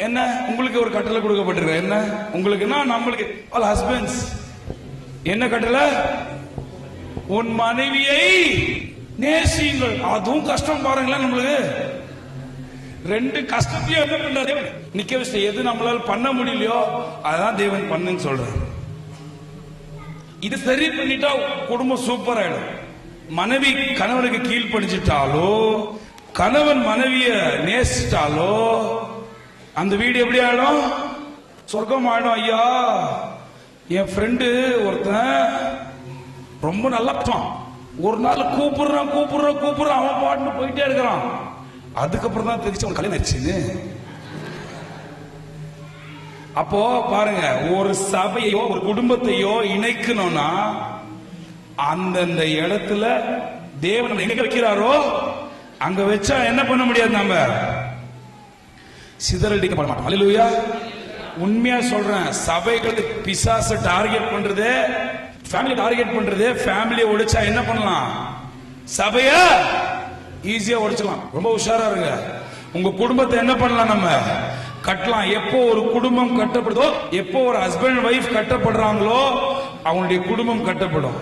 என்ன, உங்களுக்கு ஒரு கட்டளை கொடுக்கப்பட்டிருக்கு. என்ன உங்களுக்குன்னா நம்மளுக்கு ஆல் ஹஸ்பண்ட்ஸ் என்ன கட்டளை? உன் மனைவியை நேசியுங்கள். அதுவும் கஷ்டம் பாருங்களேன். நம்மளுக்கு ரெண்டு கஷ்டத்தையும் என்ன பண்றாரு? நிக்க வச்சு எது நம்மளால பண்ண முடியலையோ அதான் தேவன் பண்ணுன்னு சொல்றாரு. இது சரி பண்ணிட்டா குடும்பம் சூப்பர் ஆயிடும். மனைவி கணவனுக்கு கீழ்ப்படிஞ்சிட்டாலோ கணவன் மனைவிய நேசிட்டாலோ அந்த வீடு எப்படி ஆயிடும்? சொர்க்கம் ஆயிடும். ஐயா, என் ஃப்ரெண்டு ஒருத்தன் ரொம்ப நல்லா ஒரு நாள் கூப்பிடுறான், அவன் பாட்டு போயிட்டே இருக்கிறான். அதுக்கப்புறம் தான் தெரிஞ்சு அவன் கல்யாணம் ஆயிடுச்சுன்னு. அப்போ பாருங்க, ஒரு சபையோ ஒரு குடும்பத்தையோ இணைக்கணும்னா அந்தந்த இடத்துல தேவன் எங்க வைக்கிறாரோ அங்க வச்சா என்ன பண்ண முடியாது, நம்ம சிதறடிக்கப்பட மாட்டோம். அல்லேலூயா. உண்மையா சொல்றேன், சபைகளுக்கு பிசாசு டார்கெட் பண்றது, ஃபேமிலி டார்கெட் பண்றது. ஃபேமிலியை ஒழிச்சா என்ன பண்ணலாம்? சபைய ஈஸியா ஒழிச்சலாம். ரொம்ப உஷாரா இருங்க. உங்க குடும்பத்தை என்ன பண்ணலாம்? நம்ம கட்டலாம். எப்போ ஒரு குடும்பம் கட்டப்படுதோ, எப்போ ஒரு ஹஸ்பண்ட் வைஃப் கட்டப்படுறாங்களோ அவங்களுடைய குடும்பம் கட்டப்படும்.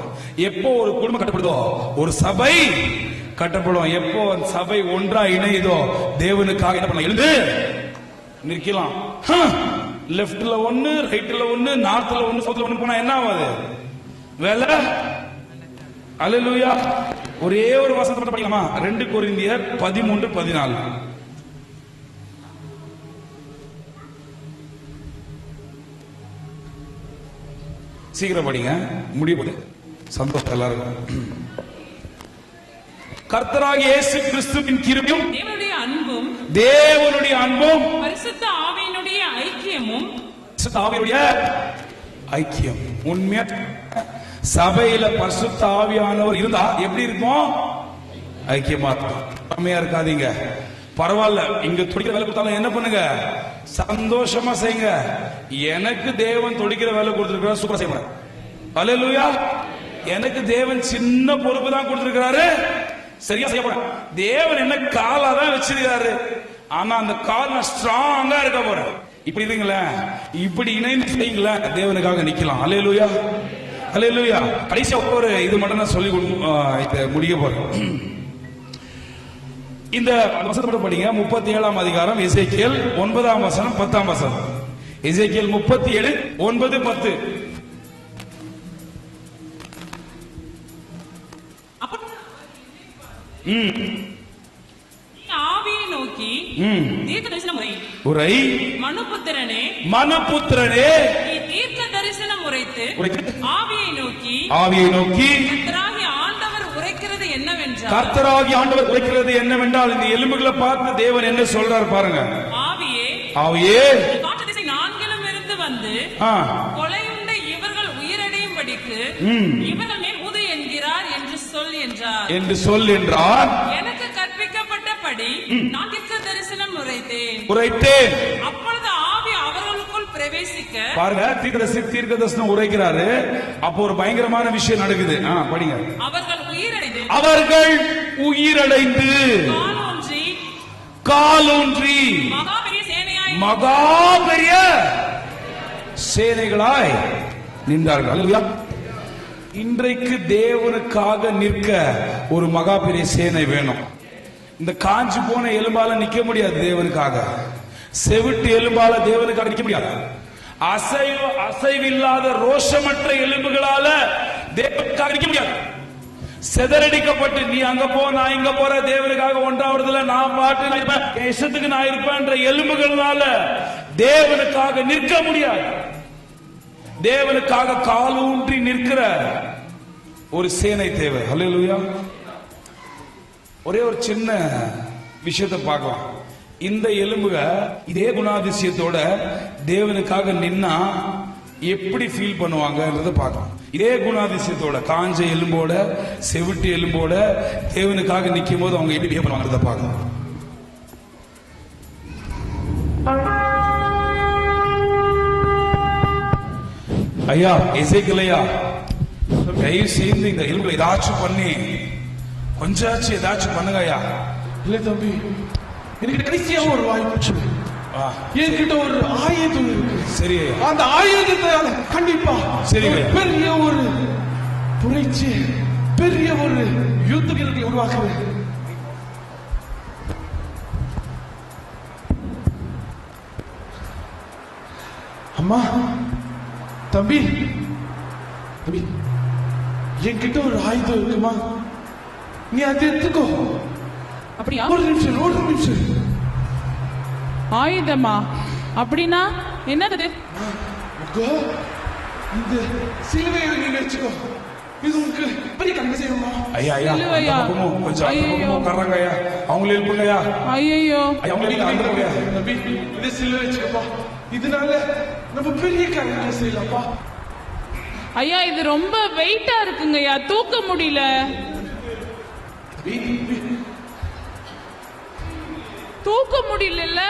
எப்போ ஒரு குடும்பம் கட்டப்படுதோ ஒரு சபை கட்டப்படும். எப்போ சபை ஒன்றா இணையுதோ தேவனுக்காக என்ன பண்ணலாம்? எழுந்து நிற்கலாம். லெப்ட்ல ஒண்ணு, ரைட்ல ஒண்ணு, நார்த்ல ஒண்ணு, சவுத்ல ஒண்ணு போனா என்ன ஆகுது? வேலை. அல்லேலூயா. ஒரே ஒரு வசனத்தை மட்டும் படிக்கலாமா? 2 கொரிந்தியர் 13:14. சீக்கிரம் படிங்க, முடிவு சந்தோஷம் எல்லாருக்கும். கர்த்தராகிய இயேசு கிறிஸ்துவின் கிருபையும் தேவனுடைய அன்பும் பரிசுத்த ஆவியினுடைய ஐக்கியம். உண்மையா சபையில பரிசுத்த ஆவியானவர் இருந்தா எப்படி இருக்கும்? ஐக்கியமா இருக்கும். பொறாமையா இருக்காதீங்க. பரவாயில்ல, இங்க துடிக்கிற வேலை கொடுத்தாலும் என்ன பண்ணுங்க, சந்தோஷமா செய்யுங்க. எனக்கு தேவன் துடிக்கிற வேலை கொடுத்திருக்கிறார், சூப்பரா செய்வார். ஹல்லேலூயா. எனக்கு தேவன் சின்ன பொறுப்பு தான் கொடுத்திருக்கிறாரு, சரியா செய்ய போறேன். தேவன் என்ன காலா தான் வச்சிருக்காரு, ஆனா அந்த கால் நான் ஸ்ட்ராங்கா இருக்க போறேன். இப்படி இதுங்களா, இப்படி இணைந்து செய்யுங்களா, தேவனுக்காக நிக்கலாம். ஹல்லேலூயா, ஹல்லேலூயா. கடைசியா ஒரு இது மட்டும் நான் சொல்லி முடிக்க போறேன். இந்த வசனத்தை படிங்க. 37ஆம் அதிகாரம் எசேக்கியேல் 9ஆம் வசனம் 10ஆம் வசனம். எசேக்கியேல் 37 9 10. ஆவியை நோக்கி தீர்க்க தரிசனம் உரை, மனுபுத்திரனே மனுபுத்திரனே நீ தீர்க்க தரிசனம் உரைத்து ஆவியை நோக்கி கர்த்தராகிய ஆண்டவர் உரைக்கிறது என்னவென்றால், கர்த்தராகிய ஆண்டவர் உரைக்கிறது என்னவென்றால், இந்த எலும்புகளை பார்த்து தேவன் என்ன சொல்றார் பாருங்க. ஆவியே ஆவியே காற்று திசை நான்கிலும் இருந்து வந்து கொலையுண்ட இவர்கள் உயிரடையும்படிக்கு இவர்கள் மேல் ஊது என்கிறார் என்று சொல் என்றார். எனக்கு கற்பிக்கப்பட்டபடி நான் தீர்க்க தரிசனம் உரைத்தேன். அப்பொழுது ஆவி அவர்களுக்குள் பிரவேசிக்க, பாருங்க, தீர்க்க தரிசனம் உரைக்கிறாரு. அப்போ ஒரு பயங்கரமான விஷயம் நடக்குது. படிங்க. அவர்கள் உயிரடைந்து காலூன்றி மகா பெரிய சேனைகளாய் நின்றார்கள். இன்றைக்கு தேவனுக்காக நிற்க ஒரு மகா பெரிய சேனை வேணும். இந்த காஞ்சி போன எலும்பால நிக்க முடியாது தேவனுக்காக. செவிட்டு எலும்பால தேவனுக்காக நிக்க முடியாது. அசைவில்லாத ரோஷமற்ற எலும்புகளால தேவனுக்காக நிக்க முடியாது. செதறடிக்கப்பட்டு நீ அங்க போ, நான் இங்க போற, தேவனுக்காக ஒன்றாவதுல நான் பாட்டு இருப்பேன், இஷ்டத்துக்கு நான் இருப்பேன் எலும்புகளால தேவனுக்காக நிற்க முடியாது. தேவனுக்காக காலூன்றி நிற்கிற ஒரு சேனை தேவை. ஹல்லேலூயா. ஒரே ஒரு சின்ன விஷயத்தை பார்க்கலாம். இந்த எலும்புக இதே குணாதிசயத்தோட தேவனுக்காக நின்னா எப்படி ஃபீல் பண்ணுவாங்கன்றத பார்க்கலாம். இதே குணாதிசயத்தோட காஞ்ச எலும்போட செவிட்டு எலும்போட தேவனுக்காக நிற்கும் போது அவங்க எப்படி பிஹேவ் பண்ணுவாங்கன்றத பார்க்கலாம். ஐயா எசேக்கியேலையா, தயவு செய்து இந்த எலும்புல ஏதாச்சும் பண்ணி கொஞ்சாச்சும் ஏதாச்சும் பண்ணுங்க ஐயா. இல்ல தம்பி, எனக்கு கடைசியா ஒரு வாய்ப்பு. என்கிட்ட ஒரு ஆயுதம் இருக்கு. சரி, அந்த ஆயுதத்தால கண்டிப்பா சரி பெரிய ஒரு புரட்சி, பெரிய ஒரு யுத்த வீரர்களை உருவாக்குவேன். அம்மா, தம்பி, தம்பி, என்கிட்ட ஒரு ஆயுதம் இருக்குமா, நீ அதை எடுத்துக்கோ. அப்படியா? ஒரு நிமிஷம். ஆயுதமா? அப்படின்னா என்னது? இந்த சிலுவையை நீ வச்சுக்கோ. இது உனக்கு பெரிய கண்ணு செய்யுமா? ஐயா ஐயா, கொஞ்சம் உட்கார்றாங்க ஐயா, அவங்கள எழுப்புங்கய்யா. ஐயோ, தம்பி, இது சிலுவை வச்சுக்கப்பா. இதனால நம்ம பெரிய கண்ணு செய்யலாம்ப்பா. ஐயா, இது ரொம்ப வெயிட்டா இருக்குங்கய்யா, தூக்க முடியல. தூக்க முடியல.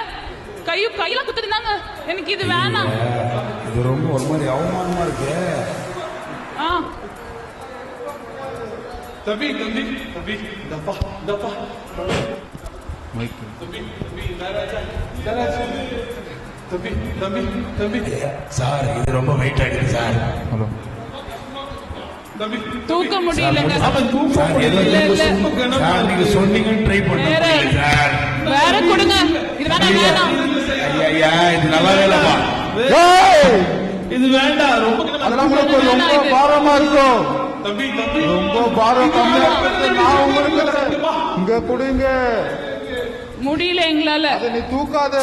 கையில குத்துறாங்க. எனக்கு இது வேணாம். இது ரொம்ப ஒரு மாதிரி அவமானமா இருக்கு. தம்பி, இந்தப்பா. தம்பி, சார், இது ரொம்ப வெயிட் ஆயிடுது சார். தூக்க முடியலங்க. நீங்க சொன்னீங்க, ட்ரை பண்ணுங்க சார். வேற கொடுங்க. இது வேணாம். ஐயா, இது நல்லாவே இல்லப்பா. இது வேண்டாம். ரொம்ப அதெல்லாம் உங்களுக்கு ரொம்ப பாரமா இருக்கும். தம்பி, ரொம்ப பாரம் கம்மியா நான் உங்களுக்கு இங்க கொடுங்க. முடியல எங்களால. அதை நீ தூக்காத.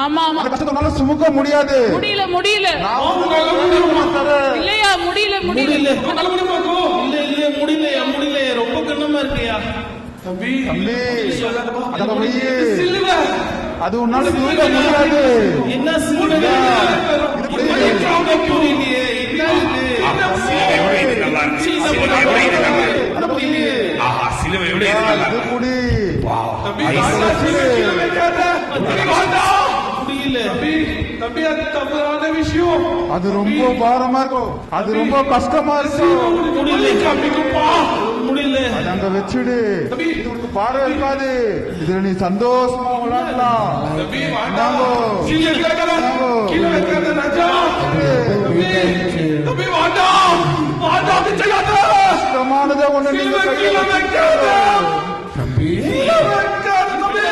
ஆமா, கஷ்டத்தினால சுமக்க முடியாது. முடியல. இல்லையா, முடியல. இல்ல, முடியலையா, ரொம்ப கண்ணமா இருக்கியா தம்பி. அது உன்னால தூக்க முடியாது. என்ன சிலுவை? புரியலையே, சிலுவை விட தம்பி கீழே வைக்காத. தம்பி வேண்டாம். முடியல. தம்பி அது தவறான விஷயம். அது ரொம்ப பாரமா இருக்கும், அது ரொம்ப கஷ்டமா இருக்கும். முடியல காமிக்குப்பா. முடியல. அது அங்க வச்சுடு. இது உனக்கு பாரம் இருக்காது, இதுல நீ சந்தோஷமா விளையாடலாம். தம்பி வேண்டாம். இந்தாங்கோ. கீழே வைக்காத. கீழே வைக்காத ராஜா. தம்பி வேண்டாம். வேண்டாம் அது செய்யாத. கஷ்டமானதை ஒண்ணு நீங்க கீழே வைக்காத. தம்பி கீழே வைக்காத தம்பி.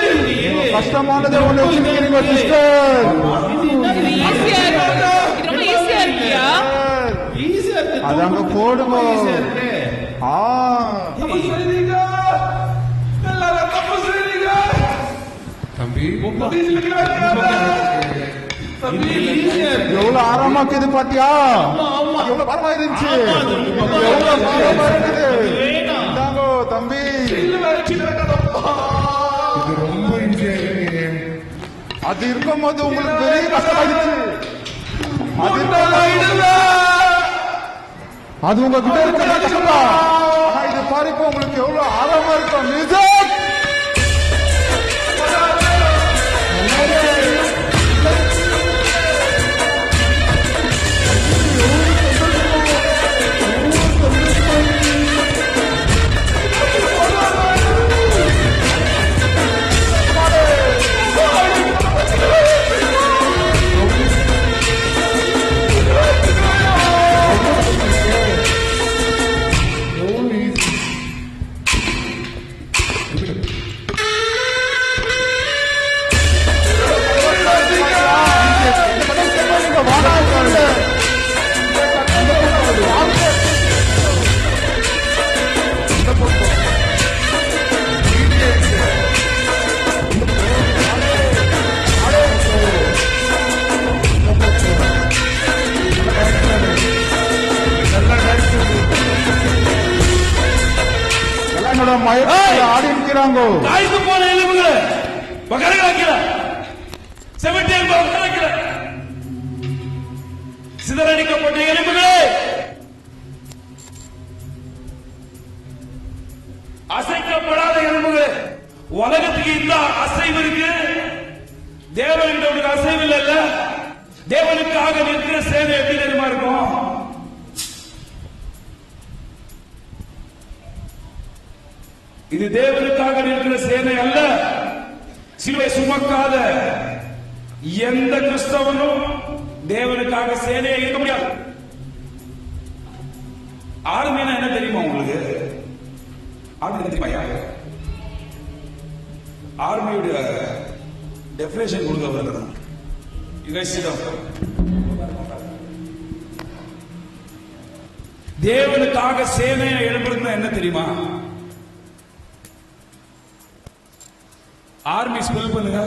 கஷ்டமானதை ஒண்ணு வச்சிருக்கீங்க சிஸ்டர். ஈஸியா இருக்கு. இது ரொம்ப ஈஸியா இருக்கியா? ஈஸியா இருக்கு. அது அங்க போடுங்க. தப்பு செய்றீங்க. எல்லாரும் தப்பு செய்றீங்க. தம்பி தம்பி கீழே வைக்காத. தம்பி எவ்வளவு ஆரமாக்குது பாத்தியா? எவ்வளவு பாரமா இருந்துச்சு, எவ்வளவு பாரமா இருக்குது. இந்தாங்கோ தம்பி. கீழே வைக்காதப்பா. இது ரொம்ப ஈஸியா இருக்கு. அது இருக்கும் போது உங்களுக்கு பெரிய கஷ்டமாயிடுச்சு. அது அது உங்க கிட்ட இருக்கிற கஷ்டமா. ஆனா இது பாருங்க உங்களுக்கு எவ்வளவு ஆழமா இருக்கும். மியூசிக் ஆடி இருக்கிறாங்க. காய்ந்து போன எலும்புகளை வகரங்களாக்கிற செவட்டியல் வகரங்களாக்கிற சிதறடிக்கப்பட்ட எலும்புகளே, அசைக்கப்படாத எலும்புகளே, உலகத்துக்கு இந்த அசைவு இருக்கு, தேவனுக்கு ஒரு அசைவு இல்ல. தேவனுக்காக நிற்கிற சேவை எப்படி தெரியுமா இருக்கும்? இது தேவனுக்காக நிற்கிற சேனை அல்ல. சிலுவை சுமக்காத எந்த கிறிஸ்தவனும் தேவனுக்காக சேனையை இருக்க முடியாது. ஆர்மினா என்ன தெரியுமா உங்களுக்கு? ஆர்மி தெரியுமா? ஆர்மியுடைய டெஃபினேஷன் கொடுக்க வருகிறேன். தேவனுக்காக சேனையை எழுப்புறது என்ன தெரியுமா? ஆர்மி ஸ்பெல் பண்ணுங்க.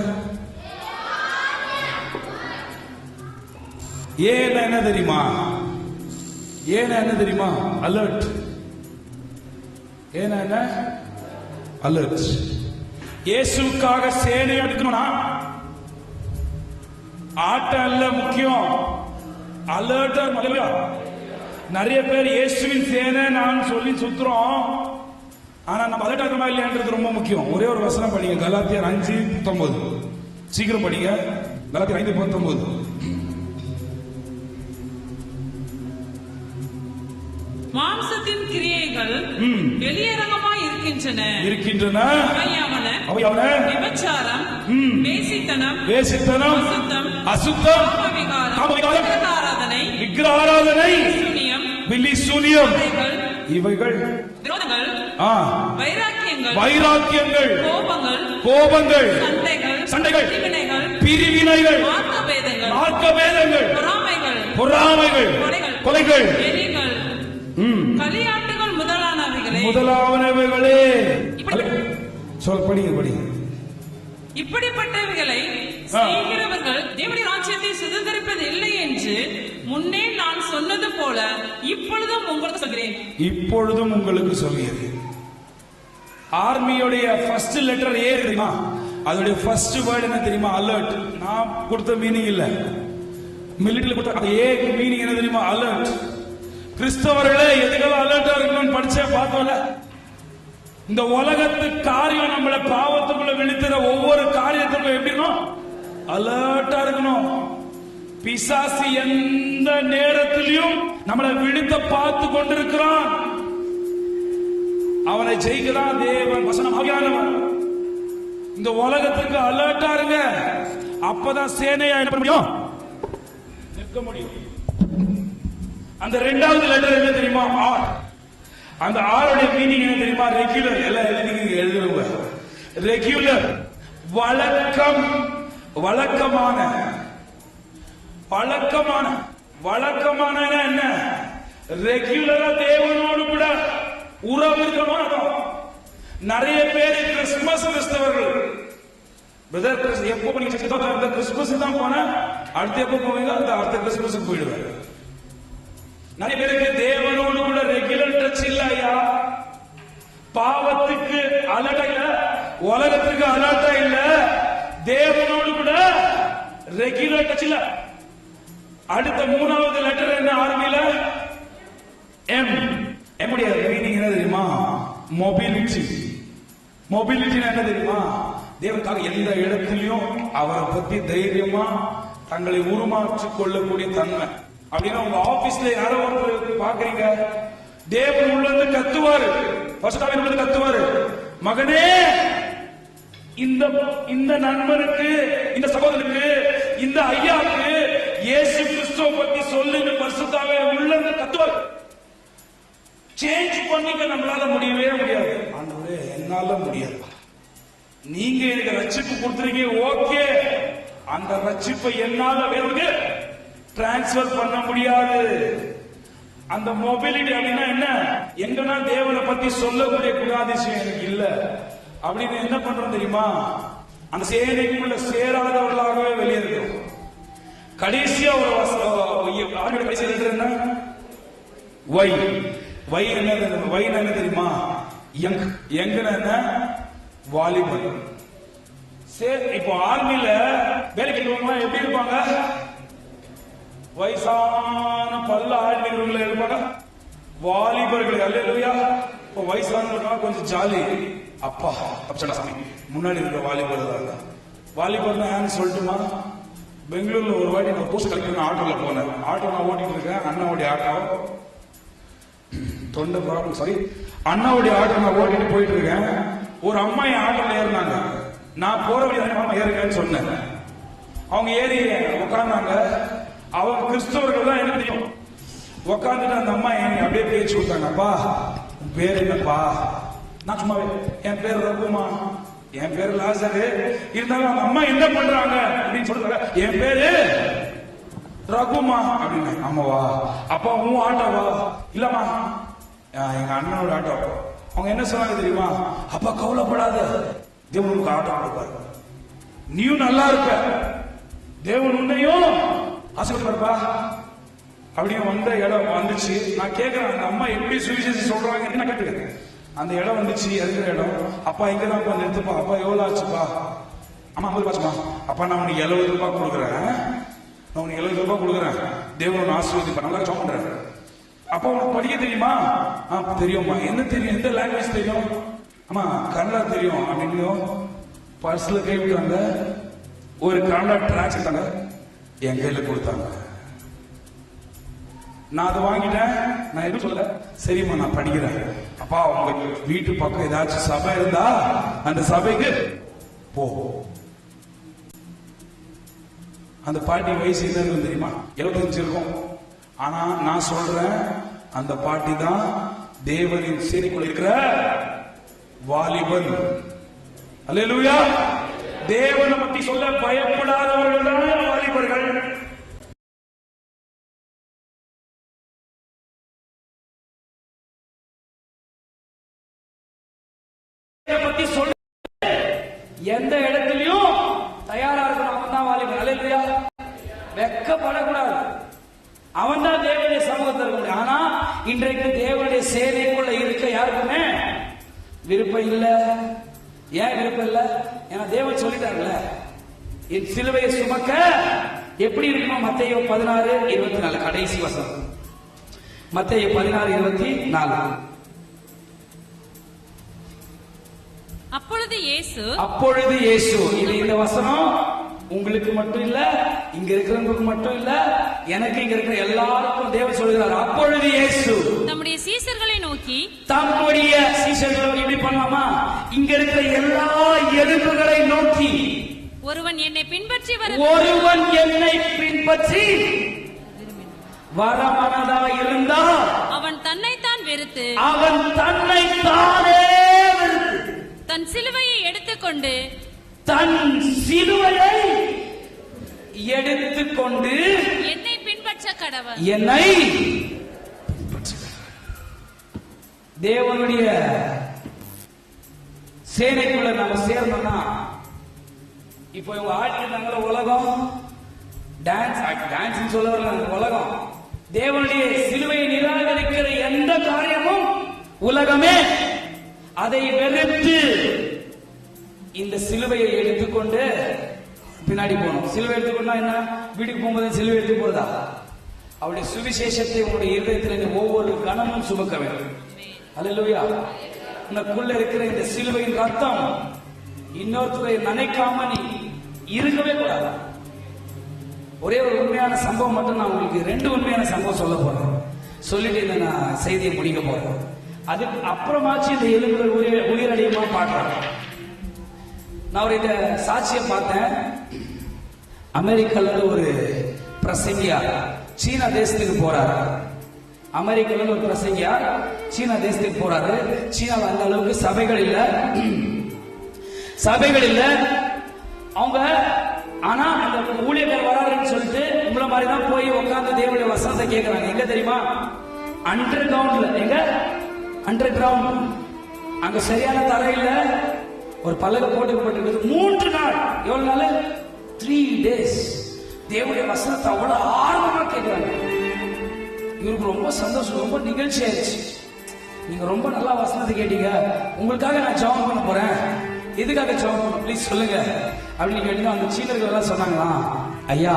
ஏன்னா என்ன தெரியுமா? ஏன்னா என்ன தெரியுமா? அலர்ட். ஏன்னா என்ன? அலர்ட். இயேசுக்காக சேனை எடுக்கணும்னா ஆட்டம் அல்ல முக்கியம், அலர்ட். நிறைய பேர் இயேசுவின் சேனை நான் சொல்லி சுத்துறோம், ஆனா நம்ம அலர்ட் ஆகிறோமா இல்லையான்றது ரொம்ப முக்கியம். ஒரே ஒரு வசனம் படிங்க, கலாத்தியர் 5:19. சீக்கிரம் படிங்க, கலாத்தியர் 5:19. மாம்சத்தின் கிரியைகள் வெளியரங்கமாய் இருக்கின்றன. அவையாவன விபச்சாரம், வேசித்தனம், அசுத்தம், காமவிகாரம், விக்கிரக ஆராதனை, சூனியம், இவைகள் விரோதங்கள், வைராக்கியங்கள், கோபங்கள், சண்டைகள், பிரிவினைகள், மார்க்கபேதங்கள், பொறாமைகள், கொலைகள், களியாட்டுகள் முதலானவைகளே. சொல், படிங்க. இப்படிப்பட்டவைகளை செய்கிறவர்கள் தேவனுடைய ராஜ்யத்தை சுதந்திரிப்பது இல்லை என்று முன்னே நான் சொன்னது போல இப்பொழுதும் உங்களுக்கு சொல்கிறேன். ஆர்மியோடைய ஃபர்ஸ்ட் லெட்டர் ஏ தெரியுமா? அதோடைய ஃபர்ஸ்ட் வேர்ட் என்ன தெரியுமா? அலர்ட். நான் கொடுத்த மீனிங் இல்ல, மிலிட்டரியில் கொடுத்த ஏ மீனிங் என்ன தெரியுமா? அலர்ட். கிறிஸ்தவர்களே எதுக்காக அலர்ட்டா இருக்கணும்னு படிச்சே பார்த்தோம்ல. இந்த உலகத்து காரியம் நம்மள பாவத்துக்குள்ள விழுத்துற ஒவ்வொரு காரியத்துக்கும் எப்படி இருக்கணும்? அலர்ட்டா இருக்கணும். பிசாசு எந்த நேரத்திலையும் நம்மளை விழுத்த பார்த்து கொண்டிருக்கிறான். அவனை ஜெயிக்கதான் தேவன் வசனம் ஆவியானவர். இந்த உலகத்துக்கு அலர்ட்டா இருங்க. அப்பதான் சேனையா என்ன பண்ண முடியும்? நிற்க முடியும். அந்த இரண்டாவது லெட்டர் என்ன தெரியுமா? ஆர். அந்த ஆருடைய மீனிங் என்ன தெரியுமா? ரெகுலர். எல்லாம் எழுதுங்க. ரெகுலர், வழக்கம், வழக்கமான. வழக்கமான வழக்கமான என்ன? ரெகுலரா தேவனோடு கூட உறவு இருக்கணும். நிறைய பேர் கிறிஸ்துமஸ் கிறிஸ்தவர்கள். பிரதர் எப்போ நீங்க கிறிஸ்துமஸ் தான் போன, அடுத்த எப்போ போவீங்க? அடுத்த கிறிஸ்துமஸ் போயிடுவாங்க. நிறைய பேருக்கு தேவனோடு கூட ரெகுலர் டச் இல்ல. ஐயா, பாவத்துக்கு அலர்ட்டா இல்ல, உலகத்துக்கு அலர்ட்டா இல்ல, தேவனோடு கூட ரெகுலர் டச் இல்ல. அடுத்த மூணாவது லெட்டர் என்ன? ஆர்மில எம். எம்முடைய மீனிங் என்ன தெரியுமா? மொபிலிட்டி. மொபிலிட்டி என்ன தெரியுமா? தேவனுக்காக எந்த இடத்திலையும் அவரை பத்தி தைரியமா தங்களை உருமாற்றிக் கொள்ளக்கூடிய தன்மை. அப்படின்னா உங்க ஆபீஸ்ல யாரோ ஒரு பாக்குறீங்க, தேவன் உள்ள இருந்து கத்துவாரு, பசுதாவின் உள்ள கத்துவாரு, மகனே இந்த நண்பனுக்கு, இந்த சகோதரனுக்கு, இந்த ஐயாவுக்கு இயேசு கிறிஸ்துவை பத்தி சொல்லுன்னு பரிசுத்தாவே உள்ள இருந்து கத்துவாரு. சேஞ்ச் பண்ணிக்க நம்மளால முடியவே முடியாது. ஆண்டவரே என்னால முடியாது, நீங்க எனக்கு ரட்சிப்பு கொடுத்துருக்கீங்க, ஓகே, அந்த ரட்சிப்பை என்னால வேறொரு டிரான்ஸ்பர் பண்ண முடியாது. அந்த மொபிலிட்டி அப்படின்னா என்ன? எங்கன்னா தேவனை பத்தி சொல்லக்கூடிய குணாதிசயம் எனக்கு இல்ல அப்படின்னு என்ன பண்றோம் தெரியுமா? அந்த சேனைக்குள்ள சேராதவர்களாகவே வெளியேறுகிறோம். கடைசியா ஒரு கடைசி என்ன? வை. வை என்ன தெரியுமா? யங். யங்னா என்ன? வாலிபன். இப்போ ஆர்மில வேலைக்கு எப்படி இருப்பாங்க? வயசான பல்ல ஆழ்வீர்கள் இருப்பாங்க, வாலிபர்கள். அல்லேலூயா. இப்போ வயசானவர்கள் கொஞ்சம் ஜாலி. அப்பா தப்பிச்சடா சாமி, முன்னாடி இருக்க வாலிபர் தான். வாலிபர் தான் சொல்லட்டுமா? பெங்களூர்ல ஒரு வாட்டி நான் பூசை கலெக்டர் ஆட்டோல போனேன். ஆட்டோ நான் ஓட்டிட்டு இருக்கேன், அண்ணாவுடைய ஆட்டோ. தொண்டை ப்ராப்ளம், சாரி, அண்ணாவுடைய ஆட்டோ நான் ஓட்டிட்டு போயிட்டு இருக்கேன். ஒரு அம்மா என் ஆட்டோல ஏறினாங்க. நான் போற வழி ஏறுங்கன்னு சொன்னேன். அவங்க ஏறி உட்கார்ந்தாங்க. அவங்க கிறிஸ்தவர்கள் தான், எனக்கு தெரியும். உட்காந்துட்டு அந்த அம்மா எனக்கு அப்படியே பேச்சு கொடுத்தாங்க. அப்பா உன் பேர் என்னப்பா? நான் சும்மாவே என் பேர் ரகுமா, என் பேரு லாசரு. இருந்தாலும் அந்த அம்மா என்ன பண்றாங்க அப்படின்னு சொல்றாங்க, என் பேரு ரகுமா அப்படின்னு. ஆமாவா? அப்பா உன் ஆட்டோவா? இல்லம்மா எங்க அண்ணனோட ஆட்டோ. அவங்க என்ன சொன்னாங்க தெரியுமா? அப்பா கவலைப்படாத, தேவன் உனக்கு ஆட்டோ கொடுப்பாரு, நீயும் நல்லா இருப்ப, தேவன் உன்னையும் ஆசைப்பட்டுப்பா அப்படின்னு. வந்த இடம் வந்துச்சு. நான் கேட்கிறேன், அந்த அம்மா எப்படி சுவிசேஷம் சொல்றாங்க நான் கேட்டுக்கிறேன். அந்த இடம் வந்துச்சு, இருக்கிற இடம். அப்பா எங்கதான்ப்பா நிறுத்துப்பா? அப்பா எவ்வளவு ஆச்சுப்பா? அம்மா 50 ரூபாய்மா. அப்பா நான் உனக்கு 70 ரூபாய் கொடுக்குறேன், நான் உனக்கு 70 ரூபாய் கொடுக்குறேன், தேவன் ஆசீர்வதிப்பா, நல்லா ஜாப் பண்றேன். அப்பா உனக்கு படிக்க தெரியுமா? தெரியும்மா. என்ன தெரியும்? எந்த லாங்குவேஜ் தெரியும்? அம்மா கன்னடா தெரியும் அப்படின்னு. பர்ஸ்ல கை விட்டாங்க, ஒரு கன்னடா டிராக்ஸ் எடுத்தாங்க, என் கையில கொடுத்தாங்க. நான் அதை வாங்கிட்டேன். நான் எதுவும் சொல்ல, சரிம்மா நான் படிக்கிறேன். அப்பா உங்க வீட்டு பக்கம் ஏதாச்சும் சபை இருந்தா அந்த சபைக்கு போ. அந்த பாட்டி வயசு என்ன இருக்கும் தெரியுமா? 75 இருக்கும். ஆனா நான் சொல்றேன், அந்த பாட்டி தான் தேவனின் சேனைக்குள்ள இருக்கிற வாலிபன். அல்லேலூயா. தேவனை பத்தி சொல்ல பயப்படாதவர்கள் தான் வாலிபர்கள். பத்தி சொல்ல எந்த இடத்துலயும் தயாரா இருக்கணும். அவன் தான் வாலிபன். அல்லேலூயா. வெக்கப்படக்கூடாது. அவன் தான் தேவனுடைய சமூகத்தில் இருக்க முடியும். ஆனா இன்றைக்கு தேவனுடைய சேவைக்குள்ள இருக்க யாருக்குமே விருப்பம் இல்ல. ஏன் விருப்பம் இல்ல? ஏன்னா தேவன் சொல்லிட்டாங்கல்ல, என் சிலுவையை சுமக்க எப்படி இருக்கணும்? மத்தேயு 16:24 கடைசி வசனம். மத்தேயு 16:24 அப்பொழுது இயேசு இது இந்த வசனம் உங்களுக்கு மட்டும் இல்ல, இங்க இருக்கிறவங்களுக்கு மட்டும் இல்ல, எனக்கு இங்க இருக்கிற எல்லாருக்கும் தேவன் சொல்கிறார். அப்பொழுது இயேசு தம்முடைய சீஷர்களை நோக்கி இப்படி பண்ணலாமா? இங்க இருக்கிற எல்லா எலும்புகளை நோக்கி, ஒருவன் என்னை பின்பற்றி வர மனதா இருந்தால் அவன் தன்னைத்தான் வெறுத்து தன் சிலுவையை எடுத்துக்கொண்டு என்னை பின்பற்ற கடவன். தேவனுடைய சேனைக்குள்ள நம்ம சேர்ந்தோம்னா, இப்போ இவங்க ஆட்கள் உலகம் டான்ஸ் சொல்ல வரல, உலகம் தேவனுடைய சிலுவையை நிராகரிக்கிற எந்த காரியமும் உலகமே அதை வெறுத்து இந்த சிலுவையை எடுத்துக்கொண்டு பின்னாடி போகணும். சிலுவை எடுத்துக்கொண்டா என்ன? வீட்டுக்கு போகும்போது சிலுவை எடுத்து போறதா? அவருடைய சுவிசேஷத்தை உங்களுடைய இருதயத்தில் ஒவ்வொரு கணமும் சுமக்க வேண்டும். அல்லேலூயா. உனக்குள்ள இருக்கிற இந்த சிலுவையின் ரத்தம் இன்னொருத்தரை நினைக்காம நீ இருக்கவே கூடாது. ஒரே ஒரு உண்மையான சம்பவம் மட்டும் நான் உங்களுக்கு 2 உண்மையான சம்பவம் சொல்ல போறேன். சொல்லிட்டு இந்த நான் செய்தியை முடிக்க போறேன். அதுக்கு அப்புறமாச்சு இந்த எலும்புகள் உயிரடையுமா பார்க்கலாம். நான் ஒரு இந்த சாட்சியை பார்த்தேன். அமெரிக்கால ஒரு பிரசங்கியார் சீனா தேசத்துக்கு போறாரு. அமெரிக்கால ஒரு பிரசங்கியார் சீனா தேசத்துக்கு போறாரு. சீனாவில் அந்த அளவுக்கு சபைகள் இல்ல அவங்க. ஆனா அந்த ஊழியர்கள் வராருன்னு சொல்லிட்டு உங்களை மாதிரி தான் போய் உட்கார்ந்து தேவனுடைய வசனத்தை கேட்கறாங்க. எங்க தெரியுமா? Under ground. அங்க சரியான தரை இல்ல, ஒரு பலகை போட்டுக்கப்பட்டிருக்குது. 3 நாள். எவ்வளவு நாள்? 3 days. தேவனுடைய வசனத்தை அவ்வளவு ஆர்வமா கேட்கிறாங்க. இவருக்கு ரொம்ப சந்தோஷம், ரொம்ப நிகழ்ச்சி ஆயிடுச்சு. நீங்க ரொம்ப நல்லா வசனத்தை கேட்டீங்க, உங்களுக்காக நான் ஜெபம் பண்ண போறேன். எதுக்காக ஜெபம் பண்ண ப்ளீஸ் சொல்லுங்க அப்படின்னு கேட்டீங்க. அந்த சீனர்கள் எல்லாம் சொன்னாங்களா, ஐயா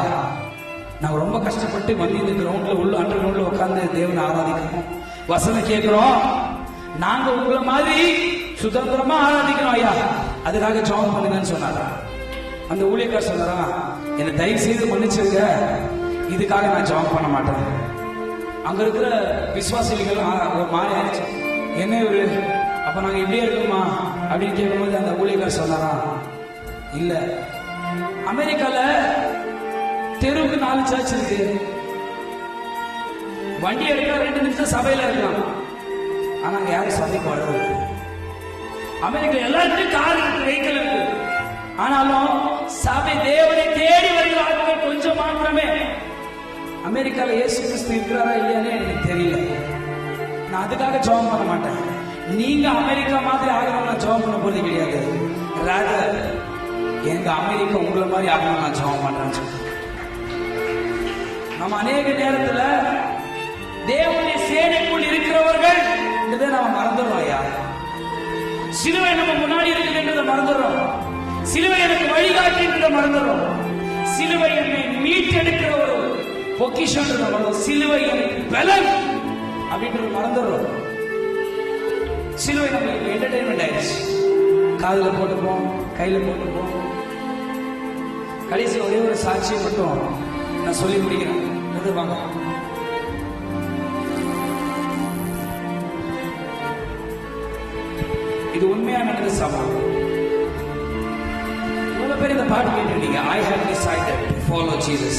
நாங்க ரொம்ப கஷ்டப்பட்டு வந்து இந்த கிரவுண்ட்ல அண்டர் கிரவுண்ட்ல உட்கார்ந்து தேவனை ஆராதிக்கிறோம், வசனம் கேட்கிறோம். நாங்க உங்களை மாதிரி சுதந்திரமா ஆராதிக்கிறோம் ஐயா, அதுக்காக ஜெபம் பண்ணுங்கன்னு சொன்னாரா. அந்த ஊழியக்காரர் சொன்னாரா, என்னை தயவு செய்து மன்னிச்சிருங்க, இதுக்காக நான் ஜெபம் பண்ண மாட்டேன். அங்க இருக்கிற விசுவாசிகள் ஒரு மாதிரி ஆயிடுச்சு. என்ன ஒரு அப்ப நாங்க இப்படியே இருக்குமா அப்படின்னு கேட்கும்போது அந்த ஊழியக்காரர் சொன்னாரா, இல்ல அமெரிக்கால தெருவுக்கு 4 சர்ச் இருக்கு, வண்டி எடுக்க 2 நிமிஷம் சபையில இருக்கலாம். ஆனா அங்க யாரும் சபைக்கு வர்றது. அமெரிக்கா எல்லாருக்கும் கார் இருக்கு, வெஹிக்கிள் இருக்கு. ஆனாலும் சபை தேவனை தேடி வருகிற ஆட்கள் கொஞ்சம் மாத்திரமே. அமெரிக்கால இயேசு கிறிஸ்து இருக்கிறாரா இல்லையானே எனக்கு தெரியல. நான் அதுக்காக ஜெபம் பண்ண மாட்டேன். நீங்க அமெரிக்கா மாதிரி ஆகணும் நான் ஜெபம் பண்ண போறது கிடையாது. ராதர் எங்க அமெரிக்கா உங்களை மாதிரி ஆகணும் நான் ஜெபம் பண்றேன்னு சொல்றேன். நம்ம அநேக நேரத்துல தேவனுடைய சேனைக்குள் இருக்கிறவர்கள் நம்ம மறந்துடுறோம். ஐயா சிலுவை நம்ம முன்னாடி இருக்குன்றதை மறந்துடுறோம். சிலுவை எனக்கு வழிகாட்டுன்றதை மறந்துடுறோம். சிலுவை என்னை மீட்டெடுக்கிற ஒரு பொக்கிஷன்றதை மறந்துடும். சிலுவை எனக்கு பலன் அப்படின்றத மறந்துடுறோம். சிலுவை நம்மளுக்கு என்டர்டைன்மெண்ட் ஆயிடுச்சு. காதுல போட்டுப்போம், கையில போட்டுப்போம். கடைசி ஒரே ஒரு சாட்சியை மட்டும் நான் சொல்லி முடிக்கிறேன். வாங்க. இது உண்மையான சம்பவம். இவ்வளவு பேர் இந்த பாட்டு கேட்டிருந்தீங்க. I have decided to follow Jesus.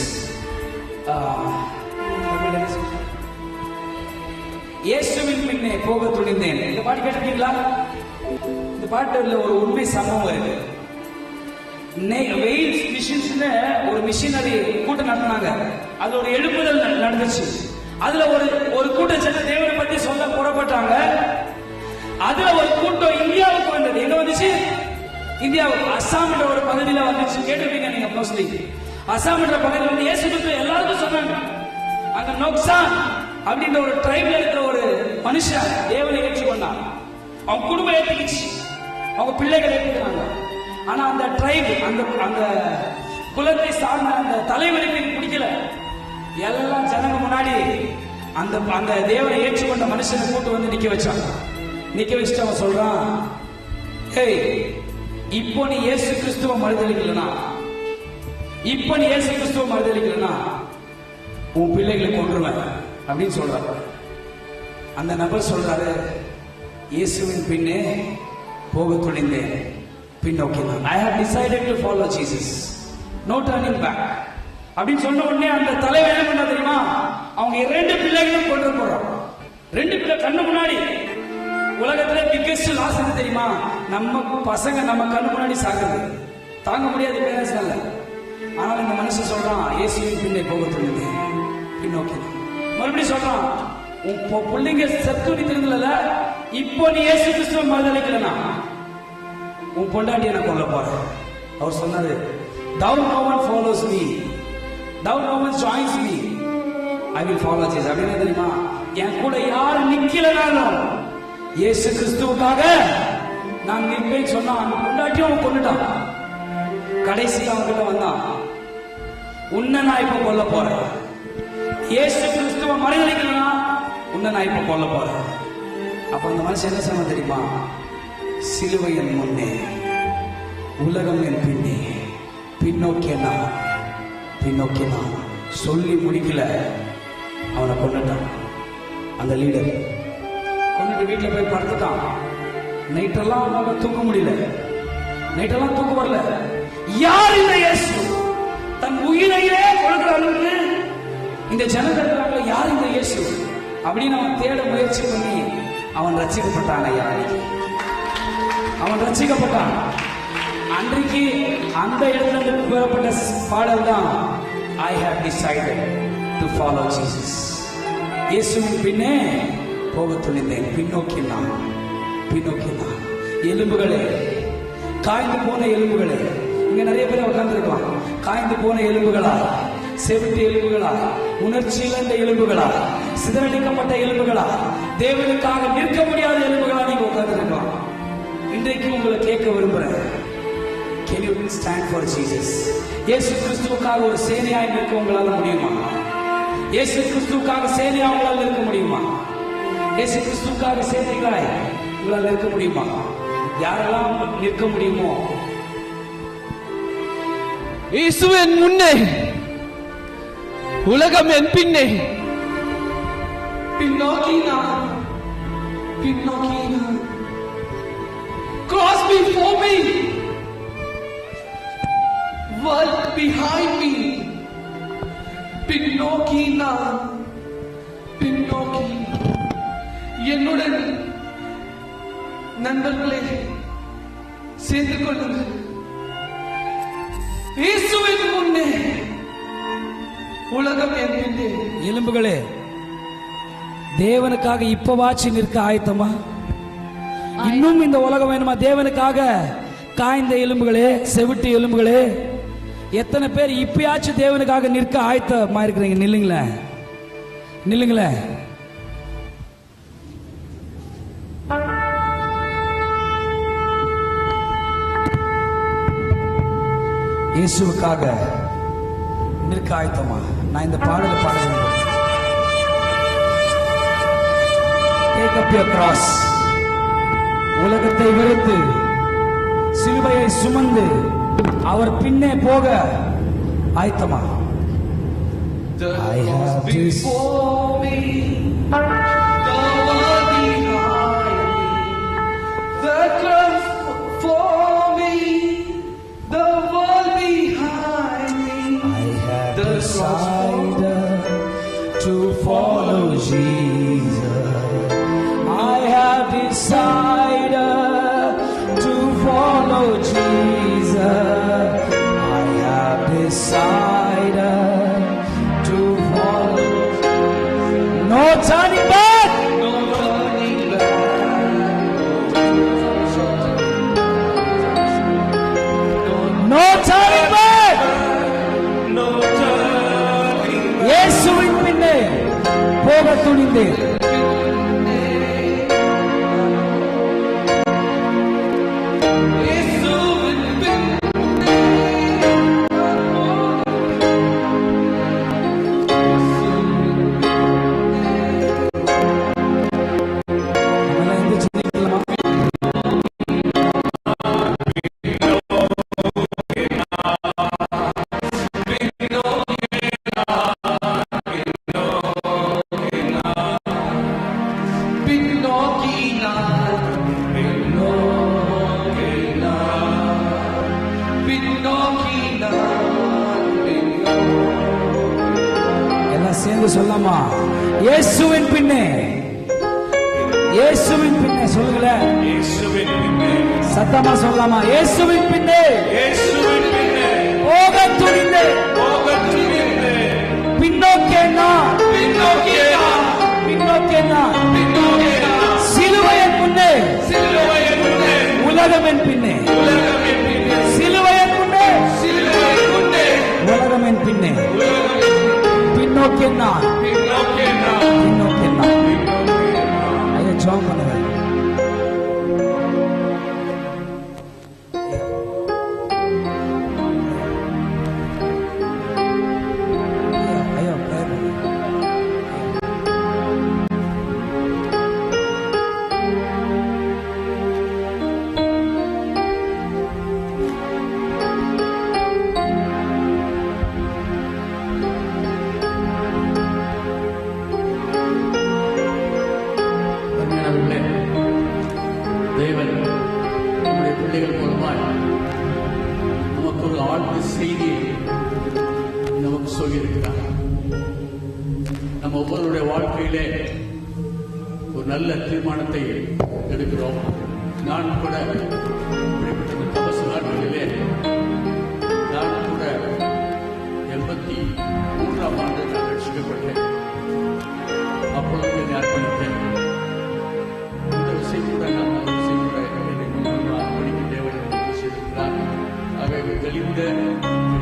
இயேசுவின் பின்னே போக துணிந்தேன். இந்த பாட்டு கேட்டிருக்கீங்களா? இந்த பாட்டுல ஒரு உண்மை சம்பவம் இருக்கு. வெயில்ஸ் மிஷன்ஸ்னு ஒரு மிஷினரி கூட்டம் நடத்தினாங்க. அது ஒரு எழுப்புதல் நடந்துச்சு. அதுல ஒரு கூட்டம் சேர்ந்து தேவனை பத்தி சொல்ல புறப்பட்டாங்க. அதுல ஒரு கூட்டம் இந்தியாவுக்கு வந்தது. எங்க வந்துச்சு? இந்தியாவுக்கு அசாம் ஒரு பகுதியில வந்துச்சு. கேட்டிருப்பீங்க நீங்க மோஸ்ட்லி. அசாம் பகுதியில் வந்து இயேசு கிறிஸ்து எல்லாருக்கும் சொன்னாங்க. அங்க நோக்சான் அப்படின்ற ஒரு ட்ரைப்ல இருக்கிற ஒரு மனுஷன் தேவனை ஏற்றுக்கொண்டான். அவங்க குடும்பம் ஏற்றுக்கிச்சு, அவங்க பிள்ளைகள் ஏற்றுக்கிறாங்க. ஆனா அந்த ட்ரைப் அந்த குலத்தை சார்ந்த அந்த தலைவருக்கு பிடிக்கல. எல்லாம் ஜனங்க முன்னாடி அந்த தேவனை ஏற்றுக்கொண்ட மனுஷனை கூட்டு வந்து நிக்க வச்சாங்க. நிக்க வச்சுட்டு அவன் சொல்றான், ஏய், இப்போ நீ இயேசு கிறிஸ்துவ மறுதலிக்கலனா, இப்போ நீ இயேசு கிறிஸ்துவ மறுதலிக்கலனா உன் பிள்ளைகளை கொன்றுவேன் அப்படின்னு சொல்றாரு. அந்த நபர் சொல்றாரு, இயேசுவின் பின்னே போக துணிந்தேன், பின்னோக்கினான். I have decided to follow Jesus, no turning back அப்படின்னு சொன்ன உடனே அந்த தலைவர் என்ன பண்ணா தெரியுமா? அவங்க 2 பிள்ளைகளும் கொண்டு போறான். 2 பிள்ளை கண்ணு முன்னாடி. உலகத்திலே பிக்கெஸ்ட் லாஸ் என்ன தெரியுமா? நம்ம பசங்க நம்ம கண்ணு முன்னாடி சாகுது. தாங்க முடியாது பேரண்ட்ஸ் இல்ல. ஆனால் இந்த மனுஷன் சொல்றான், இயேசுவின் பின்னே போக துணிந்தேன், பின்னோக்கினான். மறுபடியும் சொல்றான், உன் பிள்ளைங்க செத்து நிக்கிறதுல இப்போ நீ இயேசு கிறிஸ்துவ மறுதலிக்கலனா உன் பொண்டாட்டியை நான் கொல்ல போறேன். அவர் சொன்னாரு, thou no one follows me, thou no one joins me, I will follow Jesus. அப்படின்னு தெரியுமா? என் கூட யார் நிக்கலனாலும் இயேசு கிறிஸ்துவுக்காக நான் நிற்பேன் சொன்னா அந்த பொண்டாட்டியும் அவன் கொண்டுட்டான். கடைசி அவன்கிட்ட வந்தான், உன்னை நான் இப்ப கொல்ல போறேன், இயேசு கிறிஸ்துவ மறுதலிக்கலனா உன்னை நான் இப்ப கொல்ல போறேன். அப்ப அந்த மனுஷன் என்ன சொன்ன தெரியுமா? சிலுவை என் முன்னே, உலகம் என் பின்னே, பின்னோக்கிய நான் சொல்லி முடிக்கல, அவனை கொண்டுட்டான். அந்த லீடர் கொண்டுட்டு வீட்டுல போய் படுத்துட்டான். நைட்டெல்லாம் அவனால தூக்க முடியல, நைட்டெல்லாம் தூக்க வரல. யார் இந்த இயேசு? தன் உயிரையே கொடுக்கிற அளவுக்கு இந்த ஜனங்கள் யார் இந்த இயேசு அப்படின்னு அவன் தேட முயற்சி பண்ணி அவன் ரட்சிக்கப்பட்டான். ஐயா, அவன் ரட்சிக்கப்பட்டான். அன்றைக்கு அந்த இடத்துல பெறப்பட்ட பாடல் தான், I have decided to follow Jesus. இயேசுவின் பின்னே போக துணிந்தேன், பின்னோக்கினான். எலும்புகளே, காய்ந்து போன எலும்புகளே, இங்க நிறைய பேர் உட்கார்ந்து இருக்கலாம். காய்ந்து போன எலும்புகளா, செவிட்டு எலும்புகளா, உணர்ச்சி இழந்த எலும்புகளா, சிதறடிக்கப்பட்ட எலும்புகளா, தேவனுக்காக நிற்க முடியாத எலும்புகளா நீங்க உட்கார்ந்து இருக்கலாம். இன்றைக்கு உங்களை கேட்க விரும்புறேன், can you stand for Jesus? இயேசு கிறிஸ்துவுக்காக ஒரு சேனையாய் நிற்க உங்களால முடியுமா? இயேசு கிறிஸ்துவுக்காக சேனையா உங்களால் இருக்க முடியுமா? இயேசு கிறிஸ்துவுக்காக சேனைகளாய் உங்களால் இருக்க முடியுமா? யாரெல்லாம் நிற்க முடியுமோ? இயேசுவின் முன்னே, உலகம் என் பின்னே, பின்னோக்கினான். Cross before me, world behind me, பின்னோக்கினான். என்னுடன் நண்பர்களே சேர்ந்து கொள்ளுங்கள். இயேசுவின் முன்னே, உலகம் என் பின்னே. எலும்புகளே, தேவனுக்காக இப்பவாச்சு நிற்க ஆயத்தமா? இன்னும் இந்த உலகம் வேணுமா? தேவனுக்காக காய்ந்த எலும்புகளே, செவிட்டு எலும்புகளே, எத்தனை பேர் இப்பயாச்சும் தேவனுக்காக நிற்க ஆயத்தமா இருக்கிறீங்க? நில்லுங்களேன். இயேசுவுக்காக நிற்க ஆயத்தமா? நான் இந்த பாடலை பாடுகிறேன். Take up your cross. உலகத்தை வெறுத்து சிலுவையை சுமந்து அவர் பின்னே போக ஆயத்தமா? I have before me, the world behind me, the cross for me, the world behind me. I have decided to follow Jesus. I have decided to follow Jesus. I have decided to follow. No turning back. No turning back. No turning back. No turning back. இயேசுவின் பின்னே போக துணிந்தேன். சேர்ந்து சொல்லாமா? இயேசுவின் பின்னே, இயேசுவின் பின்னே சொல்லுங்களேன். இயேசுவின் பின்னே சத்தமா சொல்லாமா? இயேசுவின் பின்னே, இயேசுவின் பின்னே போக துணிந்தே, போக துணிந்தே, பின்னோக்கே நான், பின்னோக்கே நான், பின்னோக்கே நான், பின்னோக்கே நான், சிலுவையின் முன்னே, சிலுவையின் முன்னே, உலகமென் பின்னே, உலகமென் பின்னே, சிலுவையின் முன்னே, சிலுவையின் முன்னே, உலகமென் பின்னே, உலகமென் பின்னோக்கே நான், பின்னோக்கே நான், பின்னோக்கே நான். பின்னோக்கே நான். ஐயா ஜெபம் பண்ணுங்க. ஐயா prayer பண்ணுங்க. அருமையானவர்களே, தேவன் நம்முடைய பிள்ளைகள் மூலமாய் நமக்கு ஒரு ஆழ்ந்த செய்தியை நமக்கு சொல்லியிருக்கிறார். நம்ம ஒவ்வொருடைய வாழ்க்கையிலே ஒரு நல்ல தீர்மானத்தை எடுக்கிறோம். நான் கூட இப்படிப்பட்ட தபசு நாட்களிலே நான் கூட 83ஆம் ஆண்டு நான் ரட்சிக்கப்பட்டேன். அப்பொழுது என்னை அர்ப்பணித்தேன். இந்த விஷயம் கூட நான் ஒரு விஷயம் கூட என்னை முன்னால் அர்ப்பணிக்க தேவன் எனக்கு செய்திருக்கிறார். ஆகவே தெளிவான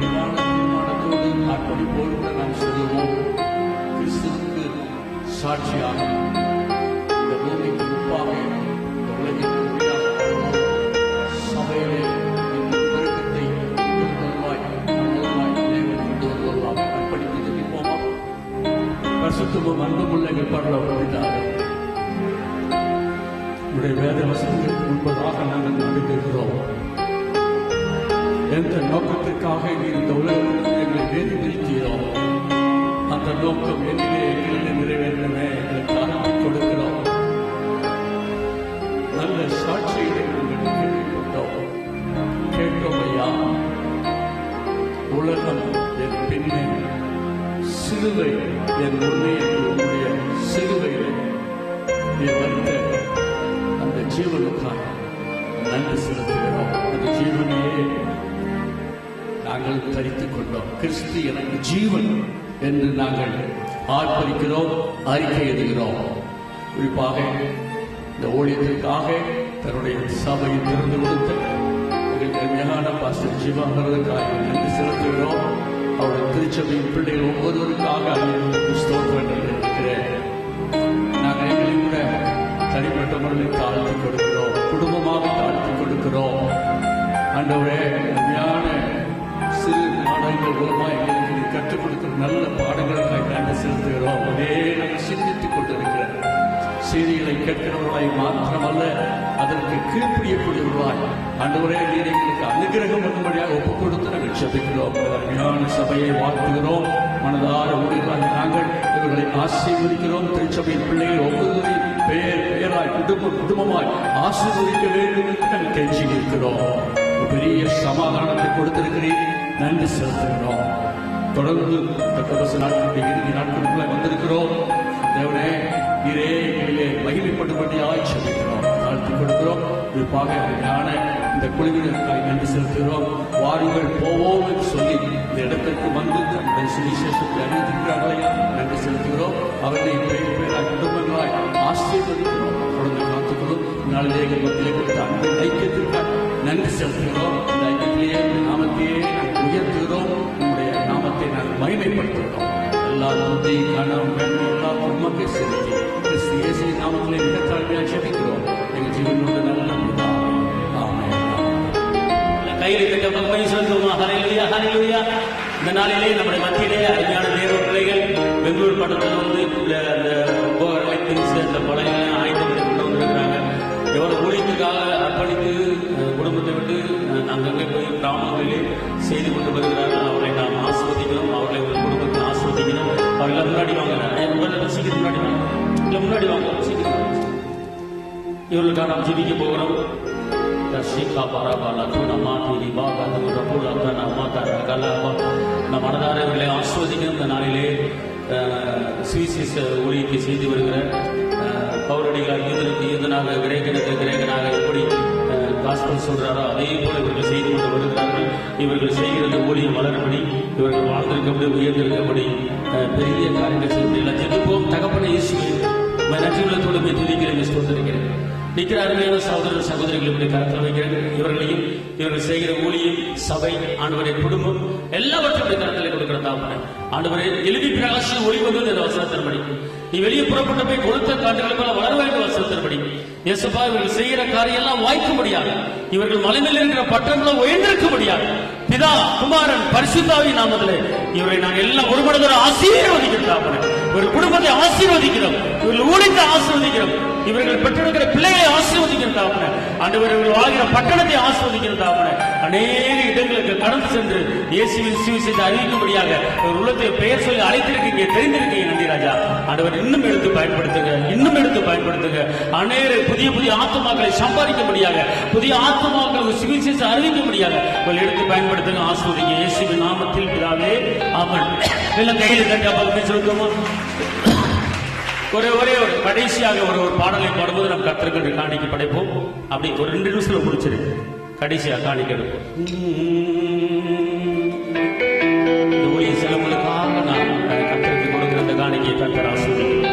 தீர்மானத்தோடு அர்ப்பணிப்போடு கூட நாம் சொல்லுவோம். கிறிஸ்துவுக்கு சாட்சியாக இந்த பூமிக்கு உப்பாக இந்த உலகிற்கு ஒளியாக வாழ்வோம். சபையிலே இன்னும் பெருக்கத்தை மூலமாய் தேவன் கொண்டு வருவோம். அர்ப்பணித்து ஜெபிப்போமா? பரிசுத்தமும் அன்புமுள்ள எங்கள் பரலோகத்தினாலே உடைய வேத வசனங்களுக்கு முன்பதாக நாங்கள் நம்பிக்கிறோம். எந்த நோக்கத்திற்காக நீர் இந்த உலகத்திற்கு எங்களை வேதி பிரிக்கிறோம், அந்த நோக்கம் என்னிலே எங்களிலே நிறைவேறவே எங்களுக்கு ஆரம்பி கொடுக்கிறோம். நல்ல சாட்சிகளை நாங்கள் கேள்விப்பட்டோம், கேட்டோம் ஐயா. உலகம் என் பின்னே, சிலுவை என் முன்னே என்று உங்களுடைய சிலுவையிலே நீ வைத்த அந்த ஜீவனுக்காக நன்றி செலுத்துகிறோம். அந்த ஜீவனையே நாங்கள் தரித்துக் கொண்டோம். கிறிஸ்து எனக்கு ஜீவன் என்று நாங்கள் ஆர்ப்பரிக்கிறோம், அறிக்கை எழுதுகிறோம். குறிப்பாக இந்த ஊழியத்திற்காக தன்னுடைய சபையை திறந்து கொடுத்த எங்கள் கருமையான பாஸ்டர் ஜீவானவர்களுக்காக நன்றி செலுத்துகிறோம். அவருடைய திருச்சபையின் பிள்ளைகள் ஒவ்வொருவருக்காக ஸ்தோத்திரங்கள் இருக்கிறேன். நாங்கள் எங்களை கூட தனிப்பட்ட முறையில் தாழ்த்தி கொடுக்கிறோம், குடும்பமாக தாழ்த்தி கொடுக்கிறோம். ஆண்டவரே, உண்மையான சிறு நாடகங்கள் மூலமாக எங்களுக்கு கற்றுக் கொடுக்கிற நல்ல பாடங்களுக்காக நன்றி செலுத்துகிறோம். அதே நாங்கள் சிந்தித்துக் கொண்டிருக்கிறோம். செய்திகளை கேட்கிறவர்களாய் மாத்திரமல்ல, அதற்கு கீழ்ப்படியக்கூடியவர்களாய் ஆண்டவரே நீர் எங்களுக்கு அனுகிரகம் பண்ணும்படியாக ஒப்புக் கொடுத்து நாங்கள் ஜெபிக்கிறோம். அருமையான சபையை வாழ்த்துகிறோம். மனதார ஊழியர்களாக நாங்கள் இவர்களை ஆசீர்வதிக்கிறோம். திருச்சபையின் பிள்ளைகள் ஒவ்வொருவரையும் பெயராய் குடும்பமாய் ஆசீர்வதிக்க வேண்டும் என்று நாங்கள் கெஞ்சி இருக்கிறோம். பெரிய சமாதானத்தை கொடுத்திருக்கிறேன், நன்றி செலுத்துகிறோம். தொடர்ந்து இந்த கபச நாட்களுடைய இறுதி நாட்களுக்குள்ள வந்திருக்கிறோம். தேவனே, நீரே எங்களிலே மகிமைப்படும்படியாய் ஜெபிக்கிறோம், தாழ்த்தி கொடுக்கிறோம். குறிப்பாக ஞான இந்த குழுவினருக்காய் நன்றி செலுத்துகிறோம். வாருங்கள் போவோம் என்று சொல்லி இந்த இடத்திற்கு வந்து தன்னுடைய சுவிசேஷத்தை அறிவித்திருக்கிறார்களே, நன்றி செலுத்துகிறோம். அவர்களை பேராய் குடும்பங்களாய் ஆசீர்வதிக்கிறோம். தொடர்ந்து காத்துக்கிறோம். நாளிலே எங்கள் மத்தியிலே கொடுத்த அன்பின் ஐக்கியத்திற்காக நன்றி செலுத்துகிறோம். இந்த ஐக்கியத்திலேயே நாமத்தையே நாங்கள் உயர்த்துகிறோம். நம்முடைய நாமத்தை நாங்கள் மகிமைப்படுத்துகிறோம். எல்லா புத்தி கனம் வெண்மை எல்லா உண்மைக்கு செலுத்தி கிறிஸ்து இயேசுவின் நாமத்திலே மிக தாழ்மையாக ஜெபிக்கிறோம். எங்கள் ஜீவன் கொண்டு நல்ல கையில் செலுத்துவோமா? ஹல்லேலூயா, ஹல்லேலூயா. இந்த நாளிலே நம்முடைய மத்தியிலே அருமையான தேவ பிள்ளைகள் பெங்களூர் பட்டணத்தில் வந்து அந்த பழைய ஆயுதங்களை கொண்டு வந்திருக்கிறாங்க. எவ்வளவு ஊழியத்துக்காக அர்ப்பணித்து குடும்பத்தை விட்டு அங்கங்கே போய் கிராமங்களிலே செய்து கொண்டு வருகிறார்கள். அவர்களை நாம் ஆஸ்வதிக்கிறோம். அவர்களை உங்கள் குடும்பத்தை ஆஸ்வதிக்கணும். அவர்கள் முன்னாடி வாங்க, சீக்கிரம் முன்னாடி வாங்க, இல்லை முன்னாடி வாங்க, சீக்கிரம். இவர்களுக்காக நாம் ஜெபிக்க போகிறோம். நம் மனதார இவர்களை ஆஸ்வதிக்கணும். இந்த நாளிலே சுவிசேஷ ஊழியத்தை செய்து வருகிற பவுரடிகளார் யூதனுக்கு யூதனாக கிரேக்கனுக்கு கிரேக்கனாக எப்படி காஸ்பல் சொல்றாரோ அதே போல இவர்கள் செய்து கொண்டு வருகிறார்கள். இவர்கள் செய்கிறது ஊழியம் வளரும்படி, இவர்கள் வாழ்ந்திருக்கபடி, உயர்ந்திருக்கபடி பெரிய காரியங்கள் செய்ய ஜெபிப்போம். தகப்பனை இயேசுவின் நன்றியுள்ளத்தோடு போய் துதிக்கிறேன், ஸ்தோத்திரிக்கிறேன். நிற்கிற அருமையான சகோதர சகோதரிகளுடைய கருத்தில் வைக்கிறேன். இவர்களையும் இவர்கள் செய்கிற ஊழியம், சபை, ஆண்டவரை குடும்பம் எல்லாவற்றையும் கருத்தில் கொடுக்கிற தாப்பனை ஆண்டவரை எழுதி பிரகாசம் ஒளிவது இந்த வசனத்தின்படி நீ வெளியே புறப்பட்டு போய் கொடுத்த காட்டுகளை போல வளர வேண்டும் வசனத்தின்படி இயேசுப்பா இவர்கள் செய்கிற காரியம் எல்லாம் வாய்க்க முடியாது. இவர்கள் மலைமையில் இருக்கிற பட்டணங்களை உயர்ந்திருக்க முடியாது. பிதா குமாரன் பரிசுத்தாவின் நாமத்திலே இவரை நாங்கள் எல்லாம் ஒருமனதோடு ஆசீர்வதிக்கிறோம் தாப்பனை. இவர்கள் குடும்பத்தை ஆசீர்வதிக்கிறோம், இவர்கள் ஊழியத்தை ஆசீர்வதிக்கிறோம், இவர்கள் பெற்றெடுக்கிற பிள்ளைகளை ஆசீர்வதிக்கிறோம் தாப்பனை. ஆண்டவர் இவர்கள் வாழ்கிற பட்டணத்தை ஆசீர்வதிக்கிறோம் தாப்பனை. அநேக இடங்களுக்கு கடந்து சென்று இயேசுவின் சுவிசேஷத்தை அறிவிக்கும்படியாக ஒரு உள்ளத்தை பெயர் சொல்லி அழைத்திருக்கீங்க, தெரிந்திருக்கீங்க. நன்றி ராஜா. ஆண்டவர் இன்னும் எடுத்து பயன்படுத்துங்க, இன்னும் எடுத்து பயன்படுத்துங்க. அநேக புதிய புதிய ஆத்துமாக்களை சம்பாதிக்கும்படியாக, புதிய ஆத்துமாக்களுக்கு சுவிசேஷம் அறிவிக்கும்படியாக இவர்கள் எடுத்து பயன்படுத்துங்க. ஆசீர்வதிங்க இயேசுவின் நாமத்தில் பிதாவே, ஆமென். எல்லாம் கையில் கட்டி அப்பா சொல்லுமா. ஒரே ஒரு கடைசியாக ஒரு பாடலை பாடும்போது நம்ம கர்த்தருக்கு காணிக்கை படைப்போம். அப்படி ஒரு 2 நிமிஷத்துல முடிச்சிரு. கடைசியா காணிக்கை எடுப்போம். இந்த ஊழிய செலவுகளுக்காக நான் கர்த்தருக்கு கொடுக்கிற இந்த காணிக்கையை கர்த்தர் ஆசீர்வதிக்கிறேன்.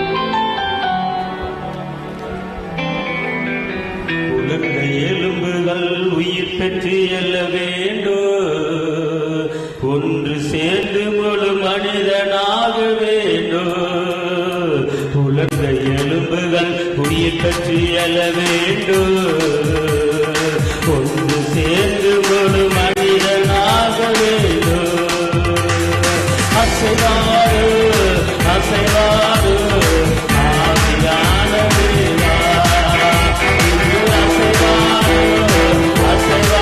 உலர்ந்த எலும்புகள் உயிர் பெற்று எல்ல வேண்டும், ஒன்று சேர்ந்து முழு மனிதனாக வேண்டும். உலர்ந்த எலும்புகள் உயிர் பெற்று எல்ல வேண்டும், ஒன்று சேர்ந்து முழு மனிதனாக வேண்டும். அசைவாரு அசைவாரு ஆவியான தேவா, அசைவாரு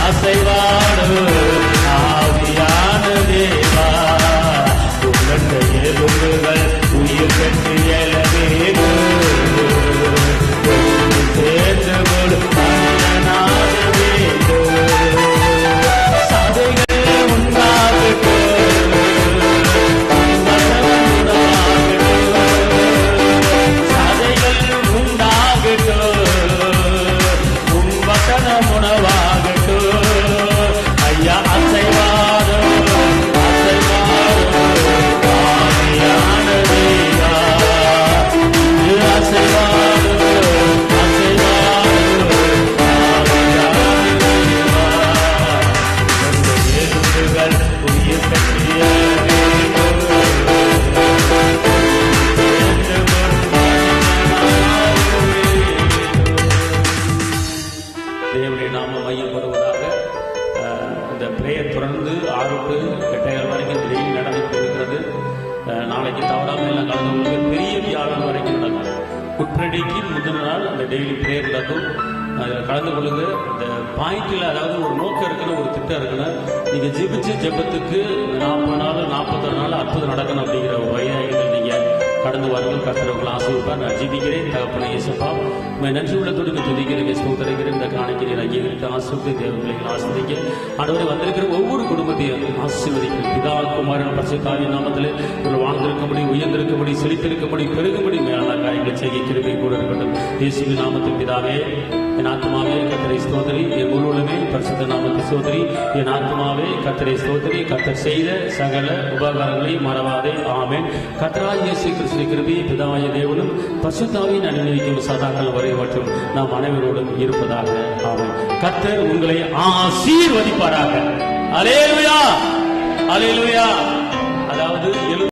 அசைவாரு ஆவியான தேவா. நாளைக்கு தவறாமல் எல்லாம் கலந்து கொள்ளுங்க. பெரிய வியாழன் வரைக்கும் நடக்கும். குட்பிரடிக்கு முந்தின நாள் அந்த டெய்லி பிரேயர் நடக்கும். அதில் கலந்து கொள்ளுங்க. இந்த பாயிண்டில் அதாவது ஒரு நோக்கம் இருக்குன்னு, ஒரு திட்டம் இருக்குன்னு, நீங்கள் ஜெபிச்சு ஜெபத்துக்கு 40 நாள் 41 நாள் அற்புதம் நடக்கணும் அப்படிங்கிற ஒரு வைராகியத்தில் நீங்கள் கடந்து வாருங்கள். கர்த்தர் ஆசீர்வதிப்பார். நான் ஜெபிக்கிறேன். தகப்பனே இயேசுப்பா, நன்றி உள்ளத்தோடு துதிக்கிறேன், ஸ்தோத்திரிக்கிறேன். இந்த காணிக்கையை அங்கீகரித்து ஆசீர்வதி தேவர்களை ஆசீர்வதிக்க ஆண்டவரை வந்திருக்கிற ஒவ்வொரு குடும்பத்தையும் ஆசீர்வதிக்கிறேன். பிதா குமாரன் பரிசுத்தாவின் நாமத்தில் இவர்கள் வாழ்ந்திருக்கும்படி, உயர்ந்திருக்கும்படி, செழித்திருக்கும்படி, பெருகும்படி மேலான காரியங்களை செய்ய கிருபை கூட இருக்கட்டும். இயேசுவின் நாமத்தில் பிதாவே, என் ஆத்மாவே கர்த்தரை ஸ்தோத்திரி, என் முழுவதுமே பரிசுத்த நாமத்தை ஸ்தோத்திரி. என் ஆத்மாவே கர்த்தரை ஸ்தோத்திரி. கர்த்தர் செய்த சகல உபகாரங்களை மறவாதே. ஆமென். கர்த்தராகிய இயேசு கிறிஸ்துவின் கிருபையும் பிதாவாகிய தேவனும் பரிசுத்தாவின் அனுபவிக்கும் சதாக்கள் வரை மற்றும் நாம் அனைவரோடும் இருப்பதாக. ஆமென். கர்த்தர் உங்களை ஆசீர்வதிப்பாராக. அல்லேலூயா, அல்லேலூயா.